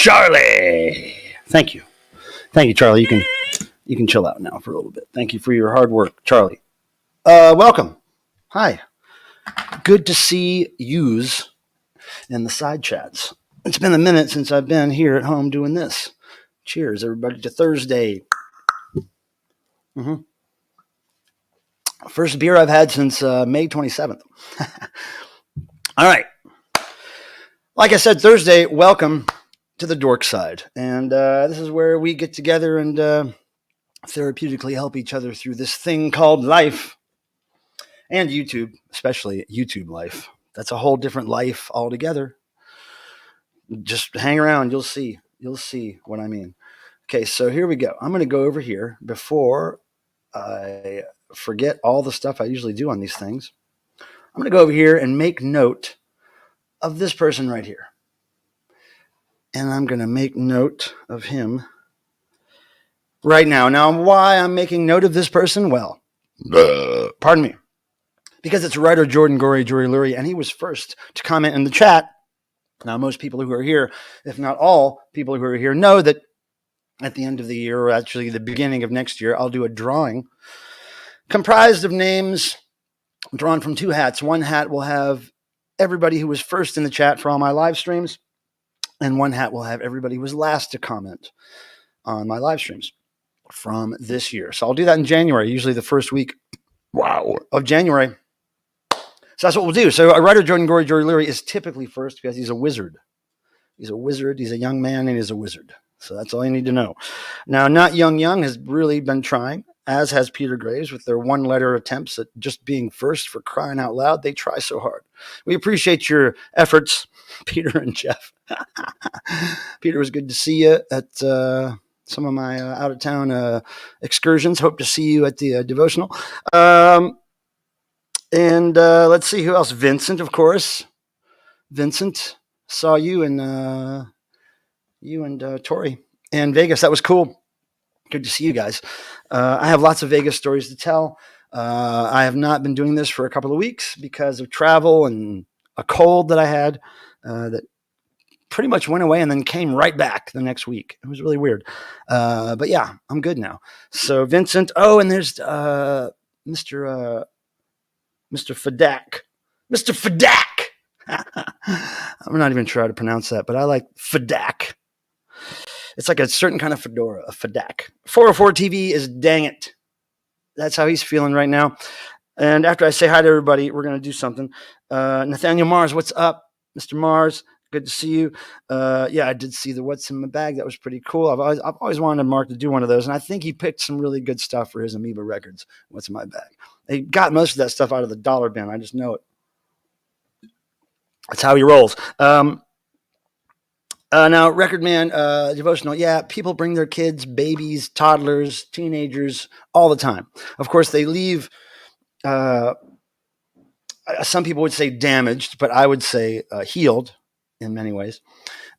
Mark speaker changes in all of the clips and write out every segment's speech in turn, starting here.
Speaker 1: Charlie. Thank you. Thank you, Charlie. You can chill out now for a little bit. Thank you for your hard work, Charlie. Welcome. Hi. Good to see yous in the side chats. It's been a minute since I've been here at home doing this. Cheers, everybody, to Thursday. First beer I've had since May 27th. All right. Like I said, Thursday, welcome to the dork side. And this is where we get together and therapeutically help each other through this thing called life. And YouTube, especially YouTube life. That's a whole different life altogether. Just hang around. You'll see. You'll see what I mean. Okay, so here we go. I'm going to go over here before I forget all the stuff I usually do on these things. I'm going to go over here and make note of this person right here. And I'm going to make note of him right now. Now, why I'm making note of this person? Well, pardon me. Because it's writer Jordan Gorey Jury Lurie, and he was first to comment in the chat. Now, most people who are here, if not all people who are here, know that at the end of the year, or actually the beginning of next year, I'll do a drawing comprised of names drawn from two hats. One hat will have everybody who was first in the chat for all my live streams, and one hat will have everybody who was last to comment on my live streams from this year. So I'll do that in January, usually the first week of January. So that's what we'll do. So a writer, Jordan Gorey Jury Lurie, is typically first because he's a wizard. He's a wizard. He's a young man, and he's a wizard. So that's all you need to know. Now, Not Young has really been trying, as has Peter Graves, with their one-letter attempts at just being first. For crying out loud, they try so hard. We appreciate your efforts, Peter and Jeff. Peter, it was good to see you at some of my out-of-town excursions. Hope to see you at the devotional. And let's see who else. Vincent, of course. Vincent, saw you and Tori in Vegas. That was cool. Good to see you guys. I have lots of Vegas stories to tell. I have not been doing this for a couple of weeks because of travel and a cold that I had that pretty much went away and then came right back the next week. It was really weird. But yeah, I'm good now. So Vincent, and there's Mr. Fadak. Mr. Fadak. I'm not even trying to pronounce that, but I like Fadak. It's like a certain kind of fedora, a Fadak. 404 TV is dang it. That's how he's feeling right now. And after I say hi to everybody, we're going to do something. Nathaniel Mars, what's up? Mr. Mars, good to see you. Yeah, I did see the What's in My Bag. That was pretty cool. I've always wanted Mark to do one of those, and I think he picked some really good stuff for his Amoeba records. What's in My Bag? He got most of that stuff out of the dollar bin. I just know it. That's how he rolls. Now, Record Man, devotional. Yeah, people bring their kids, babies, toddlers, teenagers all the time. Of course, they leave. Some people would say damaged, but I would say healed in many ways.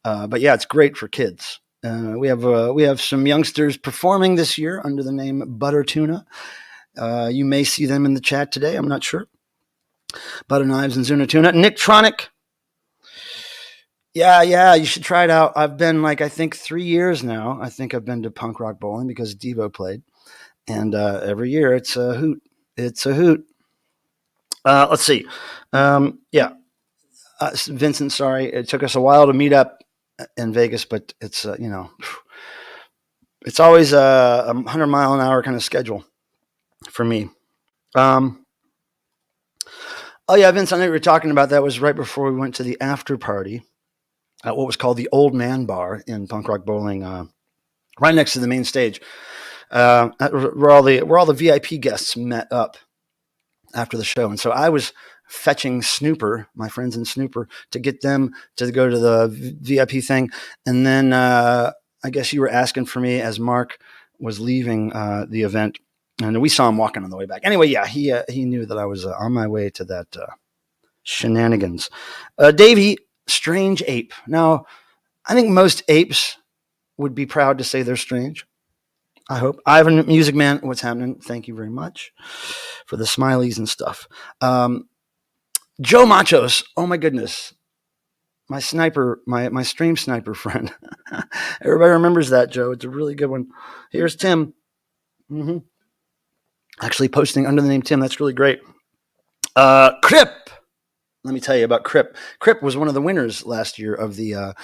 Speaker 1: But yeah, it's great for kids. We have some youngsters performing this year under the name Butter Tuna. You may see them in the chat today. I'm not sure. Butter Knives and Zuna Tuna. Nick Tronic. Yeah, you should try it out. I've been I think 3 years now. I think I've been to punk rock bowling because Devo played. And every year it's a hoot. It's a hoot. Let's see. Vincent, sorry. It took us a while to meet up in Vegas, but it's, it's always a 100-mile-an-hour kind of schedule for me. Vince, I know you were talking about that. Was right before we went to the after party at what was called the Old Man Bar in punk rock bowling, right next to the main stage, where all the VIP guests met up after the show. And so I was fetching Snooper, my friends in Snooper, to get them to go to the VIP thing. And then I guess you were asking for me as Mark was leaving the event, and we saw him walking on the way back. Anyway, yeah, he knew that I was on my way to that shenanigans. Davey, strange ape. Now, I think most apes would be proud to say they're strange. I hope. Ivan, Music Man, what's happening? Thank you very much for the smileys and stuff. Joe Machos, oh my goodness. My sniper, my stream sniper friend. Everybody remembers that, Joe. It's a really good one. Here's Tim. Mm-hmm. Actually posting under the name Tim. That's really great. Crip. Let me tell you about Crip. Crip was one of the winners last year of the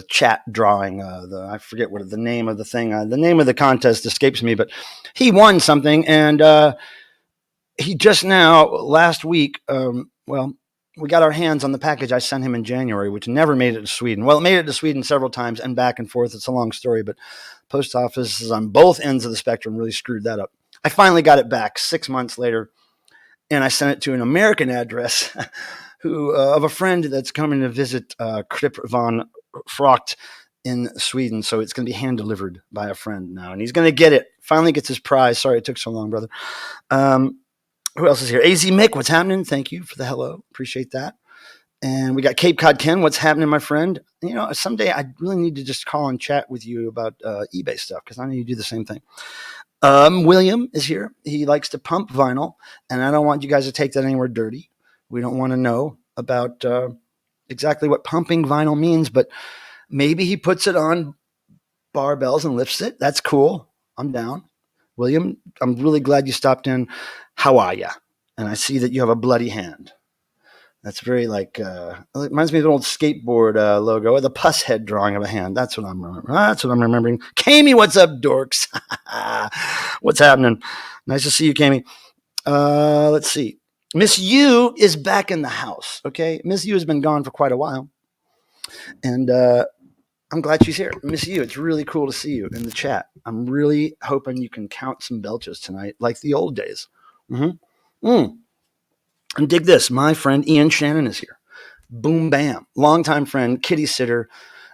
Speaker 1: chat drawing. I forget what the name of the thing. The name of the contest escapes me, but he won something, and he just now last week. We got our hands on the package I sent him in January, which never made it to Sweden. Well, it made it to Sweden several times and back and forth. It's a long story, but post offices on both ends of the spectrum really screwed that up. I finally got it back 6 months later, and I sent it to an American address of a friend that's coming to visit Kripp von Frocht in Sweden. So it's going to be hand delivered by a friend now, and he's going to get it. Finally gets his prize. Sorry it took so long, brother. Who else is here? AZ Mick, what's happening? Thank you for the hello. Appreciate that. And we got Cape Cod Ken. What's happening, my friend? Someday I really need to just call and chat with you about eBay stuff, because I know you do the same thing. William is here. He likes to pump vinyl, and I don't want you guys to take that anywhere dirty. We don't want to know about exactly what pumping vinyl means, but maybe he puts it on barbells and lifts it. That's cool. I'm down. William, I'm really glad you stopped in. How are ya? And I see that you have a bloody hand. That's very it reminds me of an old skateboard logo with a pus head drawing of a hand. That's what I'm remembering. Kami, what's up, dorks? What's happening? Nice to see you, Kami. Let's see. Miss U is back in the house. Okay, Miss U has been gone for quite a while, and I'm glad she's here. Miss U, it's really cool to see you in the chat. I'm really hoping you can count some belches tonight, like the old days. And dig this. My friend Ian Shannon is here. Boom, bam. Longtime friend, kitty sitter,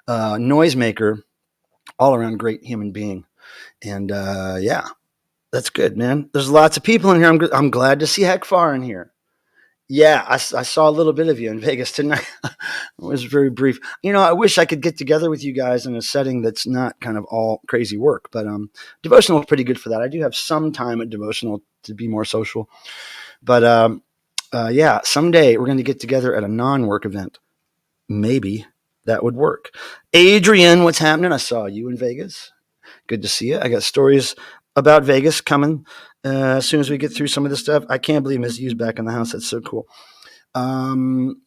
Speaker 1: noisemaker, all around great human being. And yeah, that's good, man. There's lots of people in here. I'm glad to see Heck Far in here. Yeah, I saw a little bit of you in Vegas tonight. It was very brief. I wish I could get together with you guys in a setting that's not kind of all crazy work, but devotional is pretty good for that. I do have some time at devotional to be more social, but yeah, someday we're going to get together at a non-work event. Maybe that would work. Adrian, what's happening? I saw you in Vegas. Good to see you. I got stories about Vegas coming as soon as we get through some of this stuff. I can't believe Miss U's back in the house. That's so cool. Tim,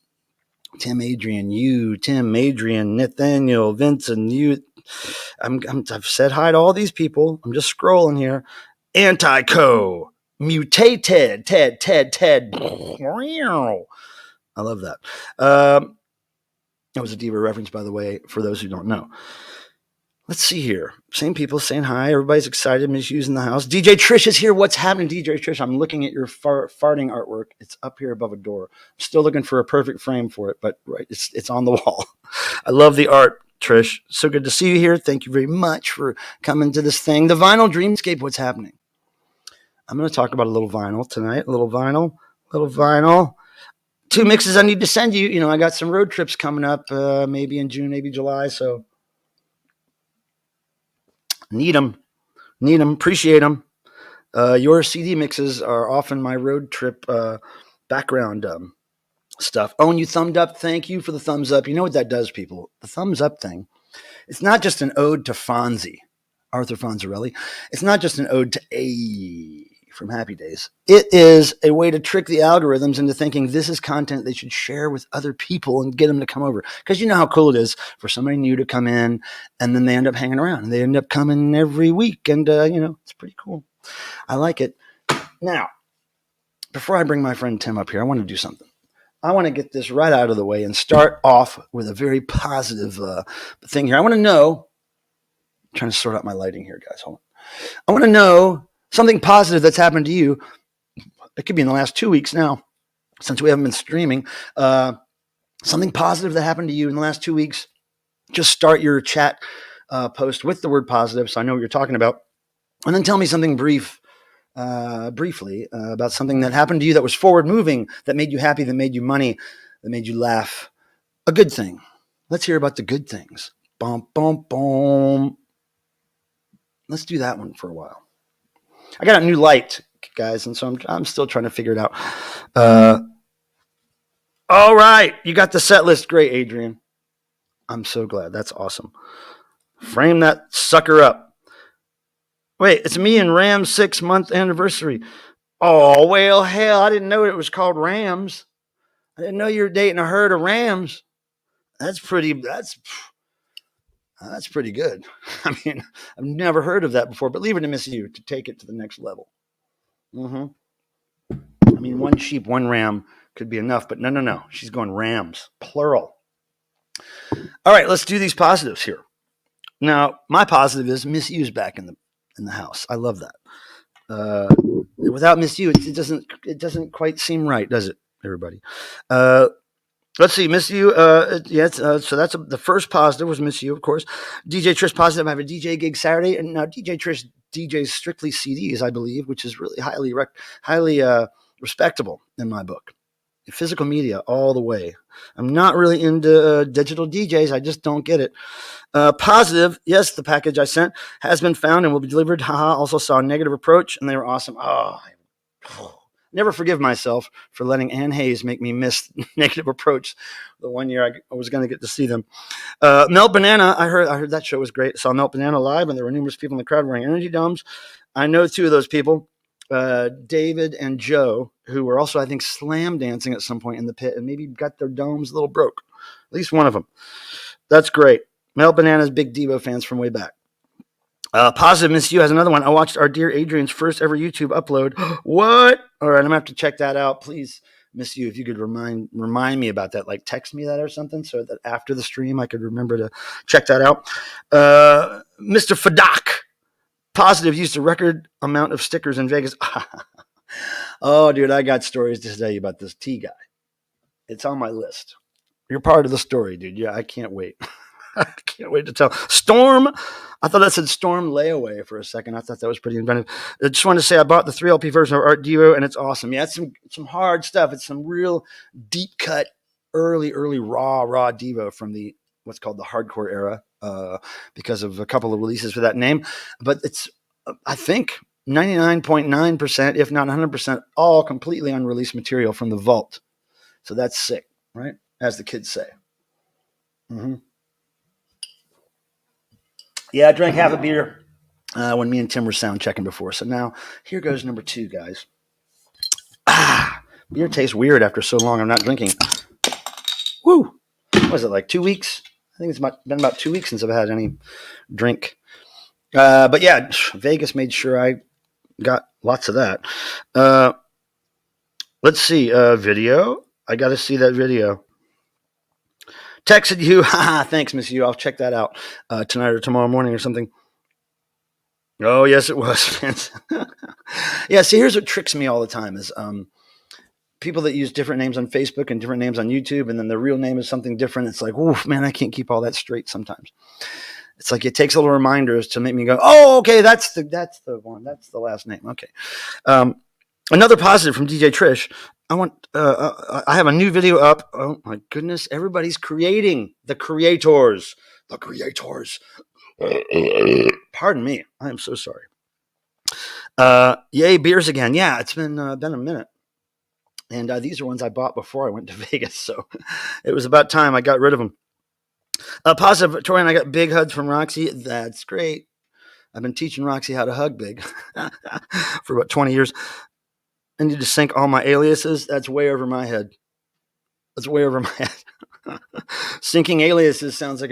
Speaker 1: Adrian, Nathaniel, Vincent, you. I've said hi to all these people. I'm just scrolling here. Anti-co. Mutated. Ted. I love that. That was a Diva reference, by the way, for those who don't know. Let's see here. Same people saying hi. Everybody's excited. Miss U's in the house. DJ Trish is here. What's happening, DJ Trish? I'm looking at your farting artwork. It's up here above a door. I'm still looking for a perfect frame for it, but right, it's on the wall. I love the art, Trish. So good to see you here. Thank you very much for coming to this thing. The Vinyl Dreamscape, what's happening? I'm going to talk about a little vinyl tonight. A little vinyl. 2 mixes I need to send you. I got some road trips coming up, maybe in June, maybe July, so need them, appreciate them. Your CD mixes are often my road trip background stuff. Owen, you thumbed up. Thank you for the thumbs up. You know what that does, people? The thumbs up thing. It's not just an ode to Fonzie, Arthur Fonzarelli. It's not just an ode to A from Happy Days. It is a way to trick the algorithms into thinking this is content they should share with other people and get them to come over. Because you know how cool it is for somebody new to come in, and then they end up hanging around, and they end up coming every week, and it's pretty cool. I like it. Now, before I bring my friend Tim up here, I want to do something. I want to get this right out of the way and start off with a very positive thing here. I want to know, I'm trying to sort out my lighting here, guys. Hold on. I want to know something positive that's happened to you. It could be in the last 2 weeks now, since we haven't been streaming. Something positive that happened to you in the last 2 weeks. Just start your chat post with the word positive, so I know what you're talking about. And then tell me something briefly about something that happened to you that was forward moving, that made you happy, that made you money, that made you laugh. A good thing. Let's hear about the good things. Bum, bum, bum. Let's do that one for a while. I got a new light, guys, and so I'm still trying to figure it out. All right. You got the set list. Great, Adrian. I'm so glad. That's awesome. Frame that sucker up. Wait, it's me and Ram's 6-month anniversary. Oh, well, hell, I didn't know it was called Rams. I didn't know you were dating a herd of Rams. That's pretty good. I mean, I've never heard of that before, but leave it to Miss U to take it to the next level. I mean, 1 sheep, 1 ram could be enough, but no. She's going Rams, plural. All right, let's do these positives here. Now, my positive is Miss U's back in the house. I love that. Without Miss U, it doesn't quite seem right, does it, everybody? Let's see, Miss U. Yes. So that's the first positive was Miss U, of course. DJ Trish positive. I have a DJ gig Saturday, and now DJ Trish DJs strictly CDs, I believe, which is really highly respectable in my book. Physical media all the way. I'm not really into digital DJs. I just don't get it. Positive. Yes, the package I sent has been found and will be delivered. Haha. Also saw a negative approach, and they were awesome. Never forgive myself for letting Ann Hayes make me miss Negative Approach the 1 year I was going to get to see them. Melt Banana, I heard that show was great. Saw Melt Banana live, and there were numerous people in the crowd wearing energy domes. I know 2 of those people, David and Joe, who were also, I think, slam dancing at some point in the pit and maybe got their domes a little broke. At least one of them. That's great. Melt Banana's big Devo fans from way back. Positive Miss U has another one. I watched our dear Adrian's first ever YouTube upload. What? All right, I'm gonna have to check that out. Please, Miss U, if you could remind me about that, like text me that or something, so that after the stream I could remember to check that out. Mr. Fadak, positive, used a record amount of stickers in Vegas. Oh, dude, I got stories to tell you about this tea guy. It's on my list. You're part of the story, dude. Yeah, I can't wait. I can't wait to tell. Storm. I thought that said Storm Layaway for a second. I thought that was pretty inventive. I just wanted to say I bought the 3 LP version of Art Devo, and it's awesome. Yeah, it's some hard stuff. It's some real deep cut, early raw Devo from the what's called the hardcore era, because of a couple of releases with that name. But it's, I think, 99.9%, if not 100%, all completely unreleased material from the vault. So that's sick, right? As the kids say. Mm-hmm. Yeah, I drank half a beer when me and Tim were sound checking before. So now here goes number 2, guys. Beer tastes weird after so long I'm not drinking. Woo! What was it, like 2 weeks? I think it's been about 2 weeks since I've had any drink. But yeah, Vegas made sure I got lots of that. Let's see. Video. I got to see that video. Texted you. Thanks, Miss You. I'll check that out tonight or tomorrow morning or something. Oh, yes, it was. Yeah, see, here's what tricks me all the time is people that use different names on Facebook and different names on YouTube, and then the real name is something different. It's like, oof, man, I can't keep all that straight sometimes. It's like it takes little reminders to make me go, oh, okay, that's the one. That's the last name. Okay. Another positive from DJ Trish. I have a new video up. Oh my goodness. Everybody's creating. The creators. Pardon me. I am so sorry. Yay, beers again. Yeah, it's been a minute. And these are ones I bought before I went to Vegas. So it was about time I got rid of them. Positive, Torian, I got big hugs from Roxy. That's great. I've been teaching Roxy how to hug big for about 20 years. I need to sync all my aliases. That's way over my head. Syncing aliases sounds like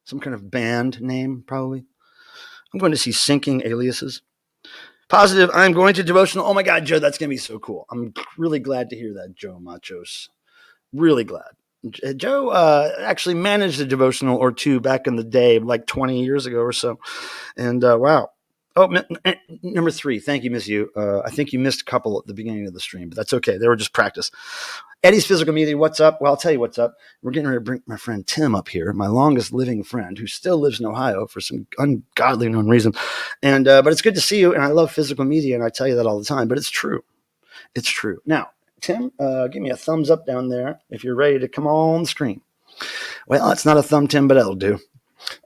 Speaker 1: some kind of band name, probably. I'm going to see Syncing Aliases. Positive, I'm going to devotional. Oh my God, Joe, that's going to be so cool. I'm really glad to hear that, Joe Machos. Really glad. Joe actually managed a devotional or two back in the day, like 20 years ago or so. And wow. Oh, number 3. Thank you, Miss You. I think you missed a couple at the beginning of the stream, but that's okay. They were just practice. Eddie's Physical Media, what's up? Well, I'll tell you what's up. We're getting ready to bring my friend Tim up here, my longest living friend, who still lives in Ohio for some ungodly known reason. And but it's good to see you, and I love physical media, and I tell you that all the time, but it's true. It's true. Now, Tim, give me a thumbs up down there if you're ready to come on the screen. Well, it's not a thumb, Tim, but that'll do.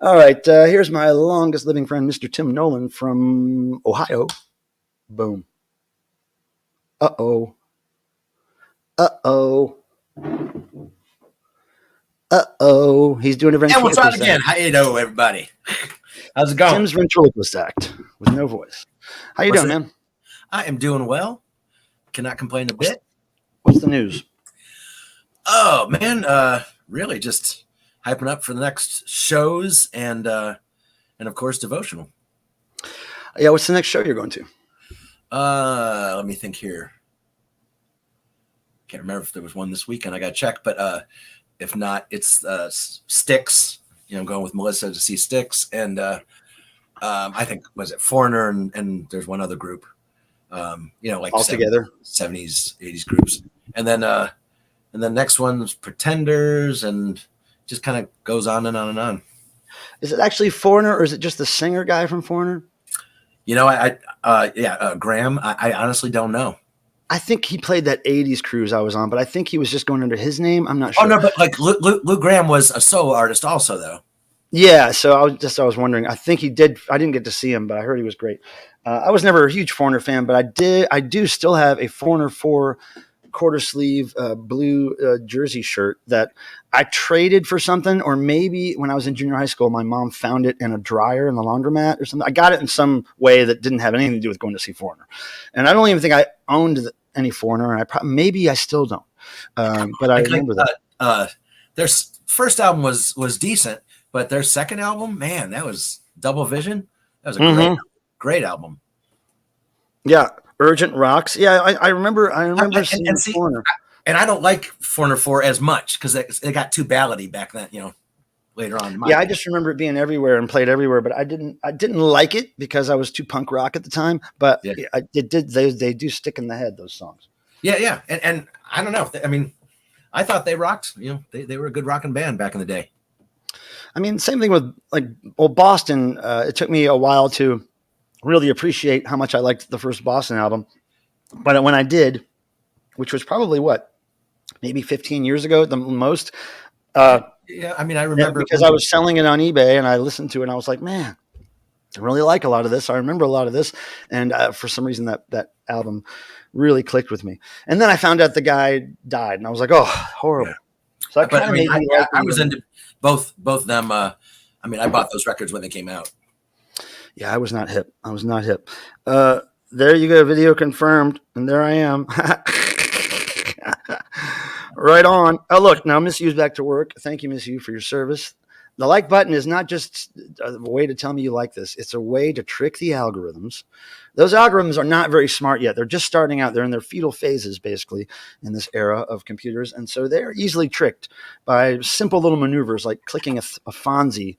Speaker 1: All right, here's my longest living friend, Mr. Tim Nolan from Ohio. Boom. Uh-oh. He's doing a ventriloquist.
Speaker 2: And what's on again? Hello, everybody. How's it going?
Speaker 1: Tim's ventriloquist act with no voice. How you doing, man?
Speaker 2: I am doing well. Cannot complain a bit.
Speaker 1: What's the news?
Speaker 2: Oh, man. Really just hyping up for the next shows and of course, devotional.
Speaker 1: Yeah, what's the next show you're going to?
Speaker 2: Let me think here. Can't remember if there was one this weekend. I got to check, but if not, it's Styx. You know, I'm going with Melissa to see Styx, and I think was it Foreigner and there's one other group. You know, like
Speaker 1: all together
Speaker 2: 70s, 80s groups, and then next one's Pretenders, and just kind of goes on and on and on.
Speaker 1: Is it actually Foreigner, or is it just the singer guy from Foreigner?
Speaker 2: You know, Graham. I honestly don't know.
Speaker 1: I think he played that 80s cruise I was on, but I think he was just going under his name. I'm not sure.
Speaker 2: Oh, no, but like Lou Graham was a solo artist also, though.
Speaker 1: Yeah, so I was wondering. I think he did. I didn't get to see him, but I heard he was great. I was never a huge Foreigner fan, but I do still have a Foreigner 4 quarter sleeve blue jersey shirt that I traded for something, or maybe when I was in junior high school, my mom found it in a dryer in the laundromat or something. I got it in some way that didn't have anything to do with going to see Foreigner, and I don't even think I owned any Foreigner, and maybe I still don't. But I remember that.
Speaker 2: Their first album was decent, but their second album, man, that was Double Vision. That was a great album.
Speaker 1: Yeah, Urgent Rocks. Yeah, I remember seeing Foreigner.
Speaker 2: And I don't like Foreigner 4 as much because they got too ballady back then, you know, later on.
Speaker 1: Yeah, I just remember it being everywhere and played everywhere, but I didn't like it because I was too punk rock at the time. But yeah. They do stick in the head, those songs.
Speaker 2: Yeah. And I don't know. I mean, I thought they rocked. You know, they were a good rocking band back in the day.
Speaker 1: I mean, same thing with like Boston. It took me a while to really appreciate how much I liked the first Boston album, but when I did, which was probably maybe 15 years ago at the most.
Speaker 2: Yeah, I mean, I remember
Speaker 1: because I was selling it on eBay and I listened to it and I was like, man, I really like a lot of this. I remember a lot of this. And for some reason that album really clicked with me. And then I found out the guy died and I was like, oh, horrible.
Speaker 2: Yeah.
Speaker 1: So that kind of made me like
Speaker 2: I was into both them. I mean, I bought those records when they came out.
Speaker 1: Yeah, I was not hip. There you go. Video confirmed. And there I am. Right on. Oh, look, now Miss U's back to work. Thank you, Miss U, for your service. The like button is not just a way to tell me you like this. It's a way to trick the algorithms. Those algorithms are not very smart yet. They're just starting out. They're in their fetal phases, basically, in this era of computers. And so they're easily tricked by simple little maneuvers like clicking a Fonzie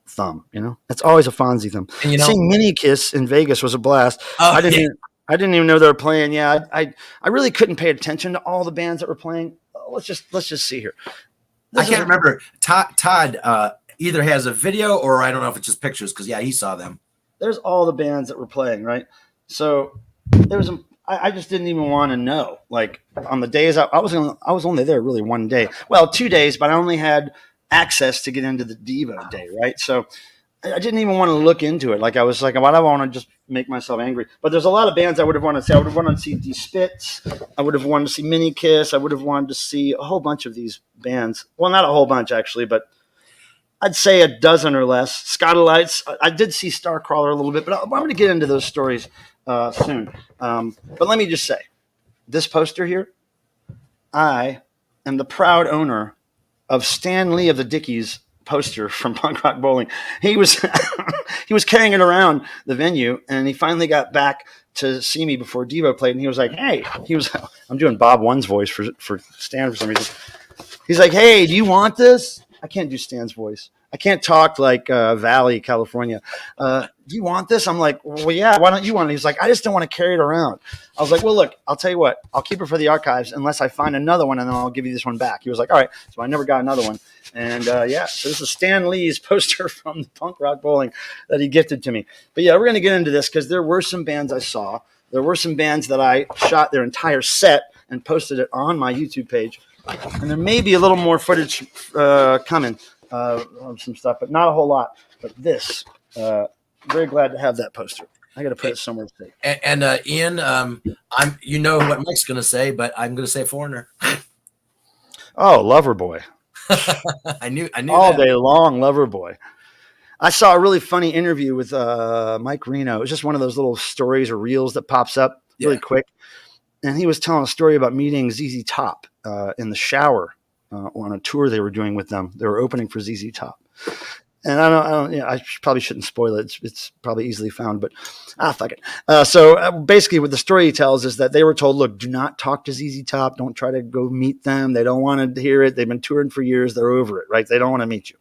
Speaker 1: thumb. That's always a Fonzie thumb. And seeing Mini Kiss in Vegas was a blast. I didn't even know they were playing. Yeah, I really couldn't pay attention to all the bands that were playing. Let's just see here.
Speaker 2: I can't remember. Todd either has a video or I don't know if it's just pictures because he saw them.
Speaker 1: There's all the bands that were playing, right? So there was I just didn't even want to know. Like on the days I was only there really one day. Well, 2 days, but I only had access to get into the Devo day, right? So I didn't even want to look into it. Like I was like, why do I want to just make myself angry? But there's a lot of bands I would have wanted to see. I would have wanted to see D Spitz. I would have wanted to see Mini Kiss. I would have wanted to see a whole bunch of these bands. Well, not a whole bunch actually, but I'd say a dozen or less. Scottolites. I did see Starcrawler a little bit, but I'm going to get into those stories soon. But let me just say, this poster here, I am the proud owner of Stan Lee of the Dickies poster from Punk Rock Bowling. He was carrying it around the venue, and he finally got back to see me before Devo played, and he was like, "Hey," I'm doing Bob One's voice for Stan for some reason. He's like, "Hey, do you want this?" I can't do Stan's voice. I can't talk like Valley, California. Do you want this? I'm like, well, yeah, why don't you want it? He's like, I just don't want to carry it around. I was like, well, look, I'll tell you what. I'll keep it for the archives unless I find another one, and then I'll give you this one back. He was like, all right. So I never got another one. And, so this is Stan Lee's poster from the Punk Rock Bowling that he gifted to me. But, yeah, we're going to get into this because there were some bands I saw. There were some bands that I shot their entire set and posted it on my YouTube page. And there may be a little more footage coming of some stuff, but not a whole lot. But this, very glad to have that poster. I got to put it somewhere safe.
Speaker 2: And Ian, you know what Mike's going to say, but I'm going to say Foreigner.
Speaker 1: Oh, Loverboy.
Speaker 2: I knew
Speaker 1: all
Speaker 2: that.
Speaker 1: Day long, Loverboy. I saw a really funny interview with Mike Reno. It was just one of those little stories or reels that pops up really quick. And he was telling a story about meeting ZZ Top in the shower on a tour they were doing with them. They were opening for ZZ Top. And I probably shouldn't spoil it. It's probably easily found, but fuck it. So basically what the story he tells is that they were told, look, do not talk to ZZ Top. Don't try to go meet them. They don't want to hear it. They've been touring for years. They're over it, right? They don't want to meet you.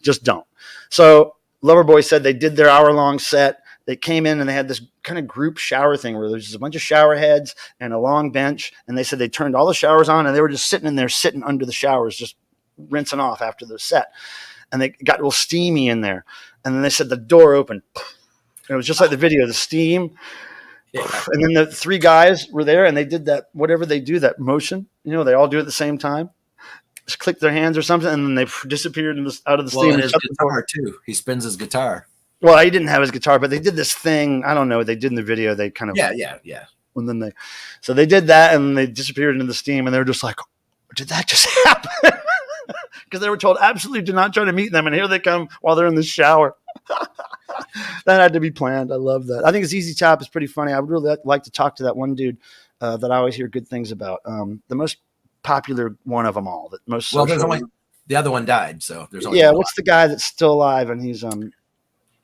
Speaker 1: Just don't. So Loverboy said they did their hour-long set. They came in and they had this kind of group shower thing where there's just a bunch of shower heads and a long bench. And they said they turned all the showers on and they were just sitting in there, sitting under the showers, just rinsing off after the set. And they got real steamy in there. And then they said the door opened. And it was just like the video, the steam. Yeah. And then the three guys were there and they did that, whatever they do, that motion. They all do it at the same time. Just click their hands or something. And then they disappeared out of the steam.
Speaker 2: And his guitar, too. He spins his guitar.
Speaker 1: Well, he didn't have his guitar, but they did this thing. I don't know what they did in the video. They kind of.
Speaker 2: Yeah.
Speaker 1: And then so they did that and they disappeared into the steam. And they were just like, did that just happen? Because they were told absolutely do not try to meet them, and here they come while they're in the shower. That had to be planned. I love that. I think ZZ Top is pretty funny. I would really like to talk to that one dude that I always hear good things about. The most popular one of them all. There's
Speaker 2: only the other one died, so there's only
Speaker 1: what's the guy that's still alive and he's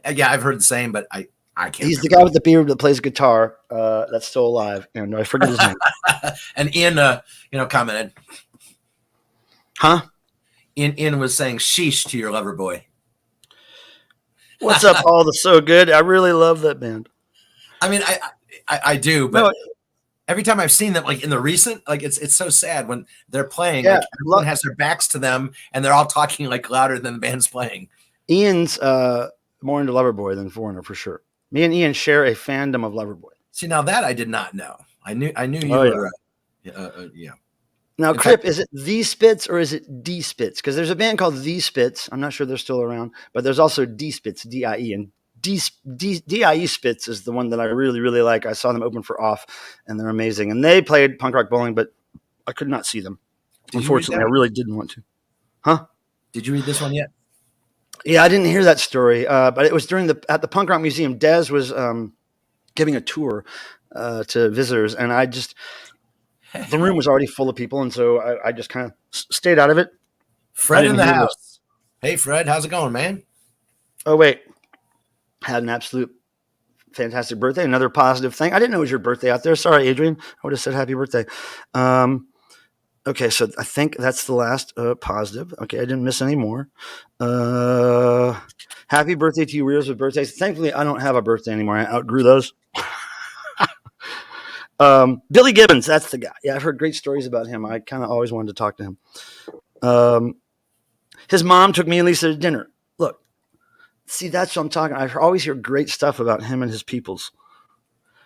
Speaker 2: yeah, I've heard the same, but I can't.
Speaker 1: He's the guy with the beard that plays guitar that's still alive, and I forget his name.
Speaker 2: And Ian, commented.
Speaker 1: Huh?
Speaker 2: Ian was saying sheesh to your Loverboy.
Speaker 1: What's up, all the So Good? I really love that band.
Speaker 2: I mean, I do, but every time I've seen them, like in the recent, like it's so sad when they're playing.
Speaker 1: Yeah,
Speaker 2: like everyone has their backs to them, and they're all talking like louder than the band's playing.
Speaker 1: Ian's more into Loverboy than Foreigner for sure. Me and Ian share a fandom of Loverboy.
Speaker 2: See, now that I did not know. I knew you
Speaker 1: Oh,
Speaker 2: were. Yeah.
Speaker 1: Now,
Speaker 2: In
Speaker 1: Crip,
Speaker 2: fact-
Speaker 1: is it The Spits or is it D Spits? Because there's a band called The Spits. I'm not sure they're still around, but there's also D Spits, D-I-E. And D-I-E Spits is the one that I really, really like. I saw them open for Off, and they're amazing. And they played Punk Rock Bowling, but I could not see them. Unfortunately, I really didn't want to. Huh?
Speaker 2: Did you read this one yet?
Speaker 1: Yeah, I didn't hear that story, but it was at the Punk Rock Museum. Dez was giving a tour to visitors, and the room was already full of people, and so I just kind of stayed out of it.
Speaker 2: Fred in the house. Hey, Fred, how's it going, man?
Speaker 1: Oh, wait. Had an absolute fantastic birthday. Another positive thing. I didn't know it was your birthday out there. Sorry, Adrian. I would have said happy birthday. Okay, so I think that's the last positive. Okay, I didn't miss any more. Happy birthday to you, Rears with birthdays. Thankfully, I don't have a birthday anymore. I outgrew those. Billy Gibbons, that's the guy. Yeah, I've heard great stories about him. I kind of always wanted to talk to him. His mom took me and Lisa to dinner. Look, see, that's what I'm talking. I always hear great stuff about him and his peoples.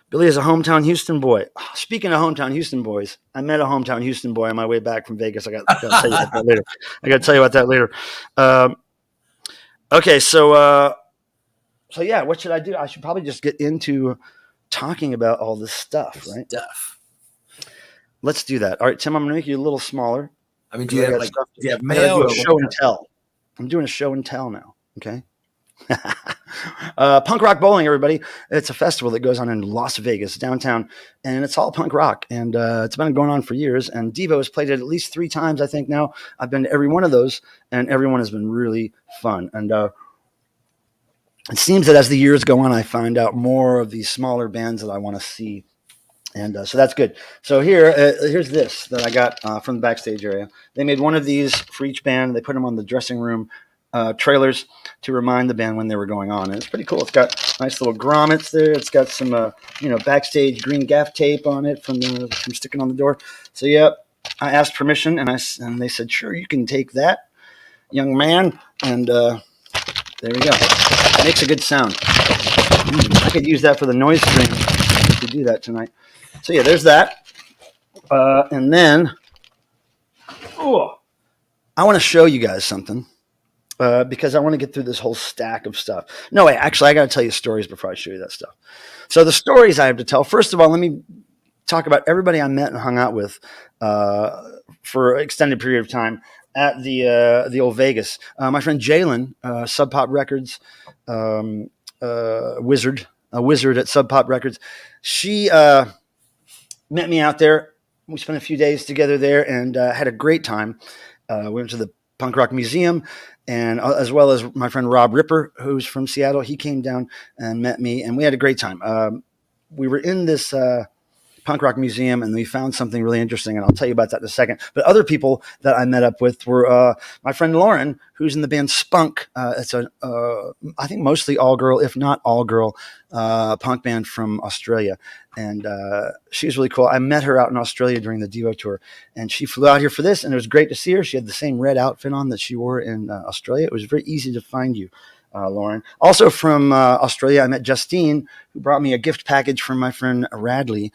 Speaker 1: Billy is a hometown Houston boy. Speaking of hometown Houston boys, I met a hometown Houston boy on my way back from Vegas. I got to tell you about that later. Okay, so yeah, what should I do? I should probably just get into talking about all this stuff, right? Let's do that. All right, Tim, I'm going to make you a little smaller.
Speaker 2: I mean, do you have mail?
Speaker 1: Do a show and tell. I'm doing a show and tell now. Okay. Punk Rock Bowling, everybody. It's a festival that goes on in Las Vegas, downtown, and it's all punk rock. And it's been going on for years. And Devo has played it at least 3 times, I think now. I've been to every one of those, and everyone has been really fun. And it seems that as the years go on, I find out more of these smaller bands that I want to see. And so that's good. So here's this that I got from the backstage area. They made one of these for each band. They put them on the dressing room trailers to remind the band when they were going on. And it's pretty cool. It's got nice little grommets there. It's got some, backstage green gaff tape on it from sticking on the door. So, yeah, I asked permission, and they said, sure, you can take that, young man. And there we go. It makes a good sound. I could use that for the noise stream to do that tonight. So, yeah, there's that. And then, I want to show you guys something. Because I want to get through this whole stack of stuff. No, wait, actually, I got to tell you stories before I show you that stuff. So the stories I have to tell, first of all, let me talk about everybody I met and hung out with for an extended period of time at the old Vegas. My friend Jalen, Sub Pop Records, wizard at Sub Pop Records. She met me out there. We spent a few days together there and had a great time. We went to the Punk Rock Museum, and as well as my friend Rob Ripper, who's from Seattle. He came down and met me, and we had a great time. We were in this Punk Rock Museum, and we found something really interesting, and I'll tell you about that in a second. But other people that I met up with were my friend Lauren, who's in the band Spunk. It's I think mostly all-girl, if not all-girl, punk band from Australia. And she was really cool. I met her out in Australia during the Devo tour, and she flew out here for this, and it was great to see her. She had the same red outfit on that she wore in Australia. It was very easy to find you, Lauren. Also from Australia, I met Justine, who brought me a gift package from my friend Radley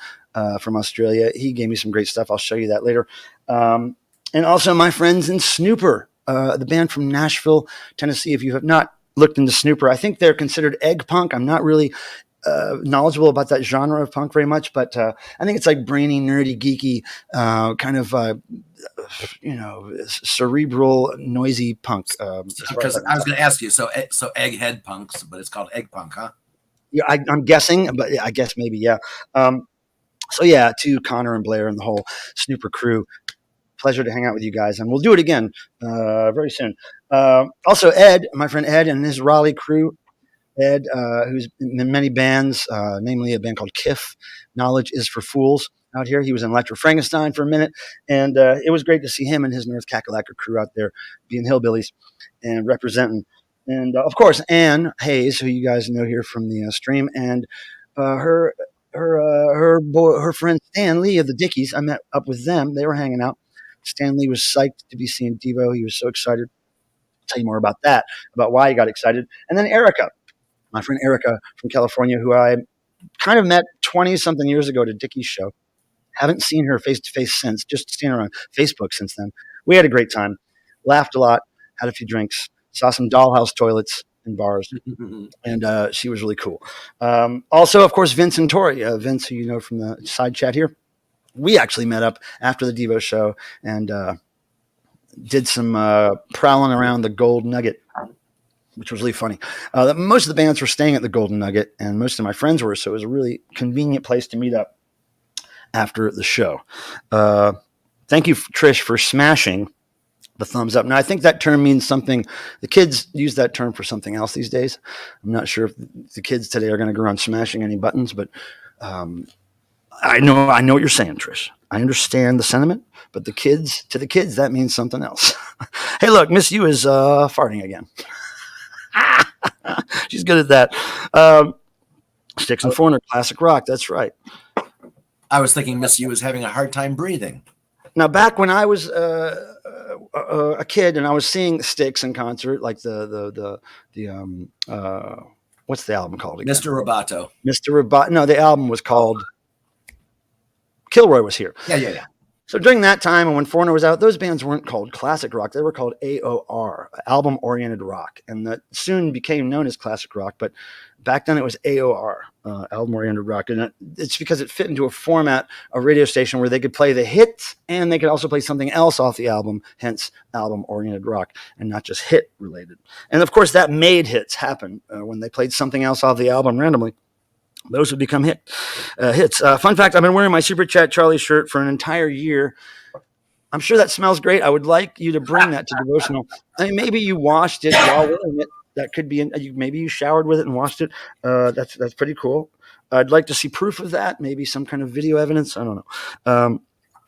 Speaker 1: from Australia. He gave me some great stuff. I'll show you that later. And also my friends in Snooper, the band from Nashville, Tennessee. If you have not looked into Snooper, I think they're considered egg punk. I'm not really knowledgeable about that genre of punk very much, but I think it's like brainy, nerdy, geeky, kind of, cerebral, noisy punk.
Speaker 2: Because I was going to ask you, so egghead punks, but it's called egg punk, huh?
Speaker 1: Yeah, I'm guessing, but I guess maybe, yeah. So yeah, to Connor and Blair and the whole Snooper crew, pleasure to hang out with you guys, and we'll do it again very soon. Also, Ed, my friend Ed, and his Raleigh crew. Ed, who's in many bands, namely a band called KIF, Knowledge is for Fools, out here. He was in Electro Frankenstein for a minute, and it was great to see him and his North Kakalaka crew out there being hillbillies and representing. And, of course, Ann Hayes, who you guys know here from the stream, and her her friend Stan Lee of the Dickies. I met up with them. They were hanging out. Stan Lee was psyched to be seeing Devo. He was so excited. I'll tell you more about that, about why he got excited. And then Erica, my friend Erica from California, who I kind of met 20-something years ago at a Dickies show. Haven't seen her face-to-face since, just seen her on Facebook since then. We had a great time, laughed a lot, had a few drinks, saw some dollhouse toilets in bars, and she was really cool. Also, of course, Vince and Tori. Vince, who you know from the side chat here. We actually met up after the Devo show and did some prowling around the Gold Nugget, which was really funny. Most of the bands were staying at the Golden Nugget, and most of my friends were, so it was a really convenient place to meet up after the show. Thank you, Trish, for smashing the thumbs up. Now, I think that term means something. The kids use that term for something else these days. I'm not sure if the kids today are going to go around smashing any buttons, but I know what you're saying, Trish. I understand the sentiment, but to the kids, that means something else. Hey, look, Miss U is farting again. She's good at that. Sticks and Foreigner, classic rock. That's right.
Speaker 2: I was thinking Miss U was having a hard time breathing.
Speaker 1: Now, back when I was a kid and I was seeing Styx in concert, like the what's the album called again?
Speaker 2: Mr. Roboto.
Speaker 1: Mr. Roboto. No, the album was called Kilroy Was Here.
Speaker 2: Yeah.
Speaker 1: So during that time and when Foreigner was out, those bands weren't called classic rock. They were called AOR, album-oriented rock. And that soon became known as classic rock. But back then it was AOR, album-oriented rock. And it's because it fit into a format, a radio station where they could play the hits and they could also play something else off the album, hence album-oriented rock, and not just hit-related. And of course that made hits happen when they played something else off the album randomly. Those would become hits. Fun fact, I've been wearing my Super Chat Charlie shirt for an entire year. I'm sure that smells great. I would like you to bring that to Devotional. I mean, maybe you washed it while wearing it. That could be, maybe you showered with it and washed it. That's pretty cool. I'd like to see proof of that. Maybe some kind of video evidence. I don't know.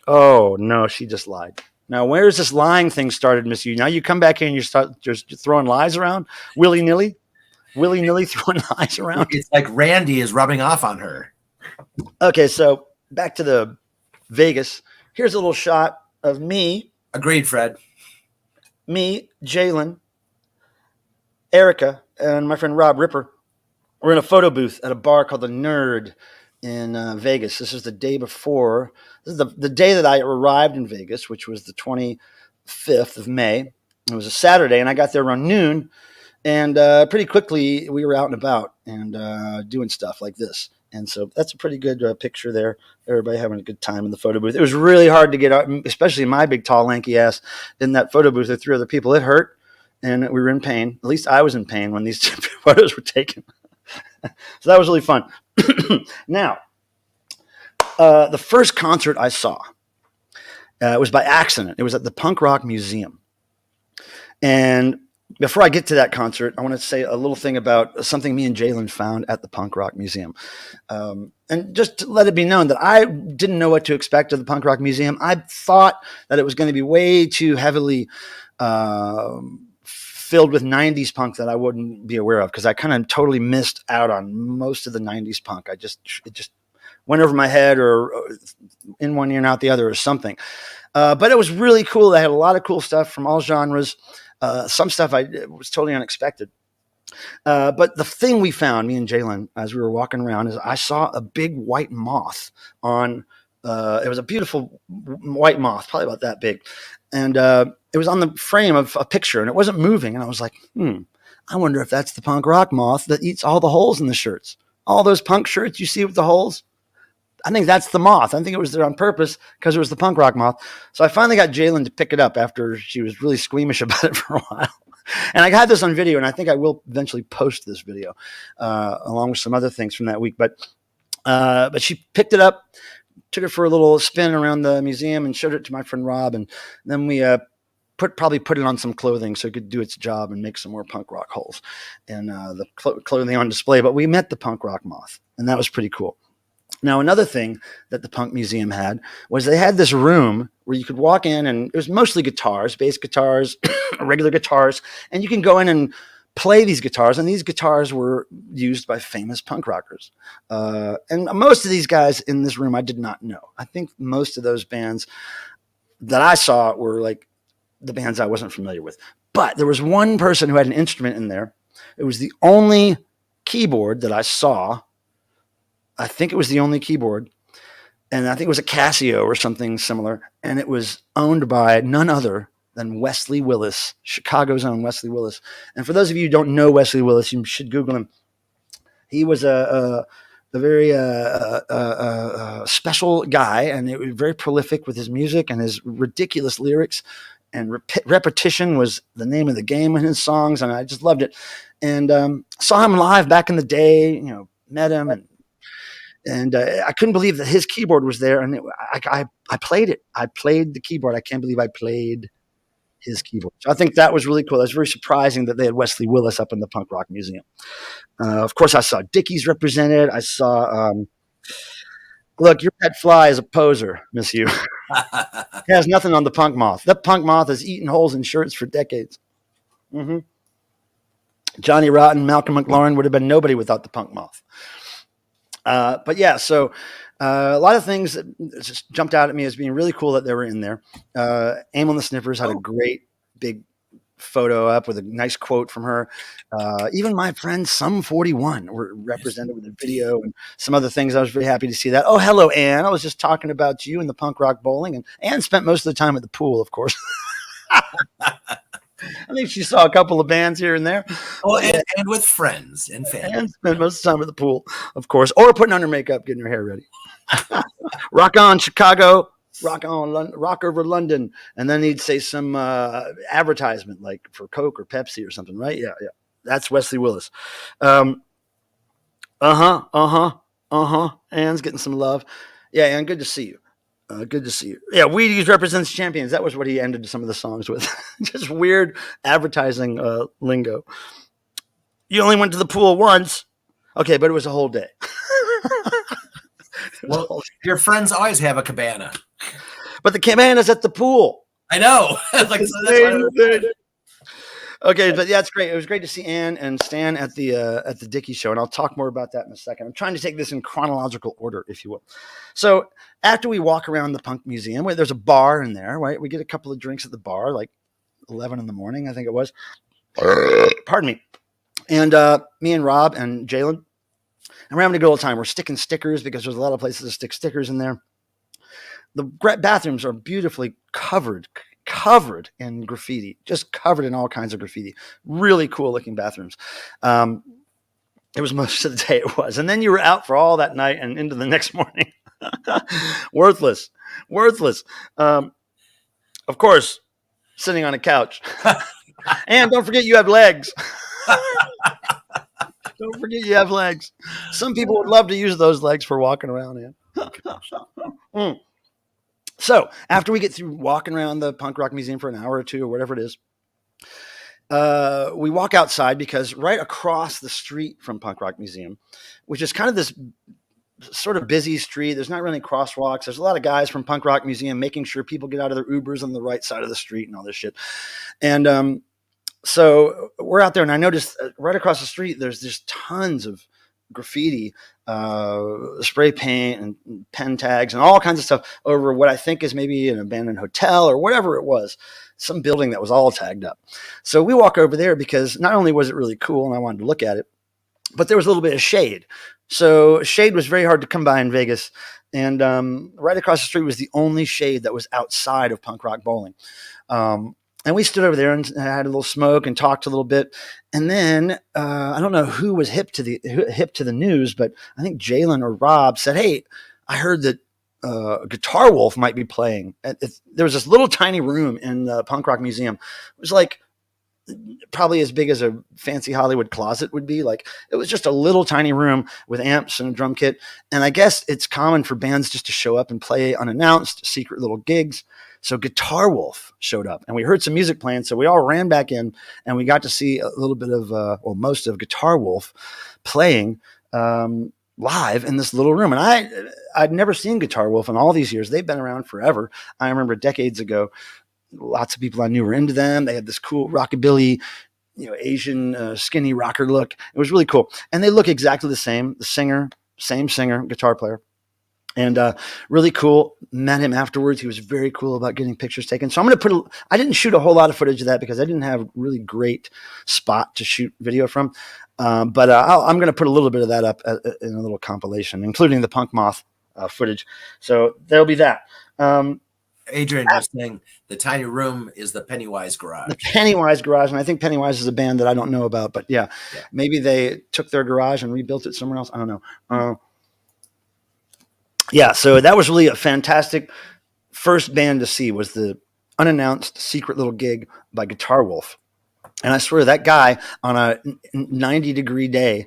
Speaker 1: Oh, no, she just lied. Now, where's this lying thing started, Miss U? Now you come back here and you start just throwing lies around willy-nilly throwing lies around.
Speaker 2: It's like Randy is rubbing off on her.
Speaker 1: Okay, so back to the Vegas. Here's a little shot of me.
Speaker 2: Agreed, Fred.
Speaker 1: Me, Jalen, Erica, and my friend Rob Ripper. We're in a photo booth at a bar called The Nerd in Vegas. This is the day before. This is the day that I arrived in Vegas, which was the 25th of May. It was a Saturday, and I got there around noon. And pretty quickly, we were out and about and doing stuff like this. And so that's a pretty good picture there. Everybody having a good time in the photo booth. It was really hard to get out, especially my big, tall, lanky ass in that photo booth with 3 other people. It hurt, and we were in pain. At least I was in pain when these photos were taken. So that was really fun. Now, the first concert I saw was by accident. It was at the Punk Rock Museum. And before I get to that concert, I want to say a little thing about something me and Jalen found at the Punk Rock Museum. And just to let it be known that I didn't know what to expect of the Punk Rock Museum. I thought that it was going to be way too heavily filled with 90s punk that I wouldn't be aware of because I kind of totally missed out on most of the 90s punk. It just went over my head or in one ear and out the other or something. But it was really cool. They had a lot of cool stuff from all genres. Some stuff was totally unexpected. But the thing we found, me and Jalen, as we were walking around, is I saw a big white moth on, it was a beautiful white moth, probably about that big. And it was on the frame of a picture and it wasn't moving. And I was like, I wonder if that's the punk rock moth that eats all the holes in the shirts. All those punk shirts you see with the holes. I think that's the moth. I think it was there on purpose because it was the punk rock moth. So I finally got Jalen to pick it up after she was really squeamish about it for a while. And I had this on video, and I think I will eventually post this video along with some other things from that week. But she picked it up, took it for a little spin around the museum, and showed it to my friend Rob. And then we probably put it on some clothing so it could do its job and make some more punk rock holes and the clothing on display. But we met the punk rock moth, and that was pretty cool. Now, another thing that the Punk Museum had was they had this room where you could walk in, and it was mostly guitars, bass guitars, regular guitars, and you can go in and play these guitars, and these guitars were used by famous punk rockers. And most of these guys in this room I did not know. I think most of those bands that I saw were like the bands I wasn't familiar with. But there was one person who had an instrument in there. It was the only keyboard that I saw. I think it was the only keyboard. And I think it was a Casio or something similar. And it was owned by none other than Wesley Willis, Chicago's own Wesley Willis. And for those of you who don't know Wesley Willis, you should Google him. He was a very special guy, and it was very prolific with his music and his ridiculous lyrics. And repetition was the name of the game in his songs, and I just loved it. And saw him live back in the day, met him, and I couldn't believe that his keyboard was there, and I played it. I played the keyboard. I can't believe I played his keyboard. So I think that was really cool. It was very surprising that they had Wesley Willis up in the Punk Rock Museum. Of course, I saw Dickies represented. I saw, look, your pet fly is a poser, Miss You. It has nothing on the punk moth. That punk moth has eaten holes in shirts for decades. Mm-hmm. Johnny Rotten, Malcolm McLaren would have been nobody without the punk moth. But yeah, so a lot of things that just jumped out at me as being really cool that they were in there. Aim on the Sniffers had a great big photo up with a nice quote from her. Even my friend Sum 41 were represented with a video and some other things. I was very happy to see that. Oh, hello, Ann. I was just talking about you and the punk rock bowling, and Ann spent most of the time at the pool, of course. I think she saw a couple of bands here and there.
Speaker 2: Well, and with friends and family.
Speaker 1: And spent most of the time at the pool, of course, or putting on her makeup, getting her hair ready. Rock on, Chicago. Rock on, rock over London. And then he'd say some advertisement like for Coke or Pepsi or something, right? Yeah. That's Wesley Willis. Ann's getting some love. Yeah, Ann, good to see you. Good to see you. Yeah, Wheaties represents champions. That was what he ended some of the songs with. Just weird advertising lingo. You only went to the pool once. Okay, but it was a whole day.
Speaker 2: Well, your friends always have a cabana.
Speaker 1: But the cabana's at the pool.
Speaker 2: I know.
Speaker 1: Okay, but yeah, it's great. It was great to see Ann and Stan at the Dickie show, and I'll talk more about that in a second. I'm trying to take this in chronological order, if you will. So after we walk around the Punk Museum, there's a bar in there, right? We get a couple of drinks at the bar, like 11 in the morning, I think it was. Pardon me. And me and Rob and Jalen, and we're having a good old time. We're sticking stickers because there's a lot of places to stick stickers in there. The bathrooms are beautifully covered in graffiti, just covered in all kinds of graffiti. Really cool looking bathrooms. It was most of the day it was. And then you were out for all that night and into the next morning. Worthless. Of course, sitting on a couch. And don't forget you have legs. Don't forget you have legs. Some people would love to use those legs for walking around in. So after we get through walking around the Punk Rock Museum for an hour or two or whatever it is, we walk outside because right across the street from Punk Rock Museum, which is kind of this sort of busy street, there's not really crosswalks. There's a lot of guys from Punk Rock Museum making sure people get out of their Ubers on the right side of the street and all this shit. And so we're out there, and I noticed right across the street, there's just tons of graffiti, spray paint and pen tags and all kinds of stuff over what I think is maybe an abandoned hotel or whatever it was, some building that was all tagged up. So we walk over there because not only was it really cool and I wanted to look at it, but there was a little bit of shade. So shade was very hard to come by in Vegas. And right across the street was the only shade that was outside of Punk Rock Bowling. And we stood over there and had a little smoke and talked a little bit. And then I don't know who was hip to the news, but I think Jalen or Rob said, "Hey, I heard that Guitar Wolf might be playing." There was this little tiny room in the Punk Rock Museum. It was like probably as big as a fancy Hollywood closet would be. Like, it was just a little tiny room with amps and a drum kit. And I guess it's common for bands just to show up and play unannounced, secret little gigs. So Guitar Wolf showed up and we heard some music playing. So we all ran back in and we got to see a little bit of, most of Guitar Wolf playing live in this little room. And I'd never seen Guitar Wolf in all these years. They've been around forever. I remember decades ago, lots of people I knew were into them. They had this cool rockabilly, Asian skinny rocker look. It was really cool. And they look exactly the same. The singer, same singer, guitar player. And really cool. Met him afterwards. He was very cool about getting pictures taken. So I'm going to I didn't shoot a whole lot of footage of that because I didn't have a really great spot to shoot video from. But I'm going to put a little bit of that up in a little compilation, including the Punk Moth footage. So there'll be that.
Speaker 2: Adrian was saying the tiny room is the Pennywise garage.
Speaker 1: The Pennywise garage. And I think Pennywise is a band that I don't know about. But yeah. Maybe they took their garage and rebuilt it somewhere else. I don't know. Yeah, so that was really a fantastic first band to see, was the unannounced secret little gig by Guitar Wolf. And I swear that guy on a 90-degree day,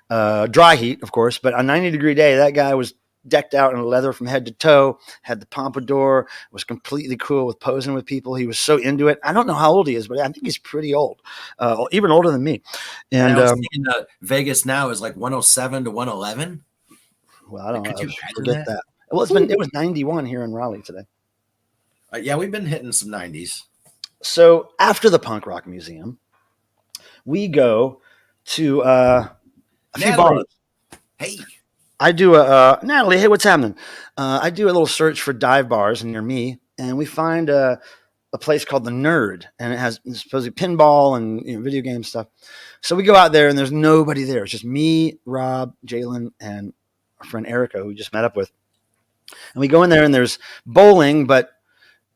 Speaker 1: dry heat, of course, but on a 90-degree day, that guy was decked out in leather from head to toe, had the pompadour, was completely cool with posing with people. He was so into it. I don't know how old he is, but I think he's pretty old, even older than me. And
Speaker 2: I was thinking Vegas now is like 107 to 111.
Speaker 1: Well, I don't know. Forget that. Well, it was 91 here in Raleigh today.
Speaker 2: Yeah, we've been hitting some 90s.
Speaker 1: So after the Punk Rock Museum, we go to a few bars.
Speaker 2: Hey.
Speaker 1: I do Natalie, hey, what's happening? I do a little search for dive bars near me, and we find a place called The Nerd, and it has supposedly pinball and video game stuff. So we go out there, and there's nobody there. It's just me, Rob, Jalen, and our friend Erica, who we just met up with. And we go in there, and there's bowling, but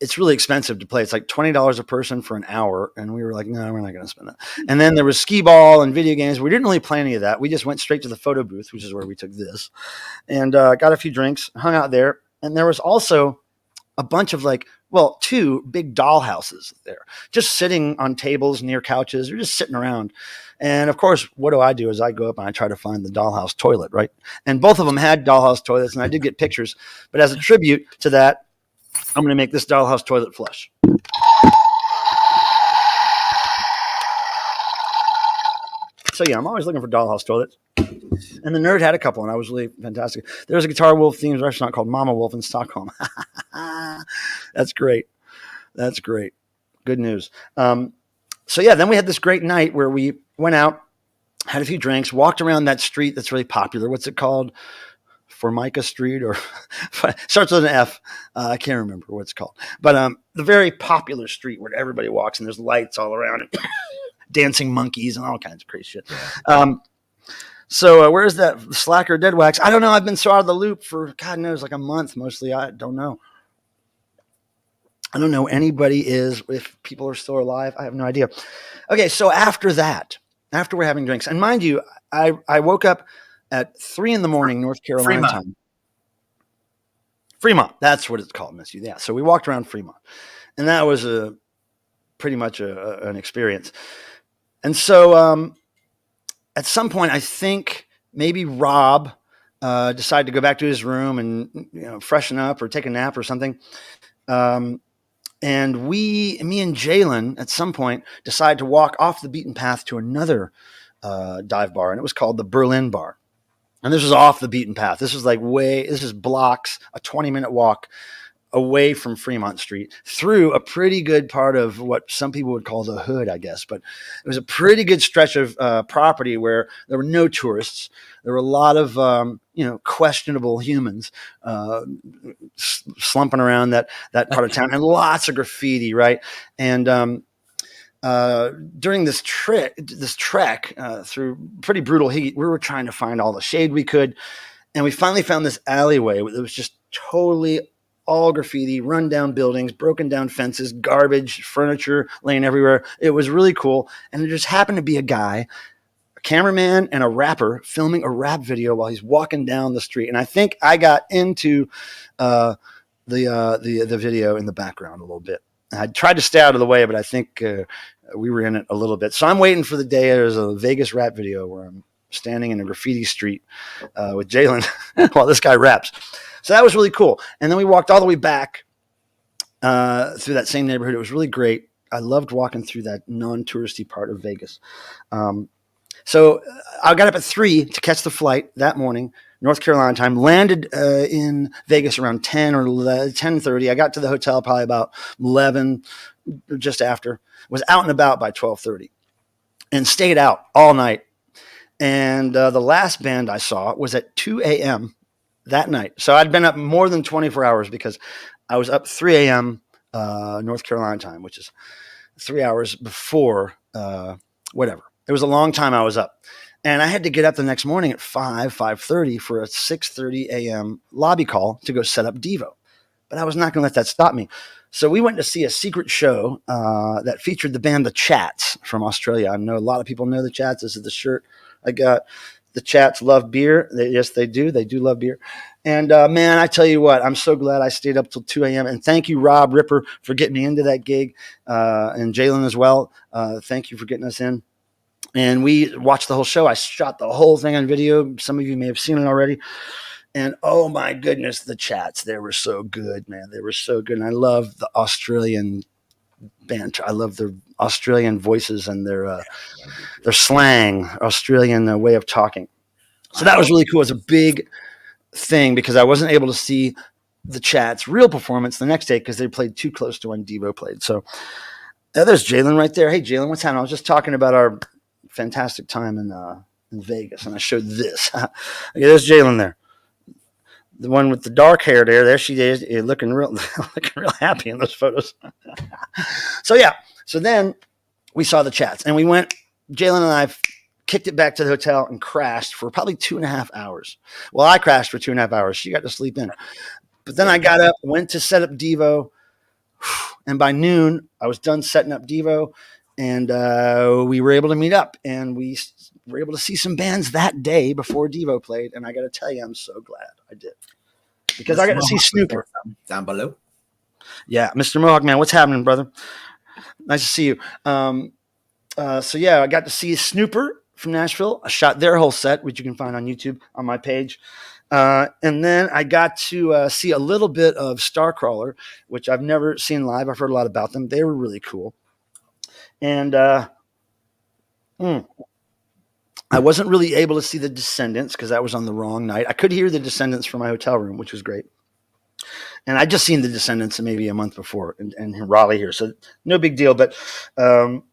Speaker 1: it's really expensive to play. It's like $20 a person for an hour. And we were like, no, we're not going to spend that. And then there was skee ball and video games. We didn't really play any of that. We just went straight to the photo booth, which is where we took this, and got a few drinks, hung out there. And there was also a bunch of two big doll houses there, just sitting on tables near couches or just sitting around. And of course, what do? Is I go up and I try to find the dollhouse toilet, right? And both of them had dollhouse toilets, and I did get pictures. But as a tribute to that, I'm going to make this dollhouse toilet flush. So yeah, I'm always looking for dollhouse toilets. And the Nerd had a couple, and I was really fantastic. There's a Guitar Wolf themed restaurant called Mama Wolf in Stockholm. That's great. That's great. Good news. So yeah, then we had this great night where we went out, had a few drinks, walked around that street that's really popular. What's it called? Formica Street, or starts with an F. I can't remember what it's called. But the very popular street where everybody walks, and there's lights all around it, dancing monkeys and all kinds of crazy shit. So where's that slacker Dead Wax? I don't know. I've been so out of the loop for God knows like a month mostly. I don't know. I don't know anybody is, if people are still alive. I have no idea. Okay, so after that, after we're having drinks, and mind you, I woke up at 3 a.m, North Carolina time. Fremont, that's what it's called, Miss You. Yeah, so we walked around Fremont, and that was pretty much an experience. And so at some point, I think maybe Rob decided to go back to his room and freshen up or take a nap or something. And me and Jalen at some point decided to walk off the beaten path to another dive bar, and it was called the Berlin Bar. And this was off the beaten path. This is blocks, a 20-minute walk away from Fremont Street through a pretty good part of what some people would call the hood, I guess. But it was a pretty good stretch of property where there were no tourists. There were a lot of, questionable humans slumping around that part of town, and lots of graffiti, right? And during this trek through pretty brutal heat, we were trying to find all the shade we could. And we finally found this alleyway that was just totally all graffiti, run down buildings, broken down fences, garbage, furniture laying everywhere. It was really cool. And there just happened to be a guy, a cameraman and a rapper, filming a rap video while he's walking down the street. And I think I got into the video in the background a little bit. I tried to stay out of the way, but I think we were in it a little bit. So I'm waiting for the day there's a Vegas rap video where I'm standing in a graffiti street with Jalen while this guy raps. So that was really cool. And then we walked all the way back through that same neighborhood. It was really great. I loved walking through that non-touristy part of Vegas. So I got up at 3 to catch the flight that morning, North Carolina time, landed in Vegas around 10 or 10:30. I got to the hotel probably about 11, just after. Was out and about by 12:30. and stayed out all night. And the last band I saw was at 2 a.m. that night. So I'd been up more than 24 hours because I was up 3 a.m. North Carolina time, which is 3 hours before whatever. It was a long time I was up. And I had to get up the next morning at 5:30 for a 6:30 a.m. lobby call to go set up Devo. But I was not going to let that stop me. So we went to see a secret show that featured the band The Chats from Australia. I know a lot of people know The Chats. This is the shirt I got. The Chats love beer. Yes, they do. They do love beer. And man, I tell you what, I'm so glad I stayed up till 2 a.m. And thank you, Rob Ripper, for getting me into that gig, and Jalen as well. Thank you for getting us in. And we watched the whole show. I shot the whole thing on video. Some of you may have seen it already. And oh my goodness, the Chats, they were so good, man. They were so good. And I love the Australian band. I love their Australian voices and their slang, Australian way of talking. So that was really cool. It was a big thing because I wasn't able to see the Chats' real performance the next day because they played too close to when Devo played. So there's Jalen right there. Hey, Jalen, what's happening? I was just talking about our fantastic time in Vegas, and I showed this. Okay, there's Jalen there. The one with the dark hair there she is, looking real happy in those photos. So yeah, so then we saw the Chats, and we went. Jalen and I kicked it back to the hotel and crashed for probably 2.5 hours. Well, I crashed for 2.5 hours. She got to sleep in, but then I got up, went to set up Devo, and by noon I was done setting up Devo, and we were able to meet up, and we were able to see some bands that day before Devo played. And I got to tell you, I'm so glad I did because I got to see Snooper
Speaker 2: down below.
Speaker 1: Yeah, Mr. Mohawk Man, what's happening, brother? Nice to see you. So yeah, I got to see Snooper from Nashville. I shot their whole set, which you can find on YouTube on my page. And then I got to see a little bit of Starcrawler, which I've never seen live. I've heard a lot about them. They were really cool. And I wasn't really able to see the Descendants because that was on the wrong night. I could hear the Descendants from my hotel room, which was great. And I'd just seen the Descendants maybe a month before in Raleigh here. So no big deal. But then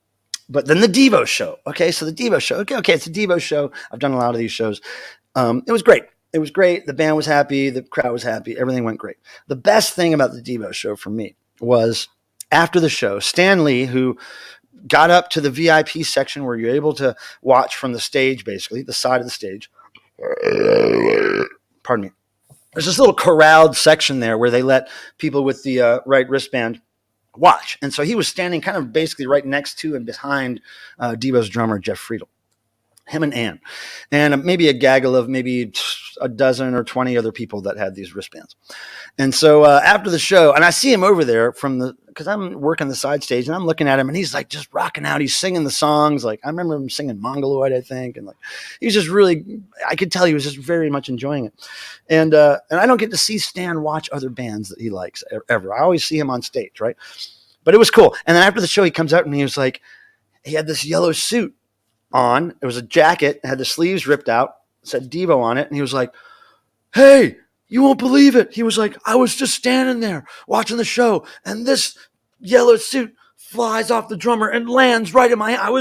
Speaker 1: the Devo show. Okay, so the Devo show. Okay, it's a Devo show. I've done a lot of these shows. It was great. It was great. The band was happy. The crowd was happy. Everything went great. The best thing about the Devo show for me was after the show, Stan Lee, who got up to the VIP section where you're able to watch from the stage, basically, the side of the stage. Pardon me. There's this little corralled section there where they let people with the right wristband watch. And so he was standing kind of basically right next to and behind Devo's drummer, Jeff Friedel. Him and Ann. And maybe a gaggle of maybe a dozen or 20 other people that had these wristbands. And so after the show, and I see him over there because I'm working the side stage, and I'm looking at him, and he's like just rocking out. He's singing the songs. Like I remember him singing Mongoloid, I think. And like he's just really, I could tell he was just very much enjoying it. And I don't get to see Stan watch other bands that he likes ever. I always see him on stage, right? But it was cool. And then after the show, he comes out and he was like, he had this yellow suit on. It was a jacket, had the sleeves ripped out, said Devo on it. And he was like, hey, you won't believe it. He was like, I was just standing there watching the show, and this yellow suit flies off the drummer and lands right in my hand.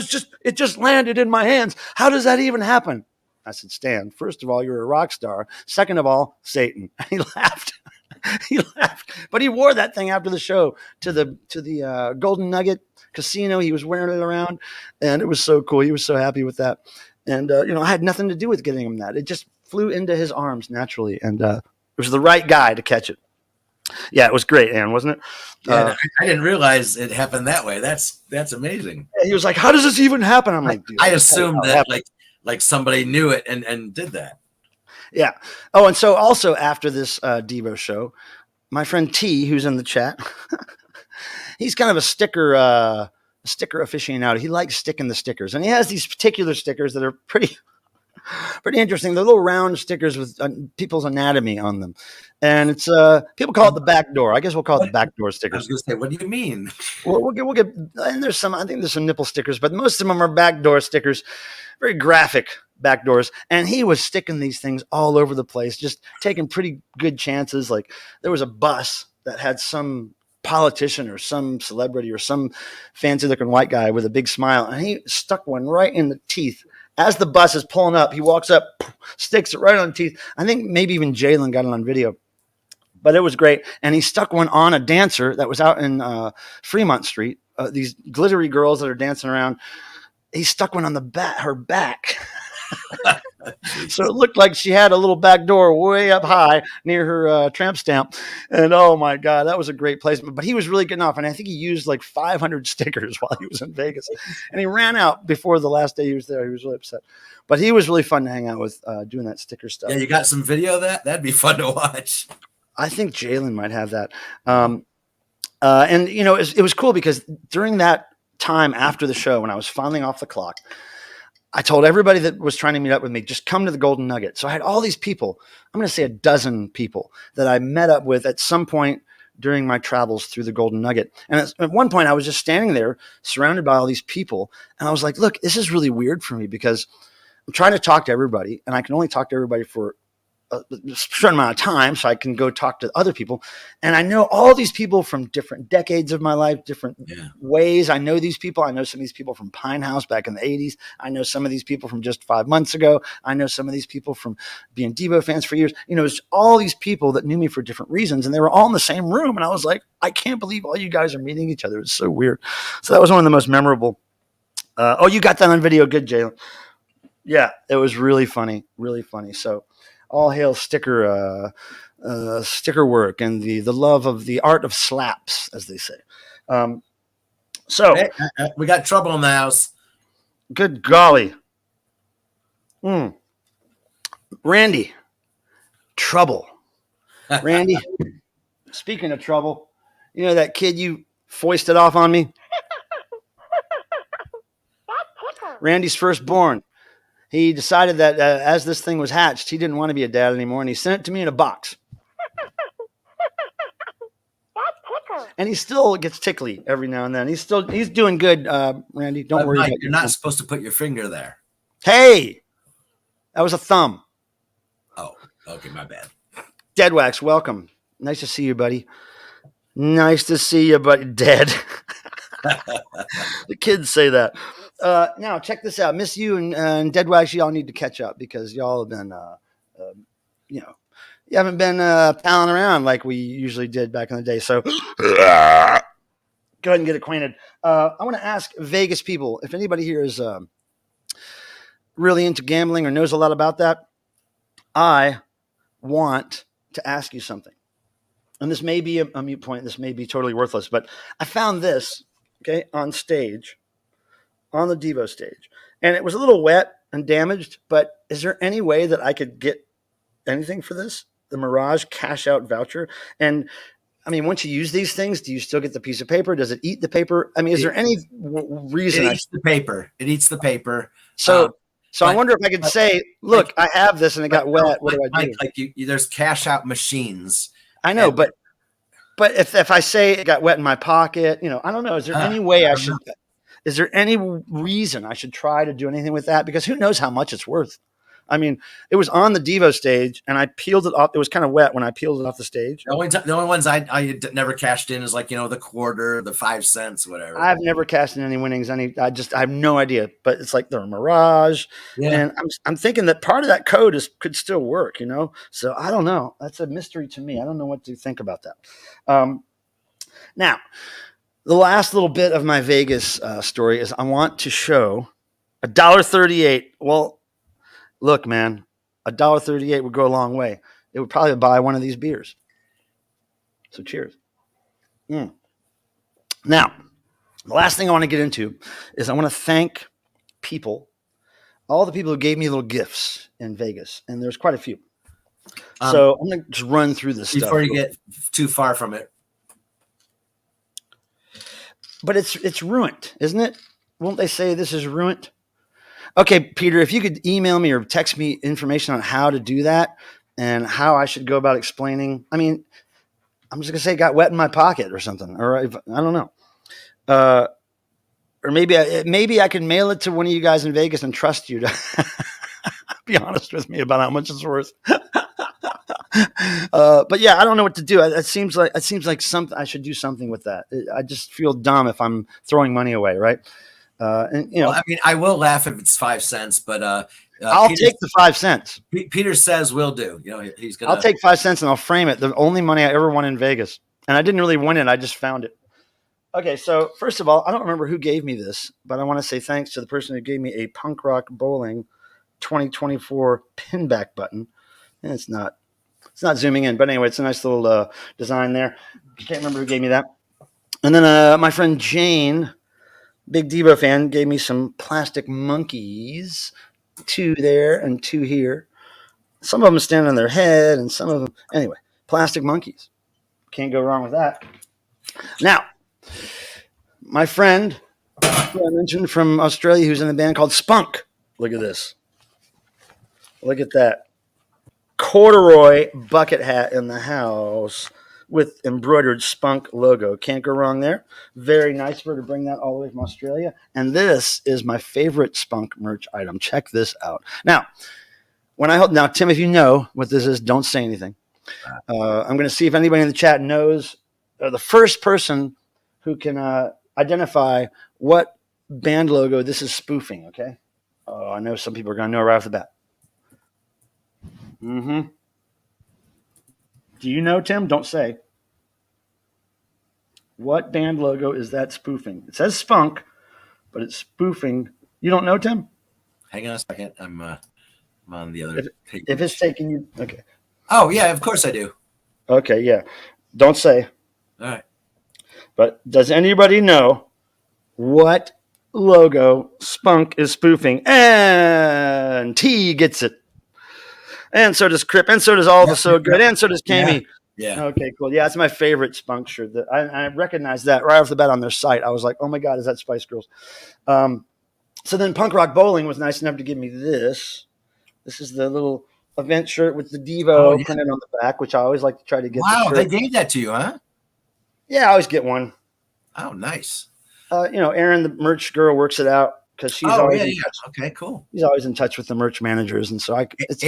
Speaker 1: It just landed in my hands. How does that even happen? I said, Stan, first of all, you're a rock star. Second of all, Satan. He laughed. He laughed. But he wore that thing after the show to the Golden Nugget Casino. He was wearing it around, and it was so cool. He was so happy with that. And, I had nothing to do with getting him that. It just flew into his arms naturally, and it was the right guy to catch it. Yeah, it was great, Ann, wasn't it?
Speaker 2: Yeah, I didn't realize it happened that way. That's amazing.
Speaker 1: He was like, how does this even happen? I'm like, dude,
Speaker 2: I assumed that like somebody knew it and did that.
Speaker 1: Yeah. Oh, and so also after this Devo show, my friend T, who's in the chat, he's kind of a sticker aficionado. He likes sticking the stickers, and he has these particular stickers that are pretty interesting. They're little round stickers with people's anatomy on them, and it's people call it the back door. I guess we'll call it the back door stickers.
Speaker 2: I was going to say, what do you mean?
Speaker 1: We'll get, and I think there's some nipple stickers, but most of them are back door stickers, very graphic back doors. And he was sticking these things all over the place, just taking pretty good chances. Like there was a bus that had some politician or some celebrity or some fancy looking white guy with a big smile. And he stuck one right in the teeth. As the bus is pulling up, he walks up, sticks it right on the teeth. I think maybe even Jalen got it on video, but it was great. And he stuck one on a dancer that was out in Fremont Street. These glittery girls that are dancing around. He stuck one on her back. So it looked like she had a little back door way up high near her tramp stamp. And oh my God, that was a great placement. But he was really getting off. And I think he used like 500 stickers while he was in Vegas. And he ran out before the last day he was there. He was really upset. But he was really fun to hang out with doing that sticker stuff.
Speaker 2: Yeah, you got some video of that? That'd be fun to watch.
Speaker 1: I think Jalen might have that. And, you know, it was cool because during that time after the show, when I was finally off the clock, I told everybody that was trying to meet up with me, just come to the Golden Nugget. So I had all these people, I'm going to say a dozen people that I met up with at some point during my travels through the Golden Nugget. And at one point I was just standing there surrounded by all these people. And I was like, look, this is really weird for me because I'm trying to talk to everybody and I can only talk to everybody for a certain amount of time so I can go talk to other people. And I know all these people from different decades of my life, different ways. I know these people. I know some of these people from Pine House back in the 80s. I know some of these people from just 5 months ago. I know some of these people from being Devo fans for years. You know, it's all these people that knew me for different reasons and they were all in the same room. And I was like, I can't believe all you guys are meeting each other. It's so weird. So that was one of the most memorable. Oh, you got that on video. Good, Jalen. Yeah, it was really funny. Really funny. So, all hail sticker work and the love of the art of slaps, as they say. So
Speaker 2: hey, we got trouble in the house.
Speaker 1: Good golly. Randy, trouble. Randy, speaking of trouble, you know that kid you foisted off on me? Randy's firstborn. He decided that as this thing was hatched, he didn't want to be a dad anymore, and he sent it to me in a box. And he still gets tickly every now and then. He's doing good, Randy. Don't worry.
Speaker 2: Mike, you're not supposed to put your finger there.
Speaker 1: Hey, that was a thumb.
Speaker 2: Oh, okay, my bad.
Speaker 1: Dead Wax, welcome. Nice to see you, buddy. Nice to see you, buddy. Dead. The kids say that. Now check this out. Miss you and Dead Wax, y'all need to catch up because y'all have been, you haven't been palling around like we usually did back in the day. So go ahead and get acquainted. I want to ask Vegas people, if anybody here is really into gambling or knows a lot about that, I want to ask you something. And this may be a mute point. This may be totally worthless, but I found this, okay, on stage. On the Devo stage. And it was a little wet and damaged, but is there any way that I could get anything for this? The Mirage cash out voucher? And I mean, once you use these things, do you still get the piece of paper? Does it eat the paper? I mean, is there any reason?
Speaker 2: It eats the paper. It eats the paper.
Speaker 1: So I wonder if I could say, look, I have this and it got wet. What do I do?
Speaker 2: Like there's cash out machines.
Speaker 1: I know, but if I say it got wet in my pocket, I don't know. Is there any way I should... Is there any reason I should try to do anything with that? Because who knows how much it's worth? I mean, it was on the Devo stage, and I peeled it off. It was kind of wet when I peeled it off the stage.
Speaker 2: The only ones I never cashed in is like, the quarter, the 5 cents, whatever.
Speaker 1: I've never cashed in any winnings. I have no idea. But it's like they're a Mirage. Yeah. And I'm thinking that part of that code could still work, So I don't know. That's a mystery to me. I don't know what to think about that. Now, the last little bit of my Vegas story is I want to show $1.38. Well, look, man, $1.38 would go a long way. It would probably buy one of these beers. So cheers. Now, the last thing I want to get into is I want to thank all the people who gave me little gifts in Vegas. And there's quite a few. So I'm going to just run through this stuff.
Speaker 2: Before you get too far from it.
Speaker 1: But it's ruined, isn't it? Won't they say this is ruined? Okay, Peter, if you could email me or text me information on how to do that and how I should go about explaining. I mean, I'm just going to say it got wet in my pocket or something. Or I don't know. Or maybe I can mail it to one of you guys in Vegas and trust you to be honest with me about how much it's worth. But yeah, I don't know what to do. It seems like something I should do something with that. I just feel dumb if I'm throwing money away, right? And
Speaker 2: Well, I mean, I will laugh if it's 5 cents, but
Speaker 1: I'll
Speaker 2: Peter
Speaker 1: take the 5 cents.
Speaker 2: Peter says will do. You know, he's
Speaker 1: I'll
Speaker 2: gonna.
Speaker 1: take 5 cents and I'll frame it. The only money I ever won in Vegas, and I didn't really win it. I just found it. Okay, so first of all, I don't remember who gave me this, but I want to say thanks to the person who gave me a Punk Rock Bowling 2024 pinback button. And it's not zooming in, but anyway, it's a nice little design there. Can't remember who gave me that. And then my friend Jane, big Devo fan, gave me some plastic monkeys, 2 there and 2 here. Some of them stand on their head, and some of them, anyway, plastic monkeys. Can't go wrong with that. Now, my friend who I mentioned from Australia, who's in a band called Spunk. Look at this. Look at that. Corduroy bucket hat in the house with embroidered Spunk logo. Can't go wrong there. Very nice for her to bring that all the way from Australia. And this is my favorite Spunk merch item. Check this out. Now, Tim, if you know what this is, don't say anything. I'm going to see if anybody in the chat knows the first person who can identify what band logo this is spoofing. Okay. Oh, I know some people are going to know right off the bat. Mm-hmm. Do you know, Tim? Don't say. What band logo is that spoofing? It says Spunk, but it's spoofing. You don't know, Tim?
Speaker 2: Hang on a second. I'm on the other page.
Speaker 1: If it's taking you, okay.
Speaker 2: Oh yeah, of course I do.
Speaker 1: Okay, yeah. Don't say.
Speaker 2: All right.
Speaker 1: But does anybody know what logo Spunk is spoofing? And T gets it. And so does Crip, and so does all the So Good, and so does Kami.
Speaker 2: Yeah.
Speaker 1: Okay, cool. Yeah, it's my favorite Spunk shirt. I recognized that right off the bat on their site. I was like, oh my God, is that Spice Girls? So then Punk Rock Bowling was nice enough to give me this. This is the little event shirt with the Devo printed on the back, which I always like to try to get.
Speaker 2: Wow, they gave that to you, huh?
Speaker 1: Yeah, I always get one.
Speaker 2: Oh, nice.
Speaker 1: Erin, the merch girl, works it out because she's always in touch.
Speaker 2: Okay, cool.
Speaker 1: She's always in touch with the merch managers, and so it's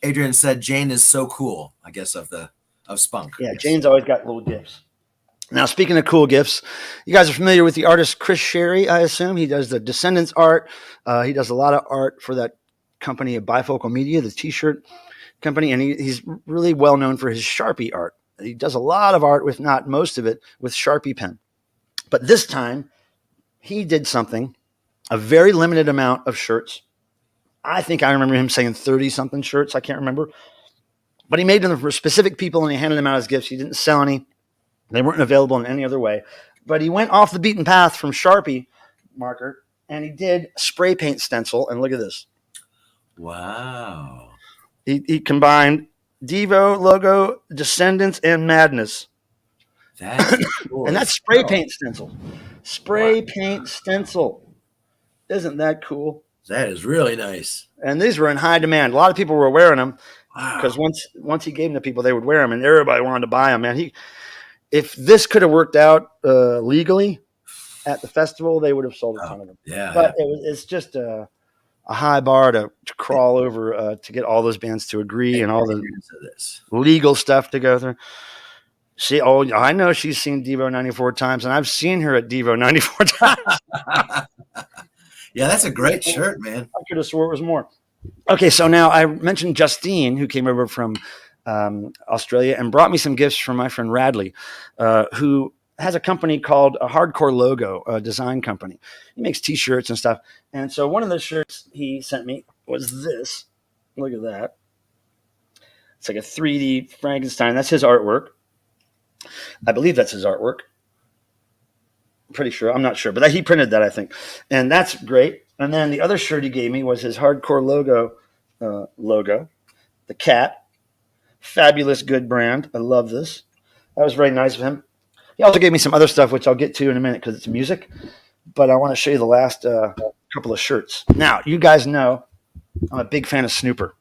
Speaker 2: Adrian said Jane is so cool. I guess of Spunk.
Speaker 1: Yeah, Jane's always got little gifts. Now, speaking of cool gifts, you guys are familiar with the artist Chris Sherry, I assume. He does the Descendants art. He does a lot of art for that company, Bifocal Media, the T-shirt company, and he's really well known for his Sharpie art. He does a lot of art, if not most of it, with Sharpie pen. But this time, he did something, a very limited amount of shirts. I think I remember him saying 30-something shirts. I can't remember. But he made them for specific people, and he handed them out as gifts. He didn't sell any. They weren't available in any other way. But he went off the beaten path from Sharpie marker, and he did spray paint stencil. And look at this.
Speaker 2: Wow.
Speaker 1: He combined Devo logo, Descendants, and Madness.
Speaker 2: That's cool.
Speaker 1: And that's spray paint stencil. Spray paint stencil. Isn't that cool?
Speaker 2: That is really nice.
Speaker 1: And these were in high demand. A lot of people were wearing them because
Speaker 2: Wow.
Speaker 1: once he gave them to people, they would wear them, and everybody wanted to buy them. Man, if this could have worked out legally at the festival, they would have sold a ton of them.
Speaker 2: Yeah.
Speaker 1: But it's just a high bar to crawl over to get all those bands to agree and all the legal stuff to go through. I know she's seen Devo 94 times, and I've seen her at Devo 94 times.
Speaker 2: Yeah, that's a great shirt, man.
Speaker 1: I could have swore it was more. Okay, so now I mentioned Justine, who came over from Australia and brought me some gifts from my friend Radley, who has a company called a Hardcore Logo, a design company. He makes T-shirts and stuff. And so one of the shirts he sent me was this. Look at that. It's like a 3D Frankenstein. That's his artwork. I believe that's his artwork. I'm pretty sure. I'm not sure. But he printed that, I think. And that's great. And then the other shirt he gave me was his Hardcore Logo logo. The cat. Fabulous good brand. I love this. That was very nice of him. He also gave me some other stuff, which I'll get to in a minute because it's music. But I want to show you the last couple of shirts. Now, you guys know I'm a big fan of Snooper.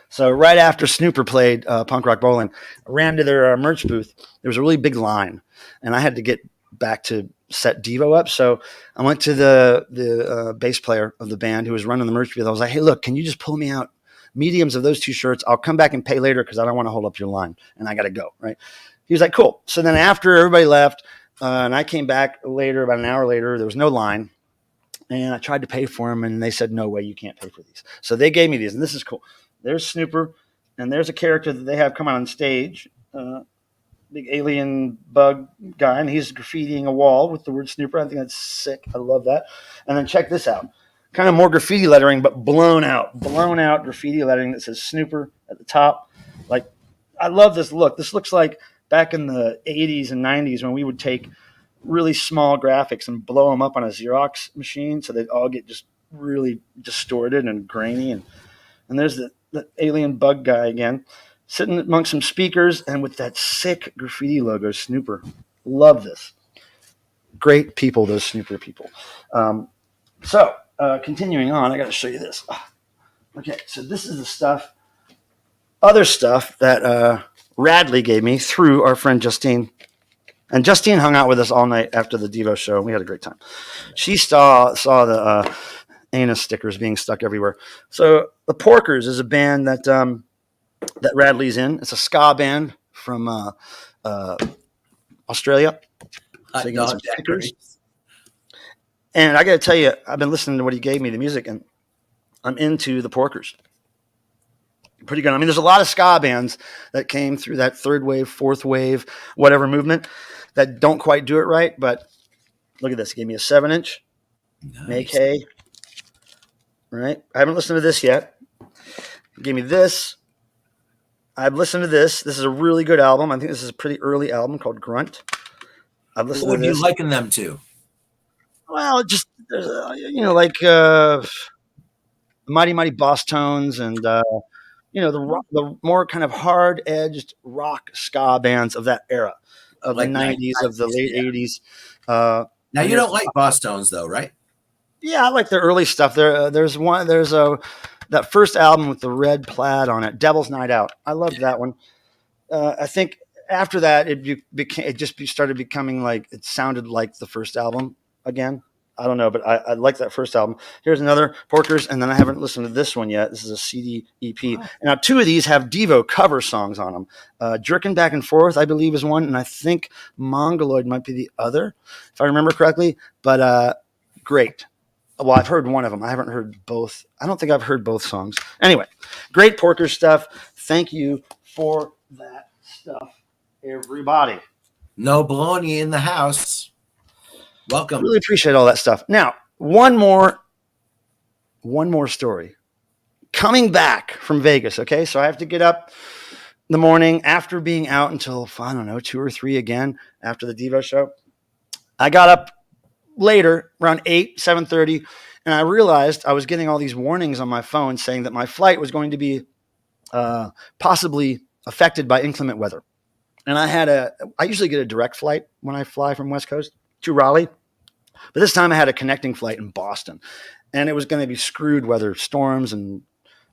Speaker 1: So right after Snooper played Punk Rock Bowling, I ran to their merch booth. There was a really big line, and I had to get back to set Devo up. So I went to the bass player of the band who was running the merch booth. I was like, hey, look, can you just pull me out mediums of those 2 shirts. I'll come back and pay later because I don't want to hold up your line and I got to go. Right. He was like, cool. So then after everybody left and I came back later, about an hour later, there was no line. And I tried to pay for them and they said, no way, you can't pay for these. So they gave me these and this is cool. There's Snooper and there's a character that they have come out on stage. Big alien bug guy, and he's graffitiing a wall with the word Snooper. I think that's sick. I love that. And then check this out. Kind of more graffiti lettering, but blown out graffiti lettering that says Snooper at the top. Like, I love this look. This looks like back in the 80s and 90s when we would take really small graphics and blow them up on a Xerox machine so they'd all get just really distorted and grainy. And there's the alien bug guy again, sitting amongst some speakers and with that sick graffiti logo, Snooper. Love this. Great people, those Snooper people. So continuing on, I got to show you this. Okay, so this is the other stuff that Radley gave me through our friend Justine. And Justine hung out with us all night after the Devo show, and we had a great time. She saw the anus stickers being stuck everywhere. So the Porkers is a band that Radley's in. It's a ska band from Australia. So and I got to tell you, I've been listening to what he gave me, the music, and I'm into the Porkers. Pretty good. I mean, there's a lot of ska bands that came through that 3rd wave, 4th wave, whatever movement that don't quite do it right. But look at this. He gave me a 7-inch. Nice. Make hay. Right. I haven't listened to this yet. He gave me this. I've listened to this. This is a really good album. I think this is a pretty early album called Grunt. I've listened to this.
Speaker 2: What would you liken them to?
Speaker 1: Well, just, like Mighty Mighty Boss Tones and, the more kind of hard-edged rock ska bands of that era, of like the 90s, of the late 80s.
Speaker 2: Now, you don't like Boss Tones, though, right?
Speaker 1: Yeah, I like the early stuff. There's that first album with the red plaid on it, Devil's Night Out. I loved that one. I think after that, it just started becoming like, it sounded like the first album again. I don't know, but I like that first album. Here's another Porkers, and then I haven't listened to this one yet. This is a CD EP. Wow. Now, 2 of these have Devo cover songs on them. Jerkin' Back and Forth, I believe, is one, and I think Mongoloid might be the other, if I remember correctly. But great. Well, I've heard one of them. I haven't heard both. I don't think I've heard both songs. Anyway, great Porkers stuff. Thank you for that stuff, everybody.
Speaker 2: No baloney in the house. Welcome.
Speaker 1: Really appreciate all that stuff. Now, one more story. Coming back from Vegas, okay? So I have to get up in the morning after being out until, I don't know, 2 or 3 again after the Devo show. I got up later, around 8, 7:30, and I realized I was getting all these warnings on my phone saying that my flight was going to be possibly affected by inclement weather. And I usually get a direct flight when I fly from West Coast to Raleigh. But this time I had a connecting flight in Boston. And it was going to be screwed weather, storms and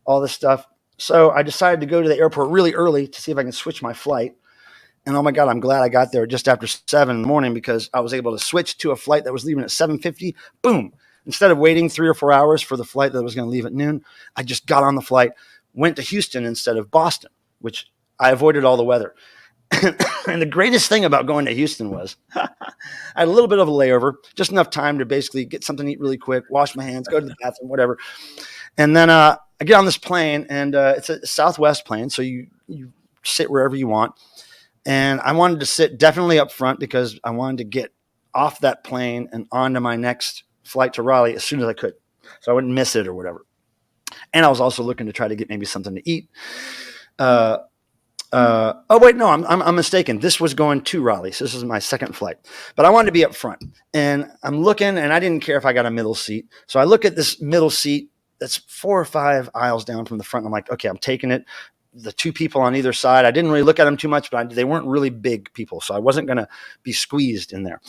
Speaker 1: all this stuff. So I decided to go to the airport really early to see if I can switch my flight. And oh my God, I'm glad I got there just after 7 in the morning because I was able to switch to a flight that was leaving at 7:50. Boom. Instead of waiting 3 or 4 hours for the flight that was going to leave at noon, I just got on the flight, went to Houston instead of Boston, which I avoided all the weather. And the greatest thing about going to Houston was I had a little bit of a layover, just enough time to basically get something to eat really quick, wash my hands, go to the bathroom, whatever. And then I get on this plane, and it's a Southwest plane, so you sit wherever you want. And I wanted to sit definitely up front because I wanted to get off that plane and onto my next flight to Raleigh as soon as I could, so I wouldn't miss it or whatever. And I was also looking to try to get maybe something to eat. Oh wait, no, I'm mistaken. This was going to Raleigh. So this is my second flight, but I wanted to be up front, and I'm looking, and I didn't care if I got a middle seat. So I look at this middle seat that's 4 or 5 aisles down from the front. I'm like, okay, I'm taking it. The 2 people on either side, I didn't really look at them too much, but they weren't really big people. So I wasn't going to be squeezed in there.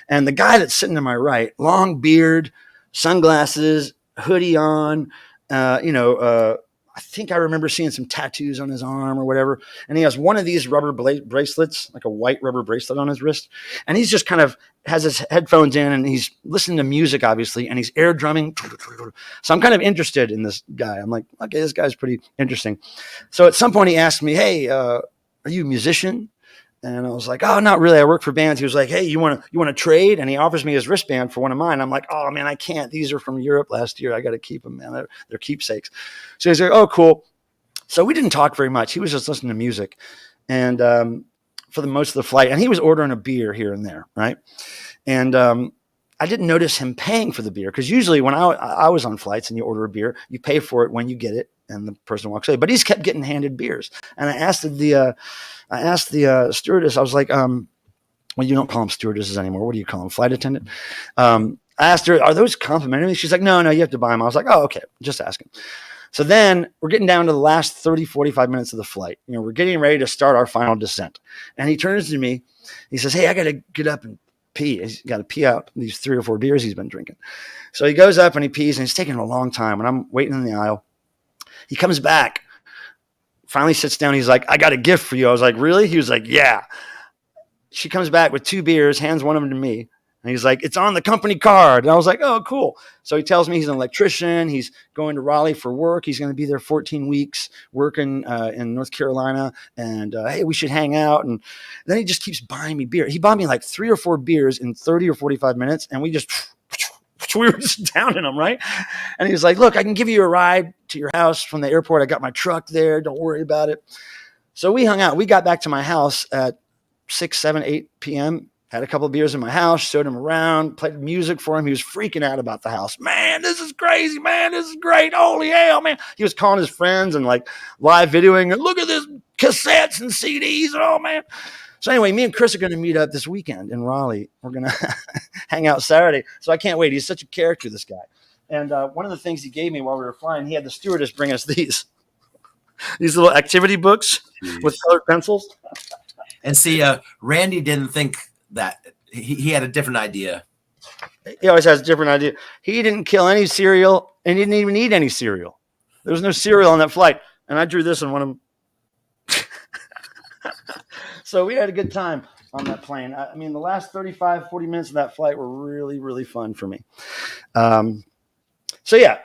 Speaker 1: And the guy that's sitting to my right, long beard, sunglasses, hoodie on, I think I remember seeing some tattoos on his arm or whatever. And he has one of these rubber bracelets, like a white rubber bracelet on his wrist. And he's just kind of has his headphones in and he's listening to music, obviously, and he's air drumming. So I'm kind of interested in this guy. I'm like, okay, this guy's pretty interesting. So at some point he asked me, hey, are you a musician? And I was like, oh, not really. I work for bands. He was like, hey, you want to trade? And he offers me his wristband for one of mine. I'm like, oh, man, I can't. These are from Europe last year. I got to keep them, man. They're keepsakes. So he's like, oh, cool. So we didn't talk very much. He was just listening to music. And for the most of the flight, and he was ordering a beer here and there, right? And I didn't notice him paying for the beer because usually when I was on flights and you order a beer, you pay for it when you get it and the person walks away. But he's kept getting handed beers. And I asked the stewardess, I was like, well, you don't call them stewardesses anymore. What do you call them? Flight attendant? I asked her, are those complimentary? She's like, no, you have to buy them. I was like, oh, okay, just asking. So then we're getting down to the last 30, 45 minutes of the flight. We're getting ready to start our final descent. And he turns to me. He says, hey, I got to get up and pee. He's got to pee out these 3 or 4 beers he's been drinking. So he goes up and he pees, and he's taking a long time. And I'm waiting in the aisle. He comes back, finally sits down. He's like, I got a gift for you. I was like, really? He was like, yeah. She comes back with 2 beers, hands one of them to me. And he's like, it's on the company card. And I was like, oh, cool. So he tells me he's an electrician. He's going to Raleigh for work. He's going to be there 14 weeks working in North Carolina. And hey, we should hang out. And then he just keeps buying me beer. He bought me like 3 or 4 beers in 30 or 45 minutes. And we were just downing them, right? And he was like, look, I can give you a ride to your house from the airport. I got my truck there. Don't worry about it. So we hung out. We got back to my house at 6, 7, 8 p.m., had a couple of beers in my house, showed him around, played music for him. He was freaking out about the house. Man, this is crazy, man. This is great. Holy hell, man. He was calling his friends and like live videoing. And look at this cassettes and CDs. Oh, man. So anyway, me and Chris are going to meet up this weekend in Raleigh. We're going to hang out Saturday. So I can't wait. He's such a character, this guy. And one of the things he gave me while we were flying, he had the stewardess bring us these little activity books with colored pencils.
Speaker 2: And see, Randy didn't think that. He had a different idea.
Speaker 1: He always has a different idea. He didn't kill any cereal and he didn't even eat any cereal. There was no cereal on that flight. And I drew this on one of them. So we had a good time on that plane. I mean, the last 35, 40 minutes of that flight were really, really fun for me. So yeah,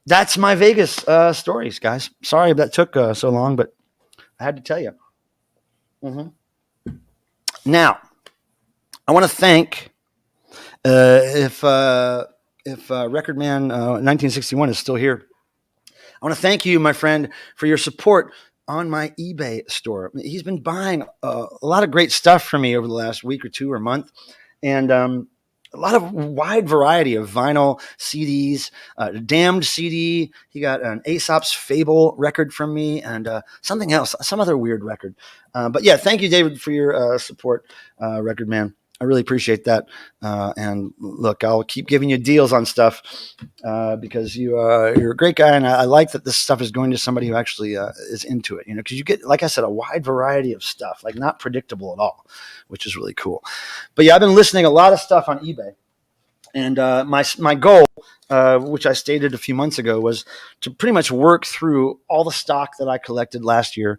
Speaker 1: that's my Vegas stories, guys. Sorry that took so long, but I had to tell you. Now, I want to thank if Record Man 1961 is still here. I want to thank you, my friend, for your support on my eBay store. He's been buying a lot of great stuff from me over the last week or 2 or month, and a lot of wide variety of vinyl CDs, Damned CD. He got an Aesop's Fable record from me and something else, some other weird record. But yeah, thank you, David, for your support, Record Man. I really appreciate that. And look, I'll keep giving you deals on stuff because you're a great guy. And I like that this stuff is going to somebody who actually is into it, because you get, like I said, a wide variety of stuff, like not predictable at all, which is really cool. But yeah, I've been listening a lot of stuff on eBay. And my goal, which I stated a few months ago, was to pretty much work through all the stock that I collected last year,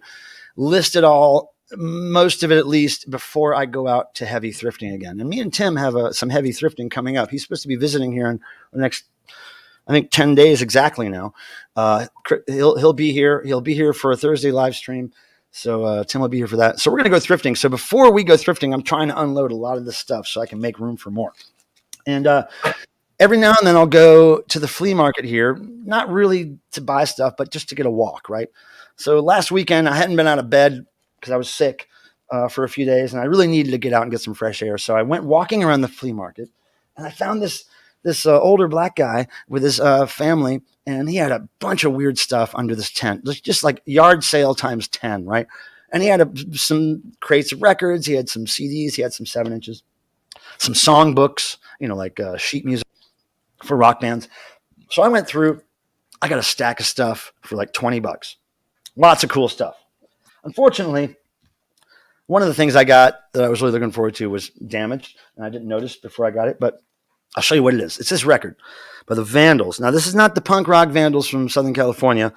Speaker 1: list it all, most of it at least, before I go out to heavy thrifting again. And me and Tim have some heavy thrifting coming up. He's supposed to be visiting here in the next, I think, 10 days exactly now. He'll be here. He'll be here for a Thursday live stream. So Tim will be here for that. So we're going to go thrifting. So before we go thrifting, I'm trying to unload a lot of this stuff so I can make room for more. And every now and then I'll go to the flea market here, not really to buy stuff, but just to get a walk, right? So last weekend, I hadn't been out of bed because I was sick for a few days, and I really needed to get out and get some fresh air. So I went walking around the flea market, and I found this older black guy with his family, and he had a bunch of weird stuff under this tent, just like yard sale times 10, right? And he had some crates of records. He had some CDs. He had some 7-inches, some song books, like sheet music for rock bands. So I went through. I got a stack of stuff for like $20. Lots of cool stuff. Unfortunately, one of the things I got that I was really looking forward to was damaged, and I didn't notice before I got it, but I'll show you what it is. It's this record by the Vandals. Now, this is not the punk rock Vandals from Southern California.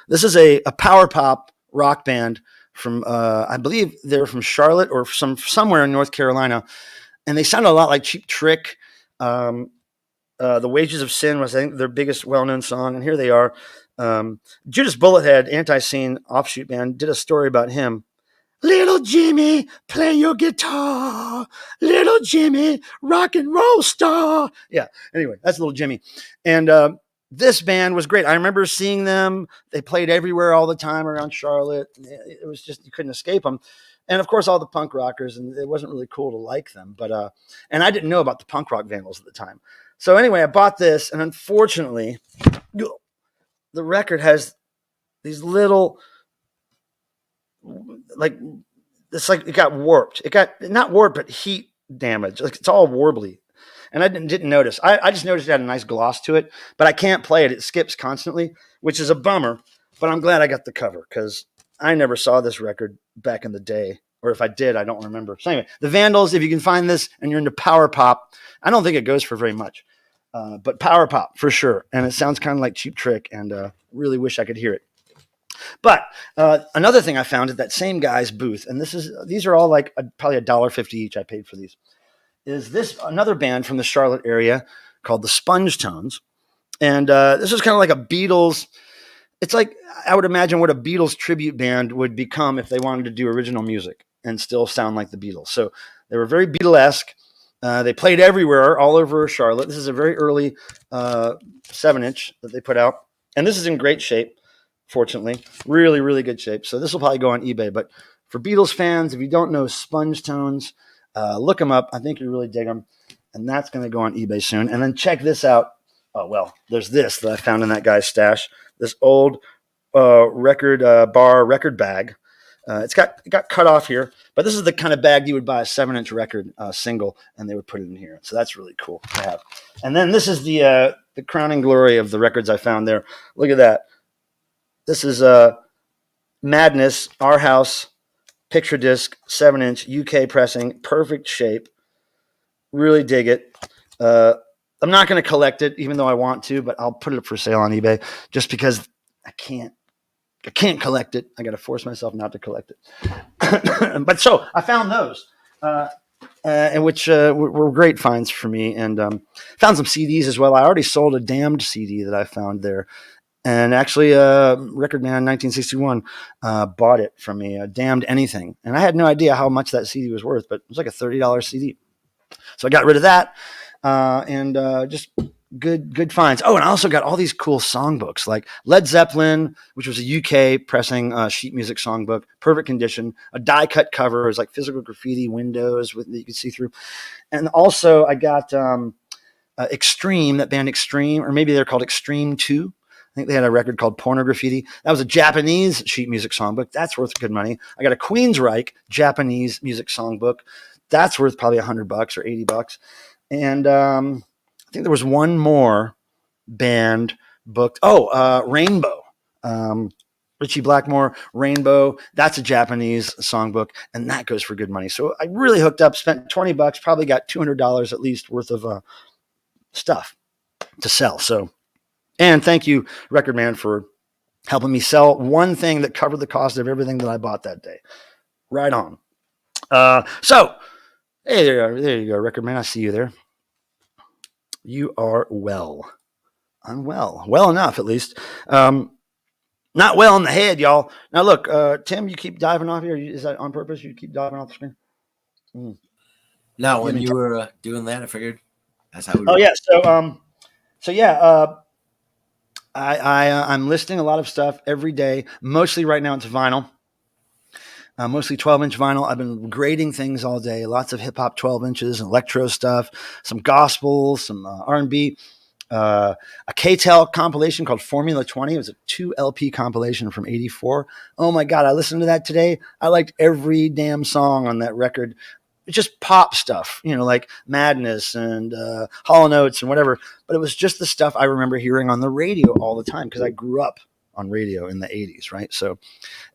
Speaker 1: This is a power pop rock band from I believe they're from Charlotte or somewhere in North Carolina, and they sound a lot like Cheap Trick. Um, the Wages of Sin was, I think, their biggest well-known song, and here they are. Judas Bullethead, anti-scene offshoot band, did a story about him. Little Jimmy, play your guitar. Little Jimmy, rock and roll star. Yeah. Anyway, that's Little Jimmy, and this band was great. I remember seeing them. They played everywhere all the time around Charlotte. It was just, you couldn't escape them. And of course, all the punk rockers, and it wasn't really cool to like them. But and I didn't know about the punk rock vandals at the time. So anyway, I bought this, and unfortunately, the record has these little, like, it's like it got warped. It got not warped, but heat damage. Like, it's all warbly. And I didn't notice. I just noticed it had a nice gloss to it, but I can't play it. It skips constantly, which is a bummer. But I'm glad I got the cover because I never saw this record back in the day. Or if I did, I don't remember. So anyway, the Vandals, if you can find this and you're into power pop, I don't think it goes for very much. But power pop for sure. And it sounds kind of like Cheap Trick, and really wish I could hear it. But another thing I found at that same guy's booth, and these are all like probably $1.50 each. I paid for these. Is this another band from the Charlotte area called the Sponge Tones? And this is kind of like a Beatles. It's like, I would imagine what a Beatles tribute band would become if they wanted to do original music and still sound like the Beatles. So they were very Beatlesque. They played everywhere, all over Charlotte. This is a very early 7-inch that they put out. And this is in great shape, fortunately. Really, really good shape. So this will probably go on eBay. But for Beatles fans, if you don't know Sponge Tones, look them up. I think you really dig them. And that's going to go on eBay soon. And then check this out. Oh, well, there's this that I found in that guy's stash. This old record bag. It got cut off here, but this is the kind of bag you would buy a 7-inch record single, and they would put it in here. So that's really cool to have. And then this is the crowning glory of the records I found there. Look at that. This is Madness, Our House, picture disc, 7-inch, UK pressing, perfect shape. Really dig it. I'm not going to collect it, even though I want to, but I'll put it up for sale on eBay just because I can't collect it. I got to force myself not to collect it. But so I found those, and which were great finds for me, and found some CDs as well. I already sold a Damned CD that I found there. And actually, Record Man 1961 bought it from me, Damned Anything. And I had no idea how much that CD was worth, but it was like a $30 CD. So I got rid of that, and just good finds. Oh, and I also got all these cool songbooks, like Led Zeppelin, which was a UK pressing sheet music songbook, perfect condition, a die-cut cover. It was like physical graffiti windows that you could see through. And also I got Extreme, that band Extreme, or maybe they're called Extreme 2. I think they had a record called Porno Graffiti. That was a Japanese sheet music songbook. That's worth good money. I got a Queensryche Japanese music songbook. That's worth probably $100 or $80. And I think there was one more band booked. Oh, Rainbow. Richie Blackmore, Rainbow. That's a Japanese songbook, and that goes for good money. So I really hooked up, spent $20, probably got $200 at least worth of stuff to sell. So, and thank you, Record Man, for helping me sell one thing that covered the cost of everything that I bought that day. Right on. So, hey, there you go, Record Man. I see you there. You are well. I'm well. Well enough, at least. Not well in the head, y'all. Now, look, Tim, you keep diving off here. Is that on purpose? You keep diving off the screen?
Speaker 2: No, when you were doing that, I figured that's how we
Speaker 1: were. Oh, yeah. So yeah, I'm listing a lot of stuff every day. Mostly right now it's vinyl. Mostly 12-inch vinyl. I've been grading things all day. Lots of hip-hop 12 inches and electro stuff, some gospel, some R&B. A K-Tel compilation called Formula 20. It was a 2 LP compilation from 84. Oh, my God. I listened to that today. I liked every damn song on that record. It's just pop stuff, like Madness and Hall & Oates and whatever. But it was just the stuff I remember hearing on the radio all the time because I grew up on radio in the 80s, right? So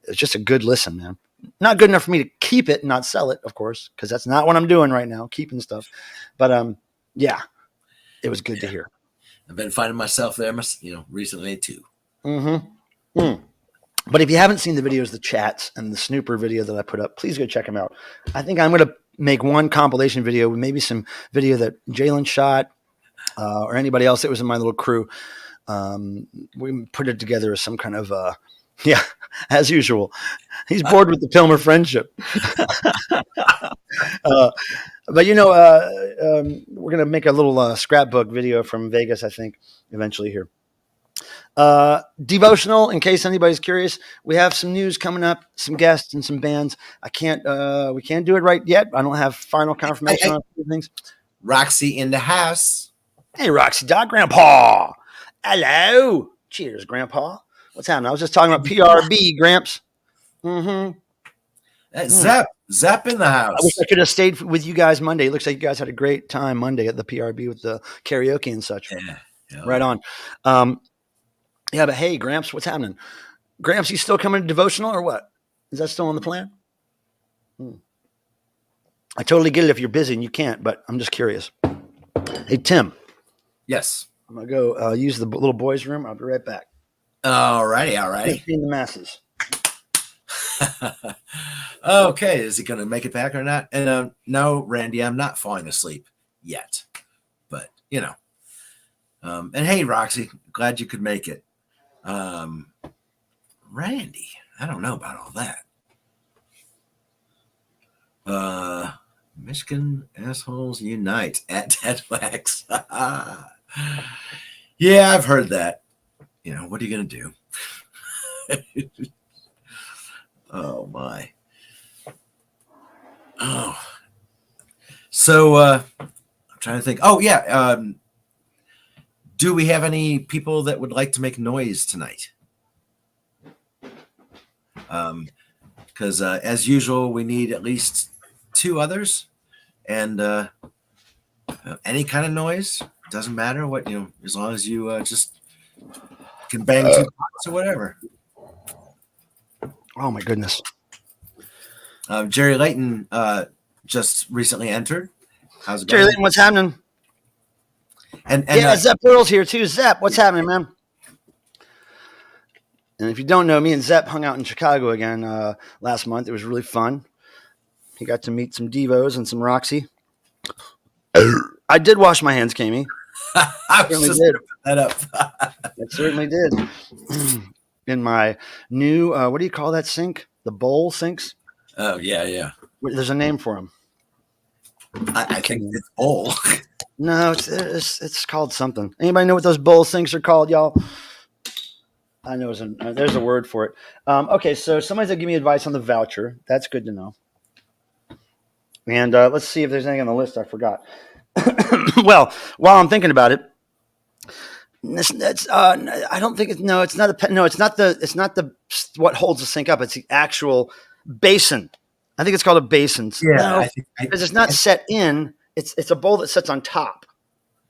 Speaker 1: it's just a good listen, man. Not good enough for me to keep it and not sell it, of course, because that's not what I'm doing right now, keeping stuff. But yeah, it was good to hear.
Speaker 2: I've been finding myself there, recently too.
Speaker 1: Mm-hmm. But if you haven't seen the videos, the chats and the snooper video that I put up, please go check them out. I think I'm going to make one compilation video with maybe some video that Jalen shot or anybody else that was in my little crew. We put it together as some kind of, yeah, as usual. He's bored with the Pilmer friendship. But, you know, we're going to make a little scrapbook video from Vegas, I think, eventually here. Devotional, in case anybody's curious, we have some news coming up, some guests and some bands. We can't do it right yet. I don't have final confirmation on a few things.
Speaker 2: Roxy in the house.
Speaker 1: Hey, Roxy Dog Grandpa. Hello. Cheers, Grandpa. What's happening? I was just talking about PRB, Gramps. Mm-hmm.
Speaker 2: Zep in the house.
Speaker 1: I wish I could have stayed with you guys Monday. It looks like you guys had a great time Monday at the PRB with the karaoke and such.
Speaker 2: Yeah.
Speaker 1: Right on. Yeah, but hey, Gramps, what's happening? Gramps, you still coming to devotional or what? Is that still on the plan? I totally get it if you're busy and you can't, but I'm just curious. Hey, Tim.
Speaker 2: Yes.
Speaker 1: I'm going to go use the little boys' room. I'll be right back.
Speaker 2: All righty.
Speaker 1: Feed the masses.
Speaker 2: Okay, is he going to make it back or not? And no, Randy, I'm not falling asleep yet. But, you know. And hey, Roxy, glad you could make it. Randy, I don't know about all that. Michigan assholes unite at Deadwax. Yeah, I've heard that. You know, what are you going to do? Oh, my. Oh. So, I'm trying to think. Oh, yeah. Do we have any people that would like to make noise tonight? Because as usual, we need at least 2 others, and any kind of noise doesn't matter what, you know, as long as you just can bang 2 pots or whatever.
Speaker 1: Oh my goodness.
Speaker 2: Jerry Layton just recently entered. How's it going?
Speaker 1: Jerry Layton, what's happening?
Speaker 2: And
Speaker 1: yeah, Zepp Earl's here too. Zepp, what's happening, man? And if you don't know, me and Zepp hung out in Chicago again last month. It was really fun. He got to meet some Devos and some Roxy. I did wash my hands, Kamie.
Speaker 2: I certainly did. Put that up.
Speaker 1: I certainly did. In my new, what do you call that sink? The bowl sinks?
Speaker 2: Oh, yeah.
Speaker 1: There's a name for them.
Speaker 2: I think it's bowl.
Speaker 1: No, it's called something. Anybody know what those bowl sinks are called, y'all? I know there's a word for it. Okay, so somebody's going to give me advice on the voucher. That's good to know. And let's see if there's anything on the list I forgot. Well, while I'm thinking about it, I don't think it's not what holds the sink up. It's the actual basin. I think it's called a basin.
Speaker 2: Yeah,
Speaker 1: because it's not set in. It's a bowl that sits on top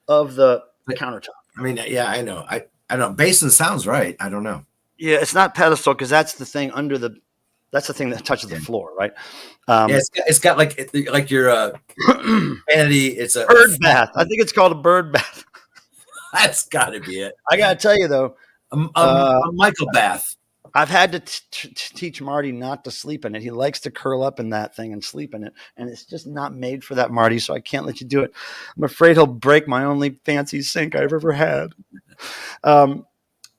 Speaker 1: of the countertop.
Speaker 2: I mean, yeah, I know. I don't know. Basin sounds right. I don't know.
Speaker 1: Yeah, it's not pedestal because that's the thing under the. That's the thing that touches the floor, right?
Speaker 2: Yeah, it's got like your vanity. It's a
Speaker 1: bird bath. I think it's called a bird bath.
Speaker 2: That's got to be it.
Speaker 1: I got to tell you though,
Speaker 2: a Michael bath.
Speaker 1: I've had to teach Marty not to sleep in it. He likes to curl up in that thing and sleep in it, and it's just not made for that, Marty. So I can't let you do it. I'm afraid he'll break my only fancy sink I've ever had.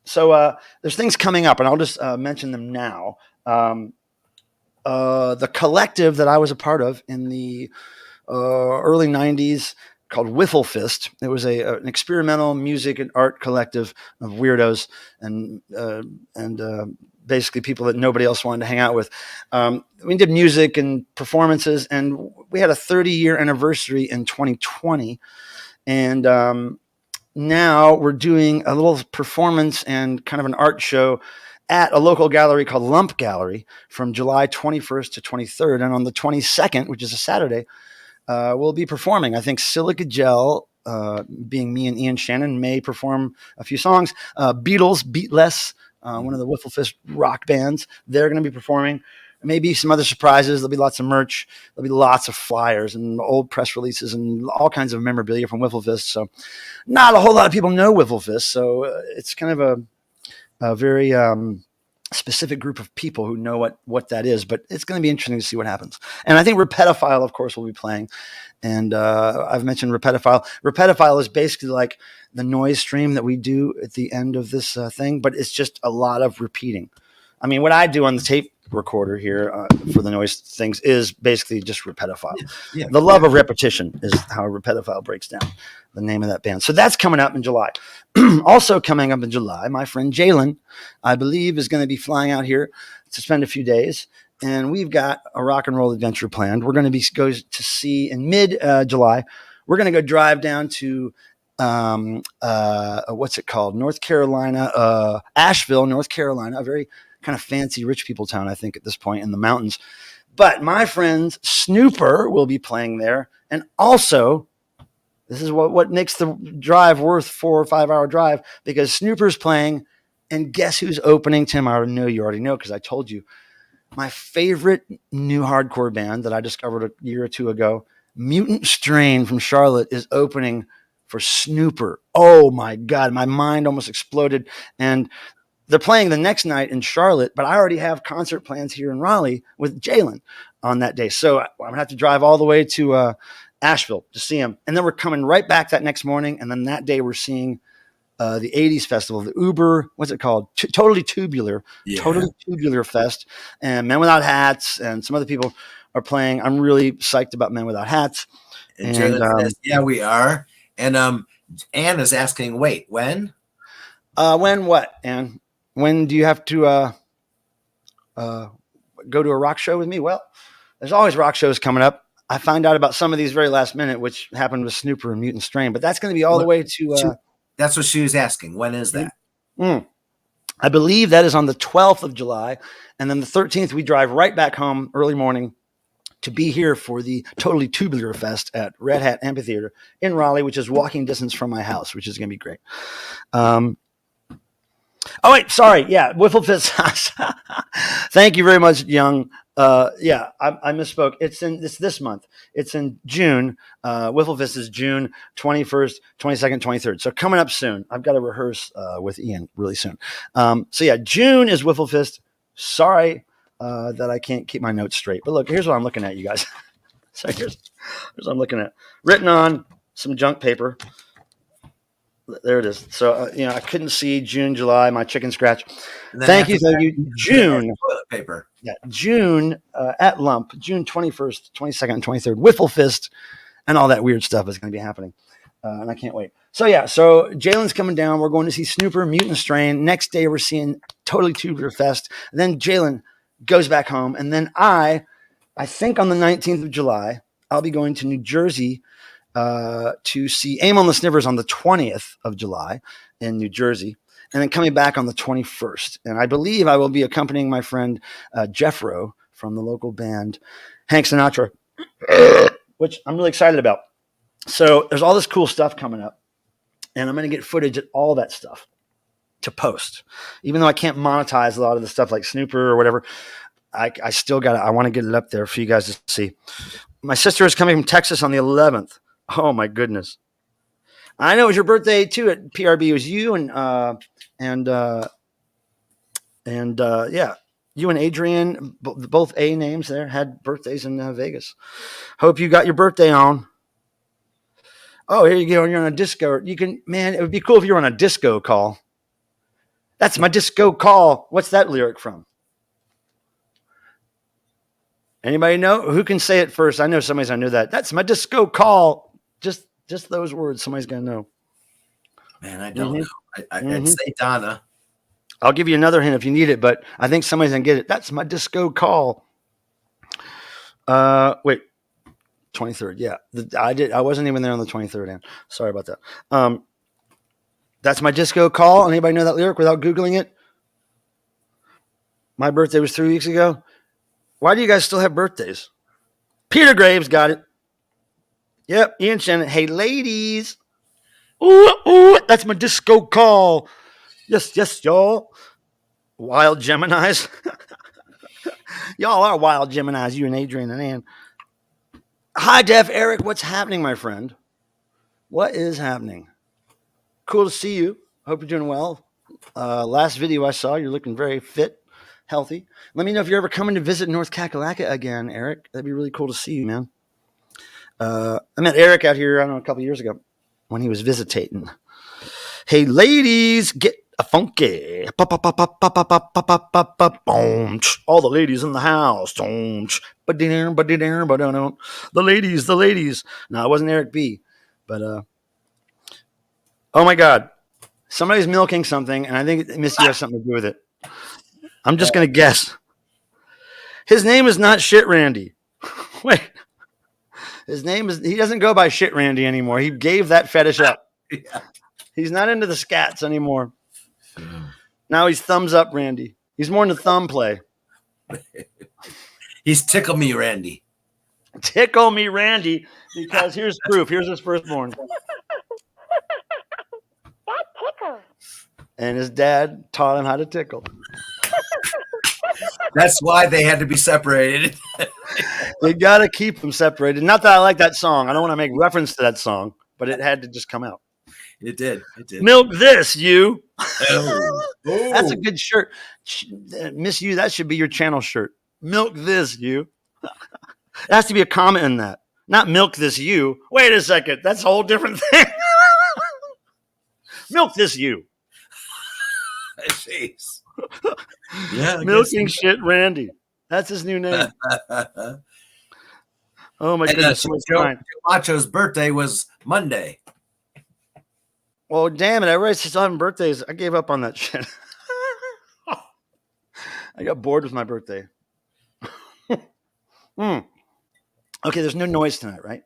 Speaker 1: So there's things coming up, and I'll just mention them now. The collective that I was a part of in the early 90s called Wiffle Fist. It was an experimental music and art collective of weirdos and basically people that nobody else wanted to hang out with. We did music and performances, and we had a 30-year anniversary in 2020. And now we're doing a little performance and kind of an art show at a local gallery called Lump Gallery from July 21st to 23rd. And on the 22nd, which is a Saturday, we'll be performing. I think Silica Gel, being me and Ian Shannon, may perform a few songs. Beatles, Beatless, one of the Wiffle Fist rock bands, they're going to be performing. Maybe some other surprises. There'll be lots of merch. There'll be lots of flyers and old press releases and all kinds of memorabilia from Wiffle Fist. So not a whole lot of people know Wiffle Fist. So it's kind of a very specific group of people who know what that is, but it's going to be interesting to see what happens. And I think Repetophile, of course, will be playing. And I've mentioned Repetophile. Repetophile is basically like the noise stream that we do at the end of this thing, but it's just a lot of repeating. I mean, what I do on the tape recorder here for the noise things is basically just Repetophile.
Speaker 2: Yeah.
Speaker 1: The love of repetition is how Repetophile breaks down, the name of that band. So that's coming up in July. Also coming up in July, my friend Jalen, I believe, is going to be flying out here to spend a few days. And we've got a rock and roll adventure planned. We're going to go to see in mid-July. We're going to go drive down to what's it called? North Carolina, Asheville, North Carolina, a very kind of fancy rich people town, I think, at this point in the mountains. But my friends Snooper will be playing there. And also, this is what makes the drive worth 4 or 5 hour drive, because Snooper's playing. And guess who's opening, Tim? I know you already know because I told you. My favorite new hardcore band that I discovered a year or two ago, Mutant Strain from Charlotte, is opening for Snooper. Oh my God, my mind almost exploded. And they're playing the next night in Charlotte, but I already have concert plans here in Raleigh with Jalen on that day. So I'm going to have to drive all the way to Asheville to see him. And then we're coming right back that next morning. And then that day we're seeing the 80s festival, the Uber, what's it called? Totally Tubular Fest, and Men Without Hats, and some other people are playing. I'm really psyched about Men Without Hats.
Speaker 2: And Jalen says, yeah, we are. And Anne is asking, wait, when?
Speaker 1: When what, Anne? When do you have to go to a rock show with me? Well, there's always rock shows coming up. I find out about some of these very last minute, which happened with Snooper and Mutant Strain, but that's going to be all the way to...
Speaker 2: That's what she was asking. When is that?
Speaker 1: I believe that is on the 12th of July. And then the 13th, we drive right back home early morning to be here for the Totally Tubular Fest at Red Hat Amphitheater in Raleigh, which is walking distance from my house, which is going to be great. Oh, wait, sorry. Yeah, Wiffle Fist. Thank you very much, Young. Yeah, I misspoke. It's this month. It's in June. Wiffle Fist is June 21st, 22nd, 23rd. So coming up soon. I've got to rehearse with Ian really soon. So yeah, June is Wiffle Fist. Sorry that I can't keep my notes straight. But look, here's what I'm looking at, you guys. So here's what I'm looking at. Written on some junk paper. There it is. So, I couldn't see June, July, my chicken scratch. Thank you. June.
Speaker 2: Toilet paper.
Speaker 1: Yeah, June at Lump, June 21st, 22nd, and 23rd. Wiffle Fist and all that weird stuff is going to be happening. And I can't wait. So, yeah, so Jalen's coming down. We're going to see Snooper, Mutant Strain. Next day, we're seeing Totally Tubular Fest. And then Jalen goes back home. And then I think on the 19th of July, I'll be going to New Jersey to see Aim on the Snivers on the 20th of July in New Jersey, and then coming back on the 21st. And I believe I will be accompanying my friend Jeffro from the local band Hank Sinatra, which I'm really excited about. So there's all this cool stuff coming up, and I'm going to get footage of all that stuff to post. Even though I can't monetize a lot of the stuff like Snooper or whatever, I still got it. I want to get it up there for you guys to see. My sister is coming from Texas on the 11th. Oh my goodness! I know it was your birthday too at PRB. It was you and yeah, you and Adrian, both A names there, had birthdays in Vegas. Hope you got your birthday on. Oh, here you go. You're on a disco. You can, man. It would be cool if you were on a disco call. That's my disco call. What's that lyric from? Anybody know? Who can say it first? I know somebody's gonna know that. That's my disco call. Just those words. Somebody's gonna know.
Speaker 2: Man, I don't know. I'd say Donna.
Speaker 1: I'll give you another hint if you need it, but I think somebody's gonna get it. That's my disco call. Wait, 23rd. Yeah, I wasn't even there on the 23rd. Ann. Sorry about that. That's my disco call. Anybody know that lyric without Googling it? My birthday was 3 weeks ago. Why do you guys still have birthdays? Peter Graves got it. Yep, Ian Shannon. Hey, ladies. Ooh, that's my disco call. Yes, y'all. Wild Geminis. Y'all are wild Geminis, you and Adrian and Ann. Hi, Def Eric. What's happening, my friend? What is happening? Cool to see you. Hope you're doing well. Last video I saw, you're looking very fit. healthy. Let me know if you're ever coming to visit North Kakalaka again, Eric. That'd be really cool to see you, man. I met Eric out here, I don't know, a couple years ago when he was visitating. Hey, ladies, get a funky. All the ladies in the house. The ladies. No, it wasn't Eric B. But, oh my God. Somebody's milking something, and I think Missy has something to do with it. I'm just going to guess. His name is not Shit Randy. Wait. His name is, he doesn't go by Shit Randy anymore. He gave that fetish up.
Speaker 2: Yeah.
Speaker 1: He's not into the scats anymore. Now he's thumbs up Randy. He's more into thumb play.
Speaker 2: He's Tickle Me Randy.
Speaker 1: Tickle me Randy, because here's proof. Here's his firstborn.
Speaker 3: That tickles.
Speaker 1: And his dad taught him how to tickle.
Speaker 2: That's why they had to be separated.
Speaker 1: They got to keep them separated. Not that I like that song. I don't want to make reference to that song, but it had to just come out.
Speaker 2: It did. It did.
Speaker 1: Milk this, you.
Speaker 2: Oh.
Speaker 1: That's a good shirt. Miss You, that should be your channel shirt. Milk this, you. It has to be a comment in that. Not milk this, you. Wait a second. That's a whole different thing. Milk this, you.
Speaker 2: Jeez. Yeah.
Speaker 1: Milking shit Randy. That's his new name. Oh my goodness.
Speaker 2: Joe Macho's birthday was Monday.
Speaker 1: Well, damn it. Everybody's still having birthdays. I gave up on that shit. I got bored with my birthday. Okay, there's no noise tonight, right?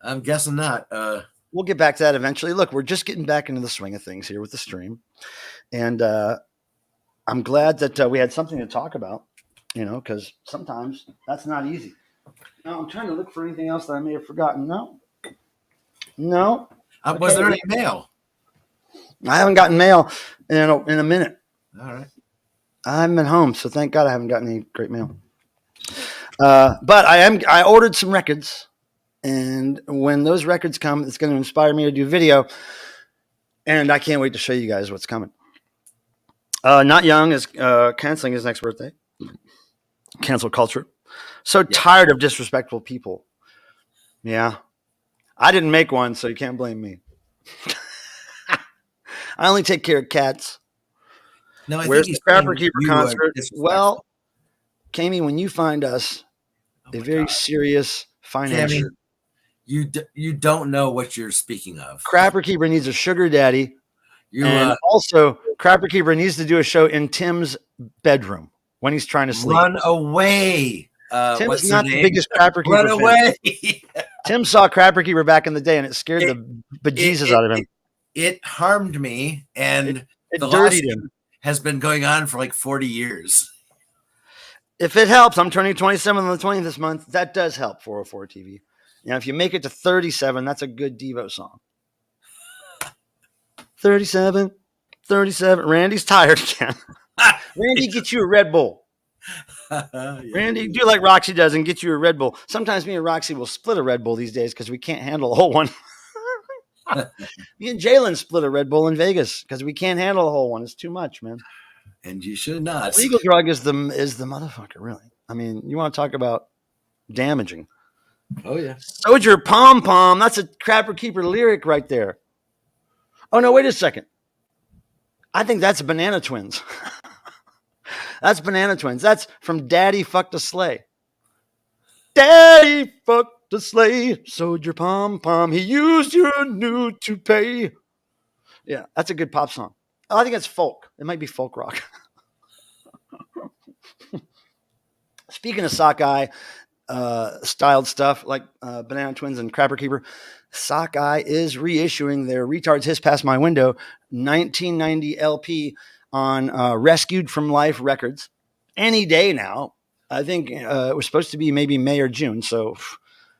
Speaker 2: I'm guessing not.
Speaker 1: We'll get back to that eventually. Look, we're just getting back into the swing of things here with the stream. And I'm glad that we had something to talk about, because sometimes that's not easy. Now, I'm trying to look for anything else that I may have forgotten. No. Okay.
Speaker 2: Was there any mail?
Speaker 1: I haven't gotten mail in a minute.
Speaker 2: All right.
Speaker 1: I haven't been home, so thank God I haven't gotten any great mail. But I ordered some records, and when those records come, it's going to inspire me to do video, and I can't wait to show you guys what's coming. Not Young is canceling his next birthday. Cancel culture. So tired of disrespectful people. Yeah. I didn't make one, so you can't blame me. I only take care of cats.
Speaker 2: No,
Speaker 1: Where's the Scrapper Keeper concert? Well, Kami, when you find us a very serious financial,
Speaker 2: you don't know what you're speaking of.
Speaker 1: Crapper Keeper needs a sugar daddy, and also Crapper Keeper needs to do a show in Tim's bedroom when he's trying to sleep.
Speaker 2: Run away.
Speaker 1: Tim's not the biggest Crapper Keeper
Speaker 2: Run away.
Speaker 1: Tim saw Crapper Keeper back in the day, and it scared the bejesus out of him.
Speaker 2: It harmed me, and
Speaker 1: it
Speaker 2: the
Speaker 1: dirtied him.
Speaker 2: Has been going on for like 40 years.
Speaker 1: If it helps, I'm turning 27 on the 20th this month. That does help 404 TV. If you make it to 37, that's a good Devo song. 37. Randy's tired again. Randy, get you a Red Bull. Randy, do like Roxy does and get you a Red Bull. Sometimes me and Roxy will split a Red Bull these days because we can't handle a whole one. Me and Jalen split a Red Bull in Vegas because we can't handle the whole one. It's too much, man.
Speaker 2: And you should not.
Speaker 1: Legal drug is the motherfucker, really. I mean, you want to talk about damaging.
Speaker 2: Oh, yeah.
Speaker 1: Soldier Pom Pom. That's a Crapper Keeper lyric right there. Oh, no, wait a second. I think that's Banana Twins. That's Banana Twins. That's from Daddy Fucked a Sleigh. Daddy fucked a sleigh, Soldier Pom Pom. He used your new toupee. Yeah, that's a good pop song. Oh, I think it's folk. It might be folk rock. Speaking of sockeye styled stuff like Banana Twins and Crapper Keeper, Sockeye is reissuing their Retards Hiss Past My Window 1990 LP on Rescued from Life Records any day now. I think it was supposed to be maybe May or June. So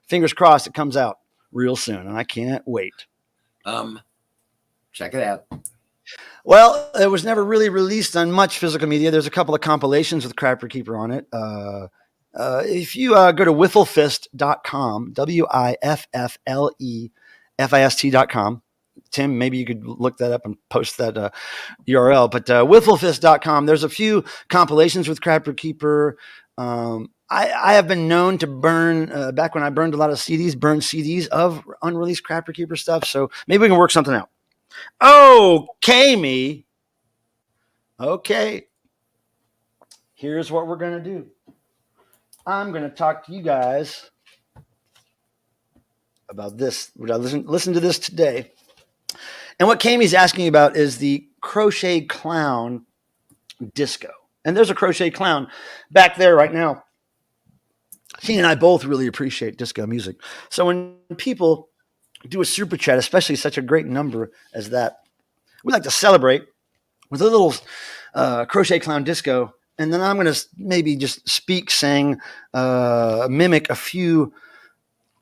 Speaker 1: fingers crossed it comes out real soon. And I can't wait.
Speaker 2: Check it out.
Speaker 1: Well, it was never really released on much physical media. There's a couple of compilations with Crapper Keeper on it. If you go to wifflefist.com, WIFFLEFIST.com, Tim, maybe you could look that up and post that URL. But wifflefist.com, there's a few compilations with Crapper Keeper. I have been known to burn, back when I burned a lot of CDs, burn CDs of unreleased Crapper Keeper stuff. So maybe we can work something out. Okay, me. Okay. Here's what we're going to do. I'm going to talk to you guys about this. Listen to this today. And what Kami's asking about is the Crochet Clown disco. And there's a Crochet Clown back there right now. She and I both really appreciate disco music. So when people do a super chat, especially such a great number as that, we like to celebrate with a little Crochet Clown disco. And then I'm going to maybe just sing, mimic a few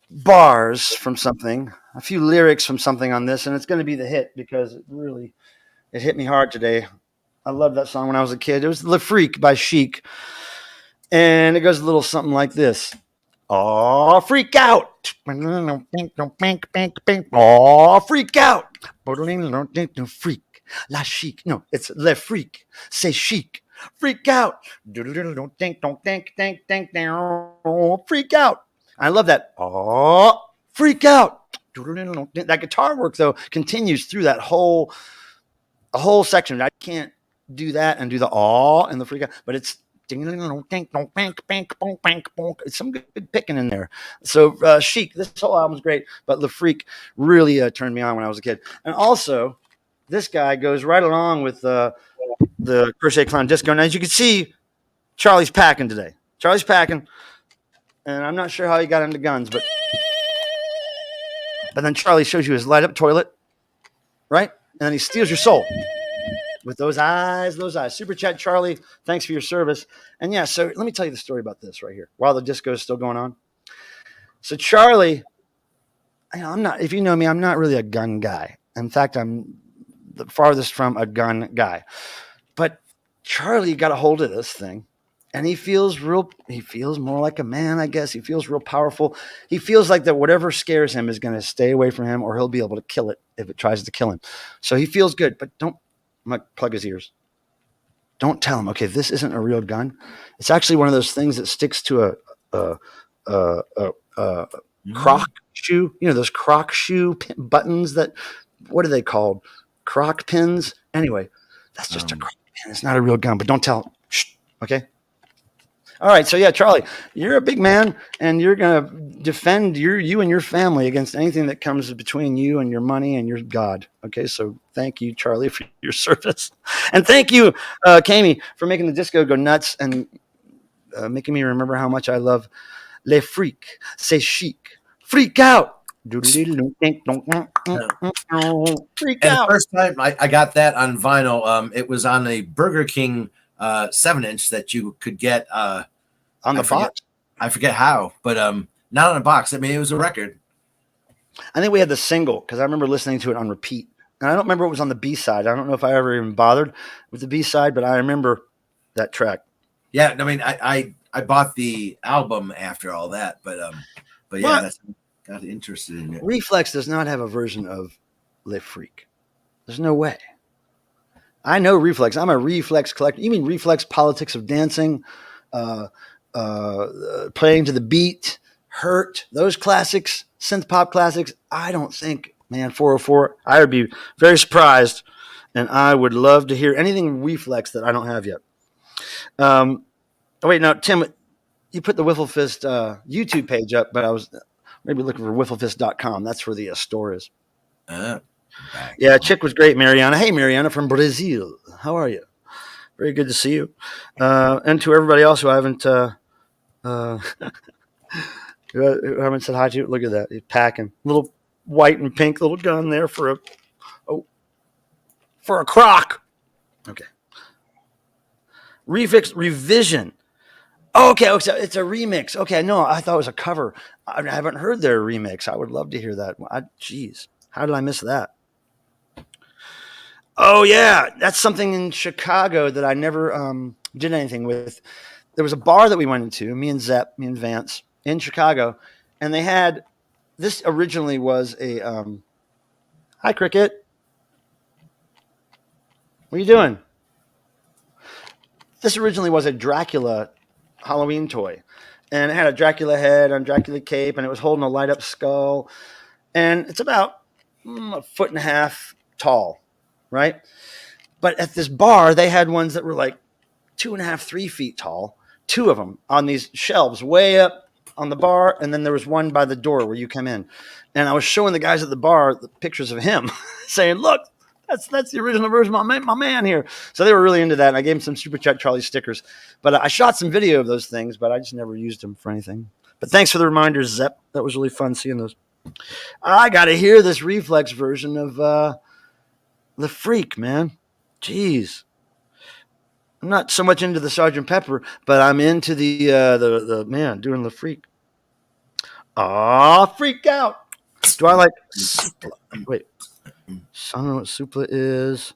Speaker 1: bars from something, a few lyrics from something on this, and it's going to be the hit because it hit me hard today. I loved that song when I was a kid. It was Le Freak by Chic, and it goes a little something like this. Oh, freak out. Oh, freak out. Freak. La Chic. No, it's Le Freak. C'est chic. Freak out. Freak out. I love that. Oh, freak out. That guitar work, though, continues through that whole section. I can't do that and do the aw and the freak out, but it's some good picking in there. So Chic, this whole album's great, but Le Freak really turned me on when I was a kid. And also, this guy goes right along with the Crochet Clown disco. And as you can see, Charlie's packing today. Charlie's packing. And I'm not sure how he got into guns, but then Charlie shows you his light up toilet, right? And then he steals your soul with those eyes. Super chat, Charlie. Thanks for your service. And yeah, so let me tell you the story about this right here while the disco is still going on. So Charlie, if you know me, I'm not really a gun guy. In fact, I'm the farthest from a gun guy. But Charlie got a hold of this thing. And he feels more like a man, I guess. He feels real powerful. He feels like that whatever scares him is going to stay away from him, or he'll be able to kill it if it tries to kill him. So he feels good, but I'm going to plug his ears. Don't tell him, okay, this isn't a real gun. It's actually one of those things that sticks to a croc shoe. You know, those croc shoe buttons what are they called? Croc pins? Anyway, that's just a croc pin. It's not a real gun, but don't tell him. Shh, okay? All right, so yeah, Charlie, you're a big man, and you're going to defend you and your family against anything that comes between you and your money and your God. Okay, so thank you, Charlie, for your service. And thank you, Kami, for making the disco go nuts and making me remember how much I love Les Freaks, C'est Chic, Freak Out. Freak
Speaker 2: out. The first time I got that on vinyl, it was on a Burger King 7-inch that you could get
Speaker 1: on the box.
Speaker 2: I forget how, but not on a box. I mean, it was a record.
Speaker 1: I think we had the single because I remember listening to it on repeat. And I don't remember what was on the B-side. I don't know if I ever even bothered with the B-side, but I remember that track.
Speaker 2: Yeah, I mean, I bought the album after all that, but yeah, that's got interested in it.
Speaker 1: Reflex does not have a version of Le Freak. There's no way. I know Reflex. I'm a Reflex collector. You mean Reflex Politics of Dancing, Playing to the Beat, Hurt, those classics, synth pop classics? I don't think, man, 404, I would be very surprised, and I would love to hear anything Reflex that I don't have yet. Wait, no, Tim, you put the Wiffle Fist YouTube page up, but I was maybe looking for wifflefist.com. That's where the store is. Yeah, Chick was great, Mariana. Hey, Mariana from Brazil. How are you? Very good to see you. And to everybody else who I haven't said hi to, look at that. He's packing. Little white and pink little gun there for a croc. Okay. Revision. Oh, okay, so it's a remix. Okay, no, I thought it was a cover. I haven't heard their remix. I would love to hear that. Jeez, how did I miss that? Oh, yeah, that's something in Chicago that I never did anything with. There was a bar that we went into, me and Vance, in Chicago, and they had – this originally was a Hi, Cricket. What are you doing? This originally was a Dracula Halloween toy, and it had a Dracula head and Dracula cape, and it was holding a light up skull, and it's about a foot and a half tall, right? But at this bar, they had ones that were like 2.5, 3 feet tall, two of them on these shelves way up on the bar, and then there was one by the door where you come in. And I was showing the guys at the bar the pictures of him, saying, "Look, that's the original version of my man here." So they were really into that. And I gave them some Super Chat Charlie stickers. But I shot some video of those things, but I just never used them for anything. But thanks for the reminder, Zep. That was really fun seeing those. I got to hear this Reflex version of The Freak, man. Jeez. I'm not so much into the Sergeant Pepper, but I'm into the man doing the Freak. Ah, freak out. Do I like Supla? Wait. I don't know what Supla is.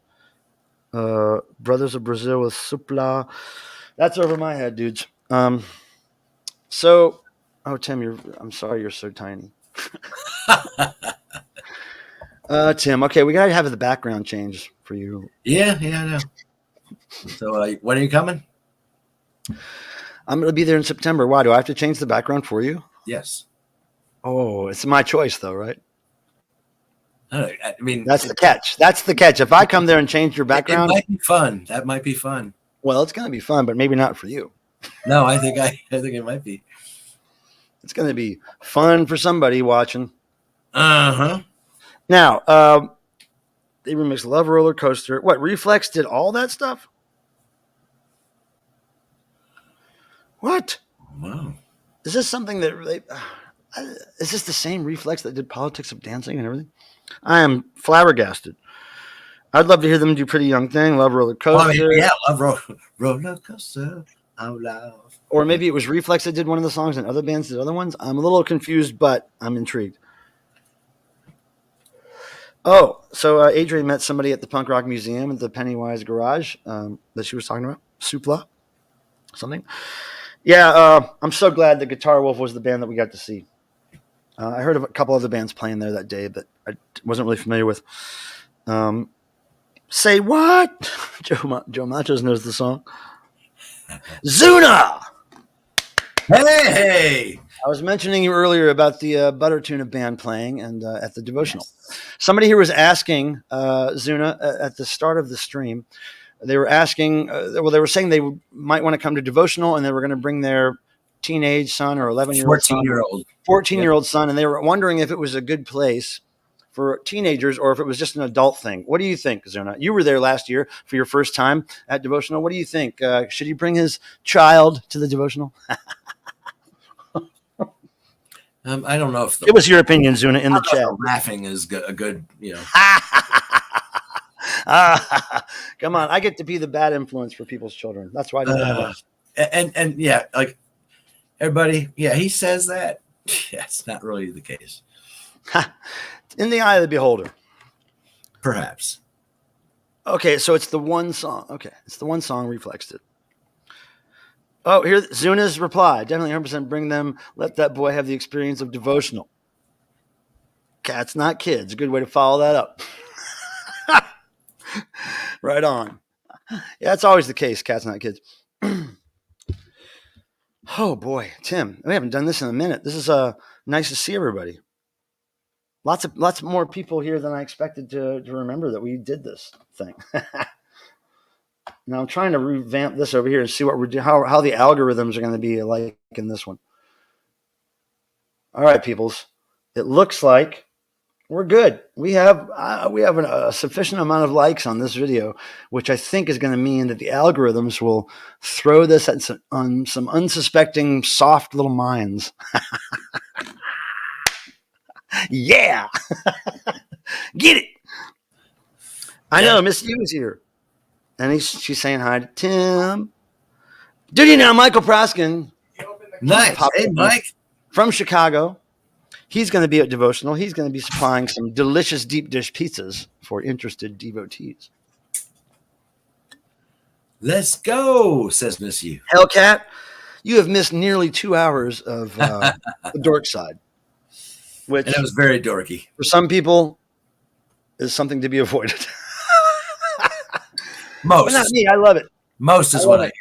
Speaker 1: Brothers of Brazil with Supla. That's over my head, dudes. So, oh, Tim, I'm sorry you're so tiny. Tim, okay, we gotta have the background change for you.
Speaker 2: Yeah, I know. So, when are you coming?
Speaker 1: I'm gonna be there in September. Why do I have to change the background for you?
Speaker 2: Yes.
Speaker 1: Oh, it's my choice, though, right?
Speaker 2: I mean,
Speaker 1: that's the catch. That's the catch. If I come there and change your background,
Speaker 2: it might be fun. That might be fun.
Speaker 1: Well, it's gonna be fun, but maybe not for you.
Speaker 2: No, I think it might be.
Speaker 1: It's gonna be fun for somebody watching.
Speaker 2: Uh-huh.
Speaker 1: Now, they remixed Love Roller Coaster. What, Reflex did all that stuff? What?
Speaker 2: Wow.
Speaker 1: Is this something that they... is this the same Reflex that did Politics of Dancing and everything? I am flabbergasted. I'd love to hear them do Pretty Young Thing, Love Roller Coaster.
Speaker 2: Well, yeah, Love Roller Coaster out loud.
Speaker 1: Or maybe it was Reflex that did one of the songs and other bands did other ones. I'm a little confused, but I'm intrigued. Oh, so Adrian met somebody at the Punk Rock Museum at the Pennywise Garage that she was talking about. Supla, something. Yeah, I'm so glad that Guitar Wolf was the band that we got to see. I heard of a couple other bands playing there that day that I wasn't really familiar with. Say what? Joe Machos knows the song. Zuna!
Speaker 2: Hey!
Speaker 1: I was mentioning you earlier about the Butter Tuna band playing and at the devotional. Somebody here was asking Zuna at the start of the stream. They were asking, they were saying they might want to come to devotional and they were going to bring their teenage son or 11-year-old 14-year-old son. And they were wondering if it was a good place for teenagers or if it was just an adult thing. What do you think, Zuna? You were there last year for your first time at devotional. What do you think? Should he bring his child to the devotional?
Speaker 2: I don't know if
Speaker 1: it was your opinion, Zuna, in the chat.
Speaker 2: Laughing is a good,
Speaker 1: Come on, I get to be the bad influence for people's children. That's why I don't have
Speaker 2: and yeah, like everybody, yeah, he says that. Yeah, it's not really the case.
Speaker 1: In the eye of the beholder.
Speaker 2: Perhaps.
Speaker 1: Okay, so it's the one song. Okay, it's the one song Reflex did. Oh, here Zuna's reply. Definitely 100% bring them. Let that boy have the experience of devotional. Cats, not kids. A good way to follow that up. Right on. Yeah, it's always the case. Cats, not kids. Oh, boy. Tim, we haven't done this in a minute. This is nice to see everybody. Lots more people here than I expected to remember that we did this thing. Now I'm trying to revamp this over here and see what we're doing, how the algorithms are going to be like in this one. All right, peoples. It looks like we're good. We have a sufficient amount of likes on this video, which I think is going to mean that the algorithms will throw this at some unsuspecting, soft little minds. Yeah, get it. I know Miss U is here. And she's saying hi to Tim. Dude, you know, Michael Proskin.
Speaker 2: Nice. Hey, Mike.
Speaker 1: From Chicago. He's going to be at devotional. He's going to be supplying some delicious deep dish pizzas for interested devotees.
Speaker 2: Let's go, says Miss U.
Speaker 1: Hellcat, you have missed nearly 2 hours of the dork side.
Speaker 2: And it was very dorky.
Speaker 1: For some people, is something to be avoided.
Speaker 2: Most.
Speaker 1: But not me. I love it.
Speaker 2: Most is what I hear.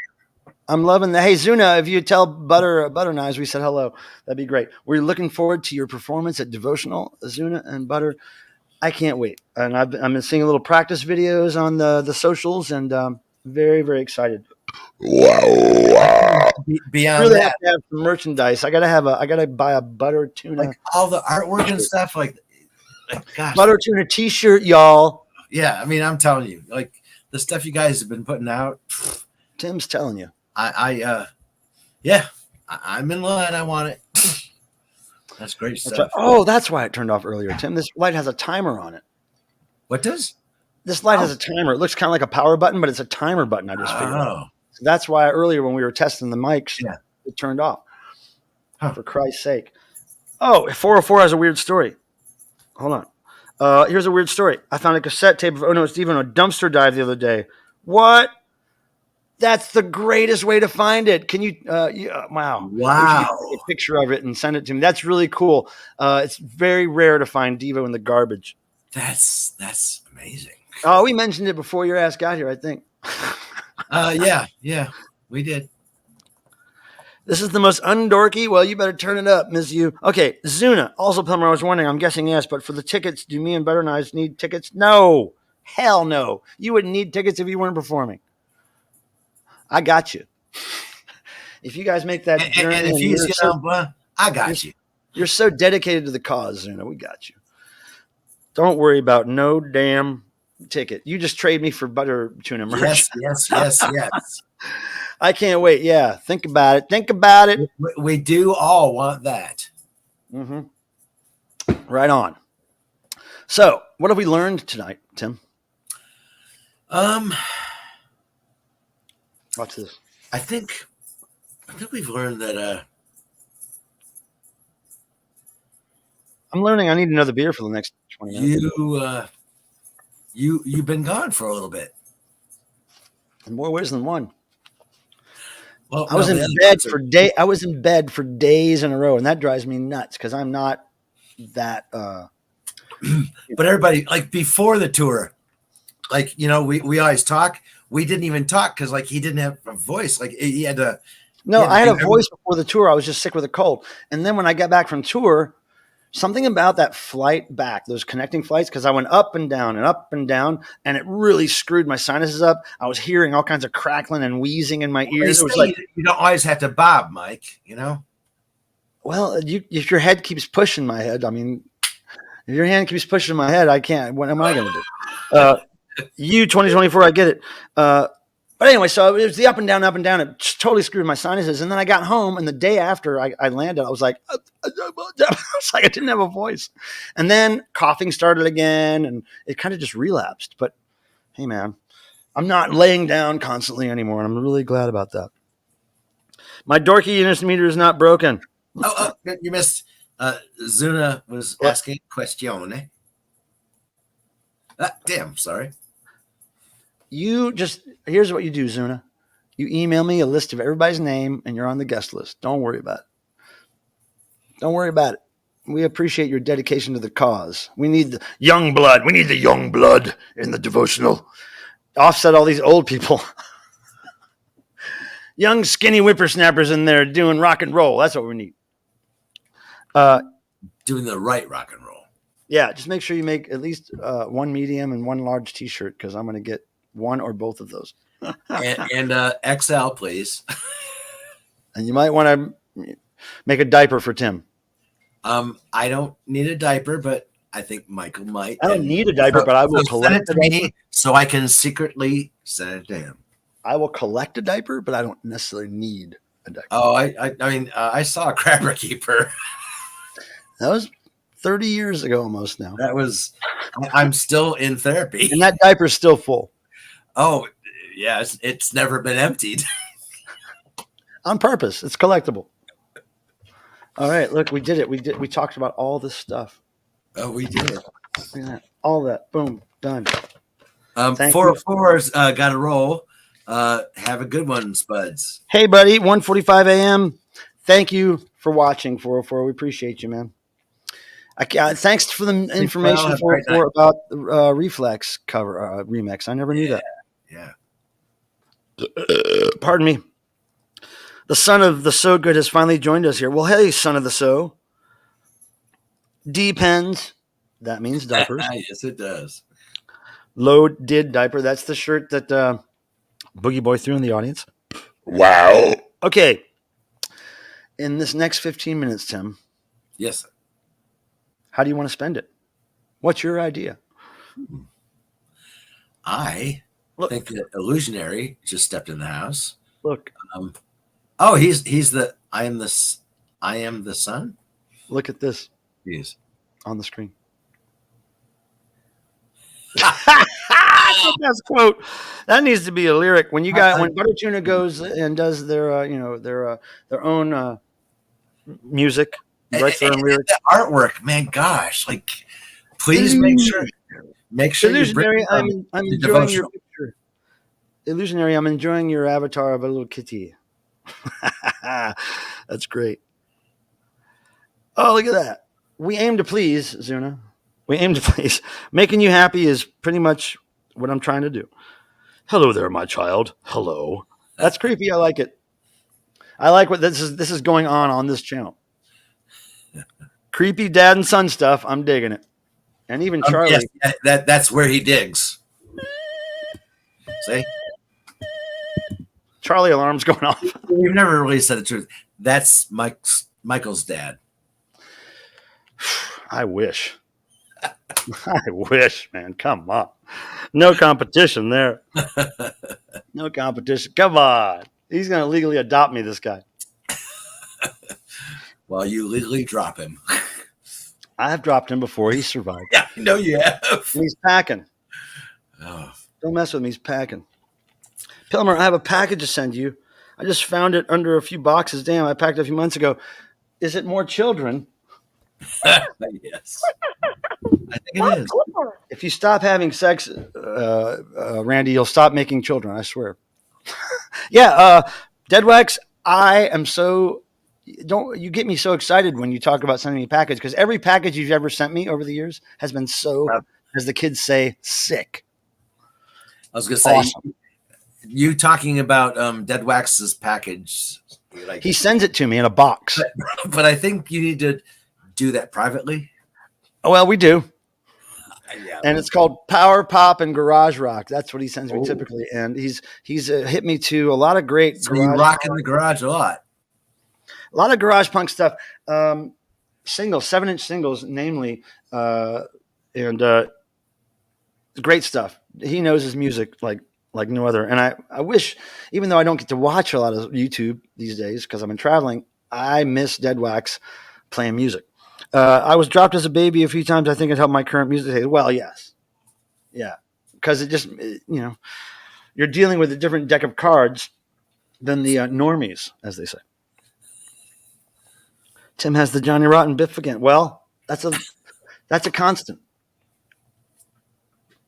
Speaker 1: I'm loving the. Hey, Zuna, if you tell Butter Knives we said hello, that'd be great. We're looking forward to your performance at Devotional, Zuna and Butter. I can't wait. And I've been seeing little practice videos on the socials, and very, very excited.
Speaker 2: Wow. Beyond
Speaker 1: really
Speaker 2: that,
Speaker 1: have to have some merchandise. I gotta buy a butter tuna.
Speaker 2: like all the artwork and stuff, like gosh,
Speaker 1: butter tuna T-shirt, y'all.
Speaker 2: Yeah, I mean, I'm telling you, like the stuff you guys have been putting out.
Speaker 1: Tim's telling you.
Speaker 2: I'm in line. I want it. That's great stuff.
Speaker 1: Right. Oh, that's why it turned off earlier, Tim. This light has a timer on it.
Speaker 2: What does?
Speaker 1: This light has a timer. It looks kind of like a power button, but it's a timer button. I just figured out. So that's why earlier when we were testing the mics, it turned off. Huh. For Christ's sake. Oh, 404 has a weird story. Hold on. Here's a weird story. I found a cassette tape of Oh No, Stephen on a dumpster dive the other day. What? That's the greatest way to find it. Can you? Wow. Take a picture of it and send it to me. That's really cool. It's very rare to find Devo in the garbage.
Speaker 2: That's amazing.
Speaker 1: Oh, we mentioned it before your ass got here, I think.
Speaker 2: Yeah, we did.
Speaker 1: This is the most undorky. Well, you better turn it up, Ms. You. Okay, Zuna. Also, Plumber, I was wondering, I'm guessing yes, but for the tickets, do me and Butter Knives need tickets? No. Hell no. You wouldn't need tickets if you weren't performing. I got you. If you guys make that journey,
Speaker 2: and if you I got you.
Speaker 1: You're so dedicated to the cause, Zuna. We got you. Don't worry about no damn ticket. You just trade me for butter tuna merch.
Speaker 2: Yes.
Speaker 1: I can't wait. Yeah, think about it. Think about it.
Speaker 2: We do all want that.
Speaker 1: Mm-hmm. Right on. So, what have we learned tonight, Tim? What's this?
Speaker 2: I think we've learned that.
Speaker 1: I'm learning I need another beer for the next 20 minutes.
Speaker 2: You've been gone for a little bit.
Speaker 1: In more ways than one.
Speaker 2: Well,
Speaker 1: I was in bed for days in a row, and that drives me nuts because I'm not that.
Speaker 2: But everybody, like before the tour, like we always talk. We didn't even talk because like he didn't have a voice. Like he had to.
Speaker 1: No, I had a voice before the tour. I was just sick with a cold, and then when I got back from tour, something about that flight back, those connecting flights, because I went up and down, and it really screwed my sinuses up. I was hearing all kinds of crackling and wheezing in my ears. It was like
Speaker 2: you don't always have to bob, Mike.
Speaker 1: Well, if your head keeps pushing my head, I mean, if your hand keeps pushing my head, I can't. What am I going to do? 2024, I get it. But anyway, so it was the up and down. It totally screwed my sinuses. And then I got home, and the day after I landed, I was like, I didn't have a voice. And then coughing started again, and it kind of just relapsed. But hey, man, I'm not laying down constantly anymore, and I'm really glad about that. My dorky meter is not broken.
Speaker 2: Oh, you missed. Zuna was asking a question. Damn, sorry.
Speaker 1: Here's what you do, Zuna. You email me a list of everybody's name, and you're on the guest list. Don't worry about it. We appreciate your dedication to the cause. We need the young blood. We need the young blood in the devotional. Offset all these old people. Young, skinny whippersnappers in there doing rock and roll. That's what we need.
Speaker 2: Doing the right rock and roll.
Speaker 1: Yeah, just make sure you make at least one medium and one large T-shirt because I'm going to get one or both of those.
Speaker 2: and XL, please.
Speaker 1: And you might want to make a diaper for Tim.
Speaker 2: I don't need a diaper, but I think Michael might.
Speaker 1: I don't need a diaper, but I will collect
Speaker 2: it to me so I can secretly send it to him.
Speaker 1: I will collect a diaper, but I don't necessarily need a diaper.
Speaker 2: Oh, I mean, I saw a Crabber Keeper.
Speaker 1: That was 30 years ago almost now.
Speaker 2: I'm still in therapy.
Speaker 1: And that diaper's still full.
Speaker 2: Oh, yeah. It's never been emptied.
Speaker 1: On purpose. It's collectible. All right. Look, we did it. We talked about all this stuff.
Speaker 2: Oh, we did.
Speaker 1: Look at that. All that. Boom. Done.
Speaker 2: 404's got a roll. Have a good one, Spuds.
Speaker 1: Hey, buddy. 1:45 a.m. Thank you for watching, 404. We appreciate you, man. Thanks for the information for about Reflex cover remix. I never knew that.
Speaker 2: Yeah.
Speaker 1: Pardon me. The son of the So Good has finally joined us here. Well, hey, son of the So. Depends. That means diapers.
Speaker 2: Yes, it does.
Speaker 1: Load did diaper. That's the shirt that Boogie Boy threw in the audience.
Speaker 2: Wow.
Speaker 1: Okay. In this next 15 minutes, Tim.
Speaker 2: Yes.
Speaker 1: How do you want to spend it? What's your idea?
Speaker 2: I think that Illusionary just stepped in the house.
Speaker 1: Look.
Speaker 2: He's the I am the sun.
Speaker 1: Look at this.
Speaker 2: Yes.
Speaker 1: On the screen. That's the best quote. That needs to be a lyric. When Butter Tuna goes and does their own music, writes their own lyrics.
Speaker 2: The artwork, man, gosh, like, please make sure
Speaker 1: Illusionary,
Speaker 2: you
Speaker 1: I'm enjoying your picture. Illusionary, I'm enjoying your avatar of a little kitty. That's great. Oh, look at that. We aim to please, Zuna. We aim to please. Making you happy is pretty much what I'm trying to do. Hello there, my child. Hello. That's creepy. I like it. I like what this is going on this channel. Creepy dad and son stuff. I'm digging it. And even Charlie.
Speaker 2: Yes, that's where he digs. See?
Speaker 1: Charlie alarm's going off.
Speaker 2: We've never really said the truth. That's Michael's dad.
Speaker 1: I wish. I wish, man. Come on. No competition there. No competition. Come on. He's going to legally adopt me, this guy.
Speaker 2: Well, you legally drop him.
Speaker 1: I have dropped him before. He survived.
Speaker 2: Yeah, I know you have.
Speaker 1: And he's packing.
Speaker 2: Oh.
Speaker 1: Don't mess with him. He's packing. Pilmer, I have a package to send you. I just found it under a few boxes. Damn, I packed it a few months ago. Is it more children?
Speaker 2: Yes. I think it is.
Speaker 1: If you stop having sex, Randy, you'll stop making children. I swear. Yeah, Deadwax, I am so... You get me so excited when you talk about sending me a package, because every package you've ever sent me over the years has been so, as the kids say, sick.
Speaker 2: I was going to say,
Speaker 1: awesome.
Speaker 2: You talking about Dead Wax's package. Like,
Speaker 1: he sends it to me in a box.
Speaker 2: But I think you need to do that privately.
Speaker 1: Well, we do.
Speaker 2: Yeah.
Speaker 1: And it's called Power Pop and Garage Rock. That's what he sends me typically. And he's hit me to a lot of great.
Speaker 2: So you rock in the garage a lot.
Speaker 1: A lot of garage punk stuff. Singles, 7-inch singles, namely, and great stuff. He knows his music like no other. And I wish, even though I don't get to watch a lot of YouTube these days because I've been traveling, I miss Dead Wax playing music. I was dropped as a baby a few times. I think it helped my current music taste. Well, yes. Yeah. Because it just, you're dealing with a different deck of cards than the normies, as they say. Tim has the Johnny Rotten Biff again. Well, that's a constant.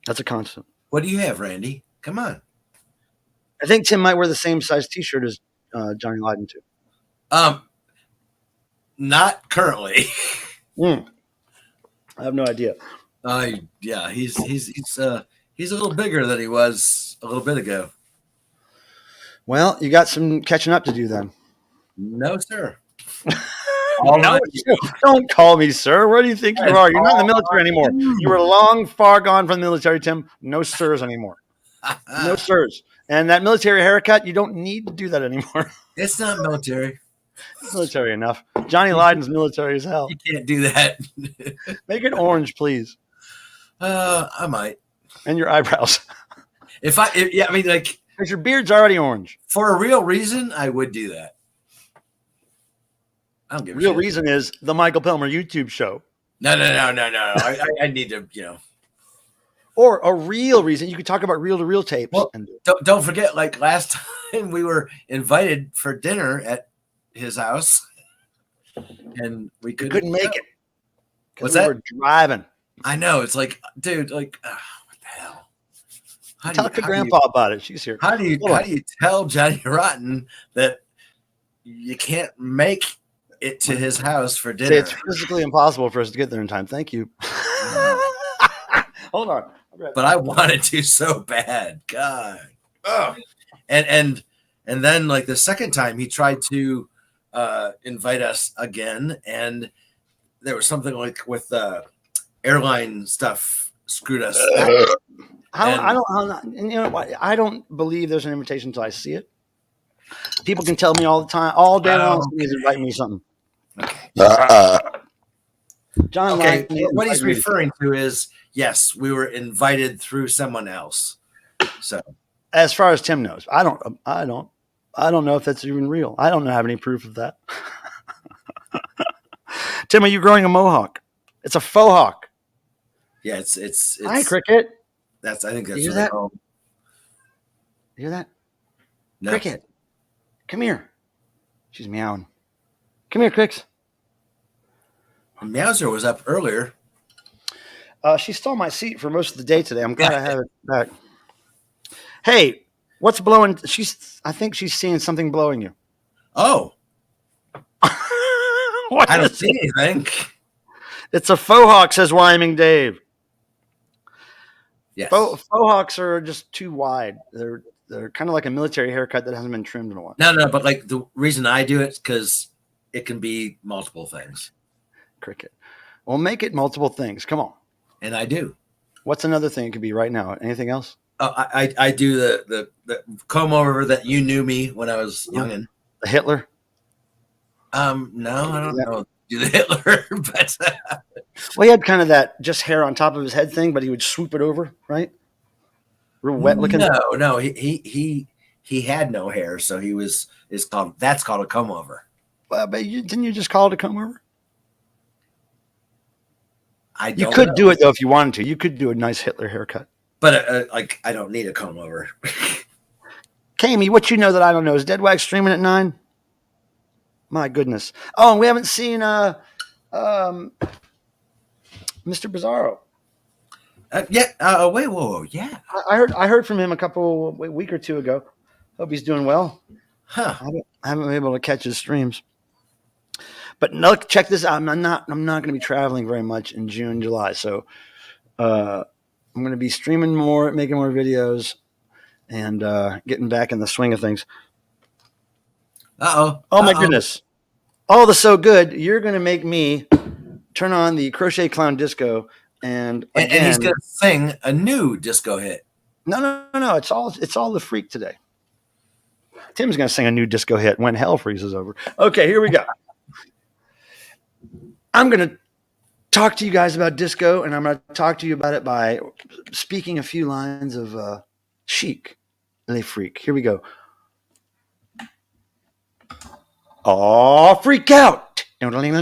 Speaker 1: That's a constant.
Speaker 2: What do you have, Randy? Come on.
Speaker 1: I think Tim might wear the same size T-shirt as Johnny Lydon too.
Speaker 2: Not currently.
Speaker 1: I have no idea.
Speaker 2: Yeah, he's a little bigger than he was a little bit ago.
Speaker 1: Well, you got some catching up to do then.
Speaker 2: No, sir.
Speaker 1: No, don't call me sir. Where do you think you are? You're not in the military anymore. You were long far gone from the military, Tim. No sirs anymore. No sirs. And that military haircut, you don't need to do that anymore.
Speaker 2: It's not military.
Speaker 1: It's military enough. Johnny Lydon's military as hell.
Speaker 2: You can't do that.
Speaker 1: Make it orange, please.
Speaker 2: I might.
Speaker 1: And your eyebrows.
Speaker 2: I mean, like,
Speaker 1: because your beard's already orange.
Speaker 2: For a real reason, I would do that. I don't give a
Speaker 1: real
Speaker 2: shit.
Speaker 1: Reason is the Michael Pilmer YouTube show.
Speaker 2: No. I need to,
Speaker 1: Or a real reason. You could talk about reel-to-reel tapes.
Speaker 2: Well, don't forget, like last time we were invited for dinner at his house, and we couldn't make it.
Speaker 1: What's that? We were driving.
Speaker 2: I know. It's like, dude, like, what the hell?
Speaker 1: Talk to Grandpa about it. She's here.
Speaker 2: How do you tell Johnny Rotten that you can't make it to his house for
Speaker 1: Say
Speaker 2: dinner.
Speaker 1: it's physically impossible for us to get there in time. Thank you. Hold on.
Speaker 2: But I wanted to so bad. God. Oh. And then like the second time he tried to invite us again, and there was something like with airline stuff screwed us.
Speaker 1: I don't believe there's an invitation until I see it. People can tell me all the time, all day long, somebody's inviting me something.
Speaker 2: Okay.
Speaker 1: John,
Speaker 2: okay. What he's referring to is, yes, we were invited through someone else. So,
Speaker 1: as far as Tim knows, I don't know if that's even real. I don't have any proof of that. Tim, are you growing a mohawk? It's a faux hawk.
Speaker 2: Yeah, it's.
Speaker 1: Hi, Cricket.
Speaker 2: I think that's
Speaker 1: you hear that? You hear that? No. Cricket, come here. She's meowing. Come here, Cricks.
Speaker 2: Meowser was up earlier.
Speaker 1: She stole my seat for most of the day today. I'm glad I have it back. Hey, what's blowing? I think she's seeing something blowing you.
Speaker 2: Oh. I don't see anything.
Speaker 1: It's a faux hawk, says Wyoming Dave.
Speaker 2: Yes.
Speaker 1: Faux hawks are just too wide. They're kind of like a military haircut that hasn't been trimmed in a while.
Speaker 2: No, but like the reason I do it is because it can be multiple things.
Speaker 1: Cricket. Well, make it multiple things. Come on.
Speaker 2: And I do.
Speaker 1: What's another thing it could be right now? Anything else?
Speaker 2: I do the comb over that you knew me when I was youngin'.
Speaker 1: The Hitler?
Speaker 2: No, I don't know. Do the Hitler, but
Speaker 1: well, he had kind of that just hair on top of his head thing, but he would swoop it over, right? Real wet looking.
Speaker 2: No, he had no hair, so that's called a comb over.
Speaker 1: Well, but didn't you just call it a comb over?
Speaker 2: You
Speaker 1: could do it though if you wanted to. You could do a nice Hitler haircut.
Speaker 2: But like, I don't need a comb over.
Speaker 1: Kami, what you know that I don't know is Dead Wax streaming at 9. My goodness. Oh, and we haven't seen Mr. Bizarro.
Speaker 2: Yeah. Wait. Whoa. Yeah.
Speaker 1: I heard from him a week or two ago. Hope he's doing well.
Speaker 2: Huh.
Speaker 1: I haven't been able to catch his streams. But no, check this out. I'm not going to be traveling very much in June, July. So I'm going to be streaming more, making more videos, and getting back in the swing of things.
Speaker 2: Uh-oh.
Speaker 1: Oh, my goodness. All the so good. You're going to make me turn on the Crochet Clown Disco. And
Speaker 2: he's going to sing a new disco hit.
Speaker 1: No. It's all the freak today. Tim's going to sing a new disco hit when hell freezes over. Okay, here we go. I'm going to talk to you guys about disco, and I'm going to talk to you about it by speaking a few lines of Chic, Le Freak. Here we go. Oh, freak out. Don't think.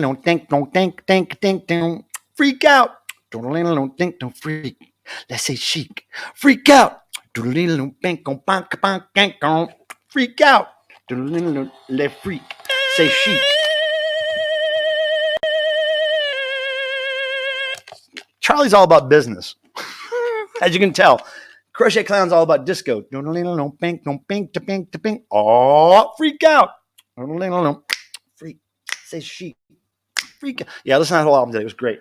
Speaker 1: Freak out. Don't think, don't freak. Let's say chic. Freak out. Freak out. Le freak. Say chic. Charlie's all about business. As you can tell. Crochet Clown's all about disco. Oh, freak out. Freak. Say chic. Freak out. Yeah, listen to that whole album today. It was great.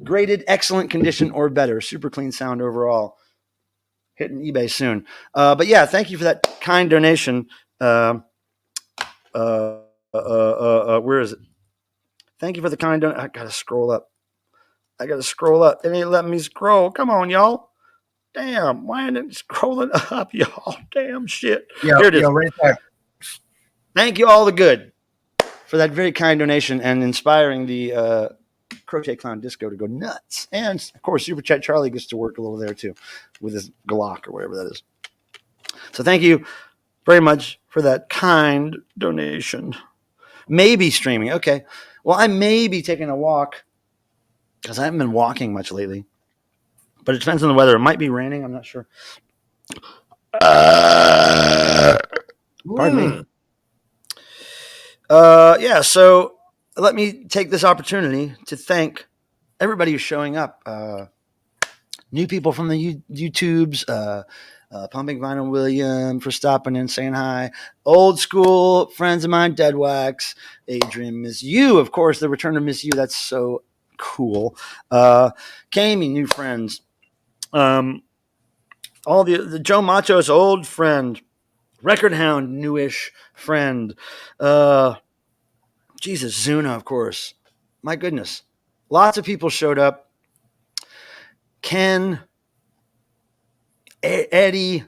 Speaker 1: Graded, excellent condition or better. Super clean sound overall. Hitting eBay soon. But yeah, thank you for that kind donation. Where is it? Thank you for the kind donation. I gotta scroll up. It ain't letting me scroll. Come on, y'all. Damn, why ain't it scrolling up, y'all? Damn shit.
Speaker 2: Yeah,
Speaker 1: here it is.
Speaker 2: Right there.
Speaker 1: Thank you all the good for that very kind donation and inspiring the Crochet Clown Disco to go nuts. And of course, Super Chat Charlie gets to work a little there too with his Glock or whatever that is. So thank you very much for that kind donation. Maybe streaming. Okay. Well, I may be taking a walk because I haven't been walking much lately. But it depends on the weather. It might be raining. I'm not sure. Pardon me. Yeah, so let me take this opportunity to thank everybody who's showing up. New people from the YouTubes, Pumping Vinyl William for stopping in, saying hi. Old school friends of mine, Dead Wax, Adrian, Miss You, of course, the return of Miss You. That's so cool. Kami, new friends. All the Joe Macho's old friend, Record Hound, newish friend. Jesus, Zuna, of course. My goodness. Lots of people showed up. Ken, Eddie,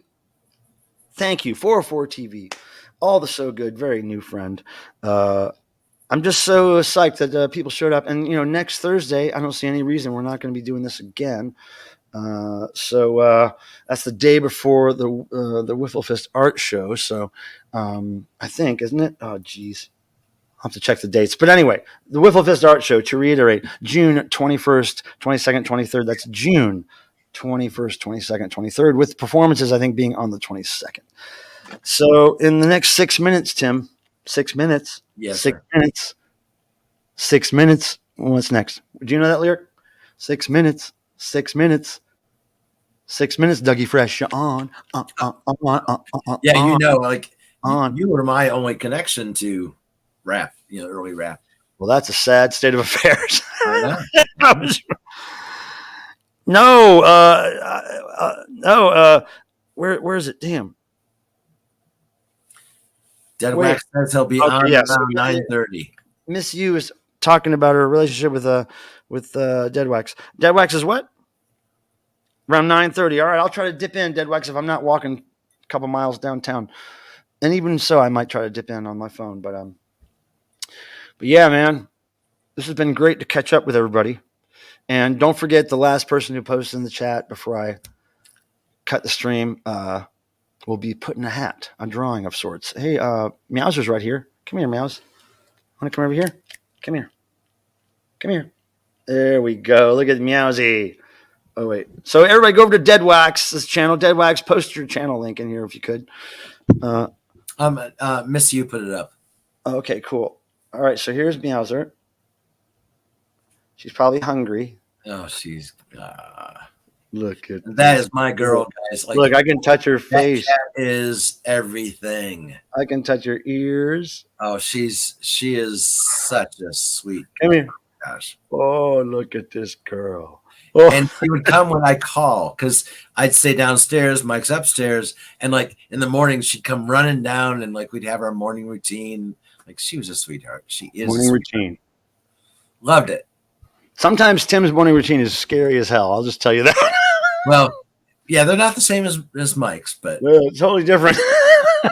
Speaker 1: thank you. 404 TV. All the so good, very new friend. I'm just so psyched that people showed up. And, next Thursday, I don't see any reason we're not going to be doing this again. So that's the day before the Wiffle Fist art show. So I think, isn't it? Oh, geez. I'll have to check the dates. But anyway, the Wiffle Fist art show, to reiterate, June 21st, 22nd, 23rd. That's June 21st, 22nd, 23rd, with performances, I think, being on the 22nd. So in the next 6 minutes, Tim, 6 minutes.
Speaker 2: Yes,
Speaker 1: 6
Speaker 2: sir.
Speaker 1: minutes. 6 minutes. What's next? Do you know that lyric? 6 minutes. 6 minutes. 6 minutes, Dougie Fresh. On.
Speaker 2: Yeah,
Speaker 1: on.
Speaker 2: you were my only connection to rap, early rap.
Speaker 1: Well, that's a sad state of affairs.
Speaker 2: I know.
Speaker 1: No, where is it? Damn.
Speaker 2: Dead Wax says he'll be on
Speaker 1: yes.
Speaker 2: around 9:30.
Speaker 1: Miss You is talking about her relationship with Dead Wax. Dead Wax is what? Around 9:30. All right, I'll try to dip in, Dead Wax, if I'm not walking a couple miles downtown. And even so, I might try to dip in on my phone. But yeah, man, this has been great to catch up with everybody. And don't forget the last person who posted in the chat before I cut the stream will be put in a hat, a drawing of sorts. Hey, Meowser's right here. Come here, Meows. Want to come over here? Come here. Come here. There we go. Look at Meowsy. Oh, wait. So everybody go over to Dead Wax's channel. Dead Wax, post your channel link in here if you could.
Speaker 2: Miss You put it up.
Speaker 1: Okay, cool. All right, so here's Meowser. She's probably hungry.
Speaker 2: Oh, she's...
Speaker 1: Look at
Speaker 2: that is my girl, guys.
Speaker 1: Look, I can touch her face.
Speaker 2: That is everything.
Speaker 1: I can touch her ears.
Speaker 2: Oh, she is such a sweet...
Speaker 1: Come here.
Speaker 2: Gosh.
Speaker 1: Oh, look at this girl. Oh.
Speaker 2: And she would come when I call because I'd stay downstairs, Mike's upstairs, and in the morning she'd come running down and we'd have our morning routine. She was a sweetheart. She is
Speaker 1: morning routine.
Speaker 2: Loved it.
Speaker 1: Sometimes Tim's morning routine is scary as hell. I'll just tell you that.
Speaker 2: Well, yeah, they're not the same as Mike's, but
Speaker 1: totally different.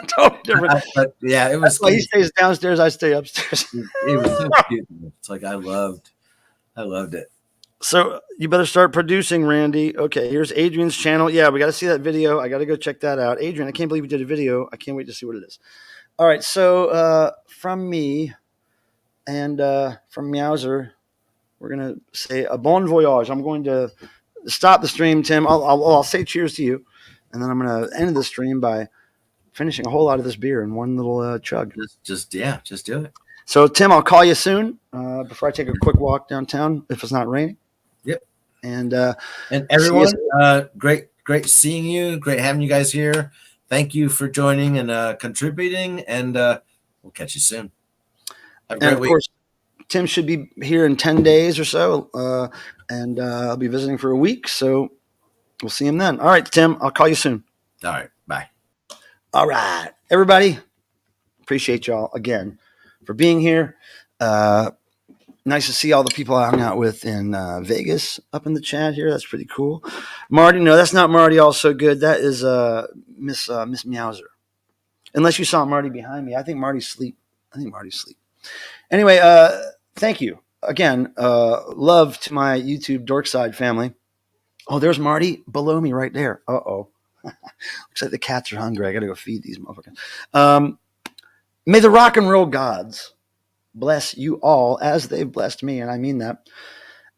Speaker 1: Totally different.
Speaker 2: But yeah, it was.
Speaker 1: That's why he stays downstairs. I stay upstairs.
Speaker 2: It was so cute. It's I loved it.
Speaker 1: So you better start producing, Randy. Okay, here's Adrian's channel. Yeah, we got to see that video. I got to go check that out. Adrian, I can't believe you did a video. I can't wait to see what it is. All right, so from me and from Meowser, we're going to say a bon voyage. I'm going to stop the stream, Tim. I'll say cheers to you, and then I'm going to end the stream by finishing a whole lot of this beer in one little chug.
Speaker 2: Just do it.
Speaker 1: So, Tim, I'll call you soon before I take a quick walk downtown if it's not raining.
Speaker 2: Yep.
Speaker 1: And
Speaker 2: everyone, great seeing you. Great having you guys here. Thank you for joining and contributing, and we'll catch you soon. Have a great week. Of course,
Speaker 1: Tim should be here in 10 days or so, and I'll be visiting for a week, so we'll see him then. All right, Tim, I'll call you soon.
Speaker 2: All right, bye.
Speaker 1: All right, everybody, appreciate y'all again for being here. Nice to see all the people I hung out with in Vegas up in the chat here. That's pretty cool. Marty, no, that's not Marty. Also good. That is Miss Meowser. Unless you saw Marty behind me, I think Marty's asleep. Anyway, thank you again. Love to my YouTube Dorkside family. Oh, there's Marty below me right there. Uh-oh. Looks like the cats are hungry. I got to go feed these motherfuckers. May the rock and roll gods bless you all as they've blessed me, and I mean that.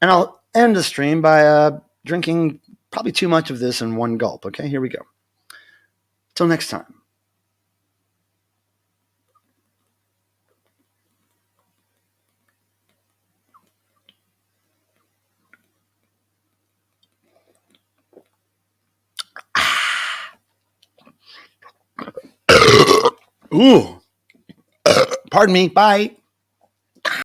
Speaker 1: And I'll end the stream by drinking probably too much of this in one gulp. Okay, here we go. Till next time. Ooh. Pardon me. Bye.